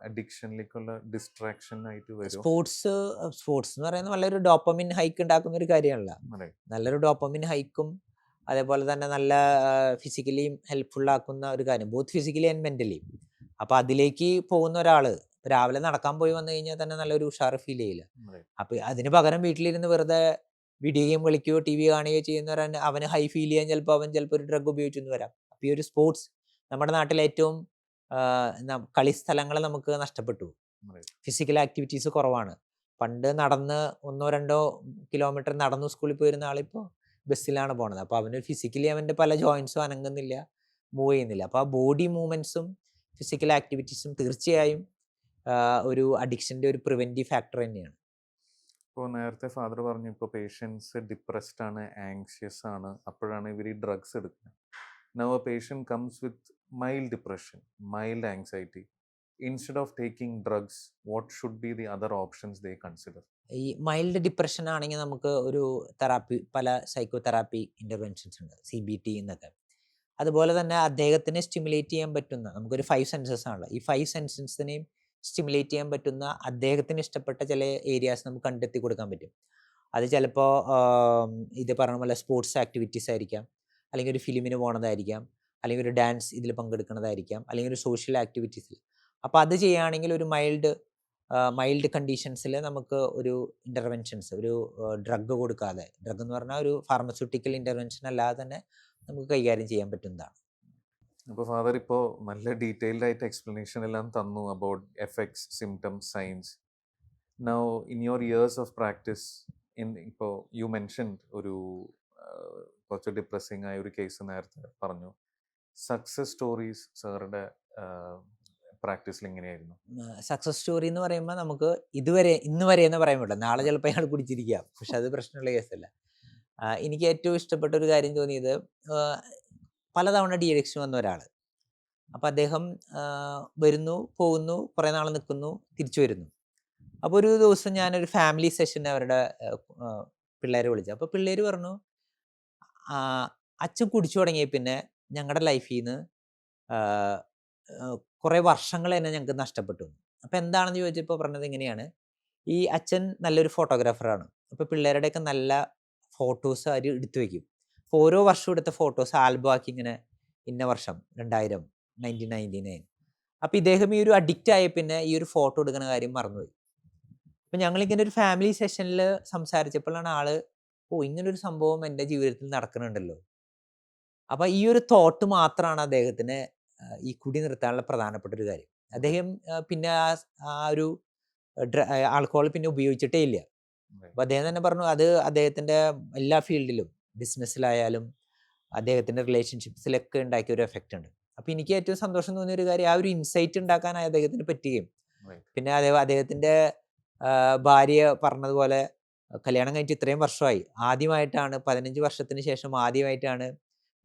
അഡിക്ഷനിലേക്കുള്ള ഡിസ്ട്രാക്ഷൻ ആയിട്ട് വരും? സ്പോർട്സ് എന്ന് പറയുന്നത് നല്ലൊരു ഡോപ്പമിൻ ഹൈക്ക് ഉണ്ടാക്കുന്ന ഒരു കാര്യമാണല്ലോ. നല്ലൊരു ഡോപ്പമിൻ ഹൈക്കും അതേപോലെ തന്നെ നല്ല ഫിസിക്കലിയും ഹെൽപ്ഫുൾ ആക്കുന്ന ഒരു കാര്യം, ബോത്ത് ഫിസിക്കലി ആൻഡ് മെൻ്റലി. അപ്പോൾ അതിലേക്ക് പോകുന്ന ഒരാൾ രാവിലെ നടക്കാൻ പോയി വന്നു കഴിഞ്ഞാൽ തന്നെ നല്ലൊരു ഉഷാർ ഫീൽ ചെയ്യില്ല. അപ്പോൾ അതിന് പകരം വീട്ടിലിരുന്ന് വെറുതെ വീഡിയോ ഗെയിം കളിക്കുകയോ ടി വി കാണുകയോ ചെയ്യുന്നവരാണ് അവന് ഹൈ ഫീൽ ചെയ്യാൻ അവൻ ചിലപ്പോൾ ഒരു ഡ്രഗ് ഉപയോഗിച്ചെന്ന് വരാം. അപ്പോൾ ഈ ഒരു സ്പോർട്സ് നമ്മുടെ നാട്ടിലെ ഏറ്റവും കളിസ്ഥലങ്ങൾ നമുക്ക് നഷ്ടപ്പെട്ടു. ഫിസിക്കൽ ആക്ടിവിറ്റീസ് കുറവാണ്. പണ്ട് നടന്ന് 1-2 കിലോമീറ്റർ നടന്നു സ്കൂളിൽ പോയിരുന്ന ആളിപ്പോൾ ബസ്സിലാണ് പോണത്. അപ്പോൾ അവന് ഫിസിക്കലി അവൻ്റെ പല ജോയിൻസും അനങ്ങുന്നില്ല, മൂവ് ചെയ്യുന്നില്ല. അപ്പോൾ ആ ബോഡി മൂവ്മെൻറ്റ്സും ഫിസിക്കൽ ആക്ടിവിറ്റീസും തീർച്ചയായും ഒരു അഡിക്ഷൻ്റെ ഒരു പ്രിവെൻറ്റീവ് ഫാക്ടർ തന്നെയാണ്. ഇപ്പോൾ നേരത്തെ ഫാദർ പറഞ്ഞു, ഇപ്പോൾ പേഷ്യൻസ് ഡിപ്രസ്ഡ് ആണ്, ആങ്ഷ്യസ് ആണ്, അപ്പോഴാണ് ഇവർ ഈ ഡ്രഗ്സ് എടുക്കുന്നത്. Now A patient comes with mild depression, mild anxiety. Instead of taking drugs, what should be the other options they consider? ഈ മൈൽഡ് ഡിപ്രഷൻ ആണെങ്കിൽ നമുക്ക് ഒരു തെറാപ്പി, പല സൈക്കോ തെറാപ്പി ഇൻ്റർവെൻഷൻസ് ഉണ്ട്, CBT എന്നൊക്കെ. അതുപോലെ തന്നെ അദ്ദേഹത്തിന് സ്റ്റിമുലേറ്റ് ചെയ്യാൻ പറ്റുന്ന, നമുക്കൊരു 5 സെൻസസ് ആണല്ലോ, ഈ 5 സെൻസസിനെയും സ്റ്റിമുലേറ്റ് ചെയ്യാൻ പറ്റുന്ന അദ്ദേഹത്തിന് ഇഷ്ടപ്പെട്ട ചില ഏരിയാസ് നമുക്ക് കണ്ടെത്തി കൊടുക്കാൻ പറ്റും. അത് ചിലപ്പോൾ ഇത് പറഞ്ഞ പോലെ സ്പോർട്സ് ആക്ടിവിറ്റീസ് ആയിരിക്കാം, അല്ലെങ്കിൽ ഒരു ഫിലിമിന് പോണതായിരിക്കാം, അല്ലെങ്കിൽ ഒരു ഡാൻസ് ഇതിൽ പങ്കെടുക്കുന്നതായിരിക്കാം, അല്ലെങ്കിൽ ഒരു സോഷ്യൽ ആക്ടിവിറ്റീസിൽ. അപ്പോൾ അത് ചെയ്യുകയാണെങ്കിൽ ഒരു മൈൽഡ് കണ്ടീഷൻസിൽ നമുക്ക് ഒരു ഇൻ്റർവെൻഷൻസ്, ഒരു ഡ്രഗ് കൊടുക്കാതെ, ഡ്രഗ് എന്ന് പറഞ്ഞാൽ ഒരു ഫാർമസ്യൂട്ടിക്കൽ ഇൻ്റർവെൻഷൻ അല്ലാതെ തന്നെ നമുക്ക് കൈകാര്യം ചെയ്യാൻ പറ്റുന്നതാണ്. അപ്പോൾ ഫാദർ ഇപ്പോൾ നല്ല ഡീറ്റെയിൽഡ് ആയിട്ട് എക്സ്പ്ലനേഷൻ എല്ലാം തന്നു about effects, symptoms, signs. Now in your years of practice, ഇപ്പോൾ യു മെൻഷൻ ഒരു കുറച്ച് ഡിപ്രസിങ് ആയ ഒരു കേസ് നേരത്തെ പറഞ്ഞു. സക്സസ് സ്റ്റോറീസ് സാറുടെ പ്രാക്ടീസിൽ എങ്ങനെയായിരുന്നു? സക്സസ് സ്റ്റോറി എന്ന് പറയുമ്പോൾ നമുക്ക് ഇന്ന് വരെ എന്ന് പറയാൻ പറ്റില്ല, നാളെ ചിലപ്പോൾ അയാൾ കുടിച്ചിരിക്കാം, പക്ഷെ അത് പ്രശ്നമുള്ള കേസല്ല. എനിക്ക് ഏറ്റവും ഇഷ്ടപ്പെട്ട ഒരു കാര്യം തോന്നിയത്, പലതവണ DADDIction വന്ന ഒരാൾ. അപ്പോൾ അദ്ദേഹം വരുന്നു, പോകുന്നു, കുറേ നാൾ നിൽക്കുന്നു, തിരിച്ചു വരുന്നു. അപ്പോൾ ഒരു ദിവസം ഞാനൊരു ഫാമിലി സെഷൻ അവരുടെ പിള്ളേരെ വിളിച്ചു. അപ്പോൾ പിള്ളേർ പറഞ്ഞു, അച്ഛൻ കുടിച്ചു തുടങ്ങിയ പിന്നെ ഞങ്ങളുടെ ലൈഫിൽ നിന്ന് കുറേ വർഷങ്ങൾ തന്നെ ഞങ്ങൾക്ക് നഷ്ടപ്പെട്ടു. അപ്പോൾ എന്താണെന്ന് ചോദിച്ചപ്പോൾ പറഞ്ഞത് ഇങ്ങനെയാണ്, ഈ അച്ഛൻ നല്ലൊരു ഫോട്ടോഗ്രാഫറാണ്. അപ്പോൾ പിള്ളേരുടെയൊക്കെ നല്ല ഫോട്ടോസ് അവർ എടുത്തു വയ്ക്കും. അപ്പോൾ ഓരോ വർഷവും എടുത്ത ഫോട്ടോസ് ആൽബം ആക്കി ഇങ്ങനെ, ഇന്ന വർഷം 2000, 1999. അപ്പോൾ ഇദ്ദേഹം ഈ ഒരു അഡിക്റ്റ് ആയ പിന്നെ ഈ ഒരു ഫോട്ടോ എടുക്കുന്ന കാര്യം മറന്നുപോയി. അപ്പം ഞങ്ങളിങ്ങനെ ഒരു ഫാമിലി സെഷനിൽ സംസാരിച്ചപ്പോഴാണ് ആള്, ഇങ്ങനൊരു സംഭവം എൻ്റെ ജീവിതത്തിൽ നടക്കുന്നുണ്ടല്ലോ. അപ്പം ഈ ഒരു തോട്ട് മാത്രമാണ് അദ്ദേഹത്തിന് ഈ കുടി നിർത്താനുള്ള പ്രധാനപ്പെട്ട ഒരു കാര്യം. അദ്ദേഹം പിന്നെ ആ ഒരു ആൽക്കഹോൾ പിന്നെ ഉപയോഗിച്ചിട്ടേ ഇല്ല. അപ്പോൾ അദ്ദേഹം തന്നെ പറഞ്ഞു, അത് അദ്ദേഹത്തിൻ്റെ എല്ലാ ഫീൽഡിലും, ബിസിനസ്സിലായാലും അദ്ദേഹത്തിൻ്റെ റിലേഷൻഷിപ്സിലൊക്കെ ഉണ്ടാക്കിയ ഒരു എഫക്റ്റ് ഉണ്ട്. അപ്പോൾ എനിക്ക് ഏറ്റവും സന്തോഷം തോന്നിയ ഒരു കാര്യം, ആ ഒരു ഇൻസൈറ്റ് ഉണ്ടാക്കാനായി അദ്ദേഹത്തിന് പറ്റുകയും, പിന്നെ അദ്ദേഹത്തിൻ്റെ ഭാര്യ പറഞ്ഞതുപോലെ കല്യാണം കഴിഞ്ഞിട്ട് ഇത്രയും വർഷമായി, ആദ്യമായിട്ടാണ് 15 വർഷത്തിന് ശേഷം ആദ്യമായിട്ടാണ്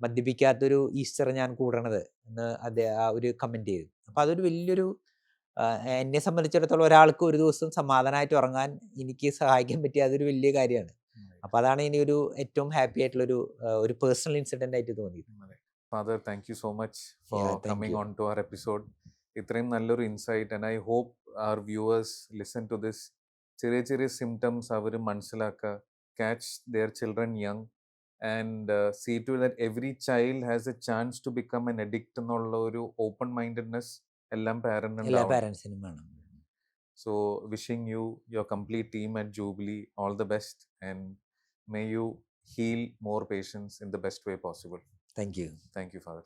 മദ്യപിക്കാത്തൊരു ഈസ്റ്റർ ഞാൻ കൂടണത് എന്ന് അദ്ദേഹം ആ ഒരു കമൻറ്റ് ചെയ്തു. അപ്പോൾ അതൊരു വലിയൊരു, എന്നെ സംബന്ധിച്ചിടത്തോളം ഒരാൾക്ക് ഒരു ദിവസം സമാധാനമായിട്ട് ഉറങ്ങാൻ എനിക്ക് സഹായിക്കാൻ പറ്റിയ അതൊരു വലിയ കാര്യമാണ്. അപ്പോൾ അതാണ് ഇനി ഒരു ഏറ്റവും ഹാപ്പി ആയിട്ടുള്ളൊരു ഒരു പേഴ്സണൽ ഇൻസിഡൻ്റ് ആയിട്ട് തോന്നിയത്. Father, thank you so much for thank coming you. On to our episode. ഇത്രയും നല്ലൊരു insight, and I hope our viewers listen to this. ചെറിയ ചെറിയ സിംറ്റംസ് അവർ മനസ്സിലാക്കുക, catch their children young, and see to that every child has a chance to become an addict എന്നുള്ള ഒരു open mindedness എല്ലാം എല്ലാ പാരന്റിന്. പാരൻസിനും വേണം. So wishing you, your complete team at Jubilee, all the best, and may you heal more patients in the best way possible. Thank you. Thank you, Father.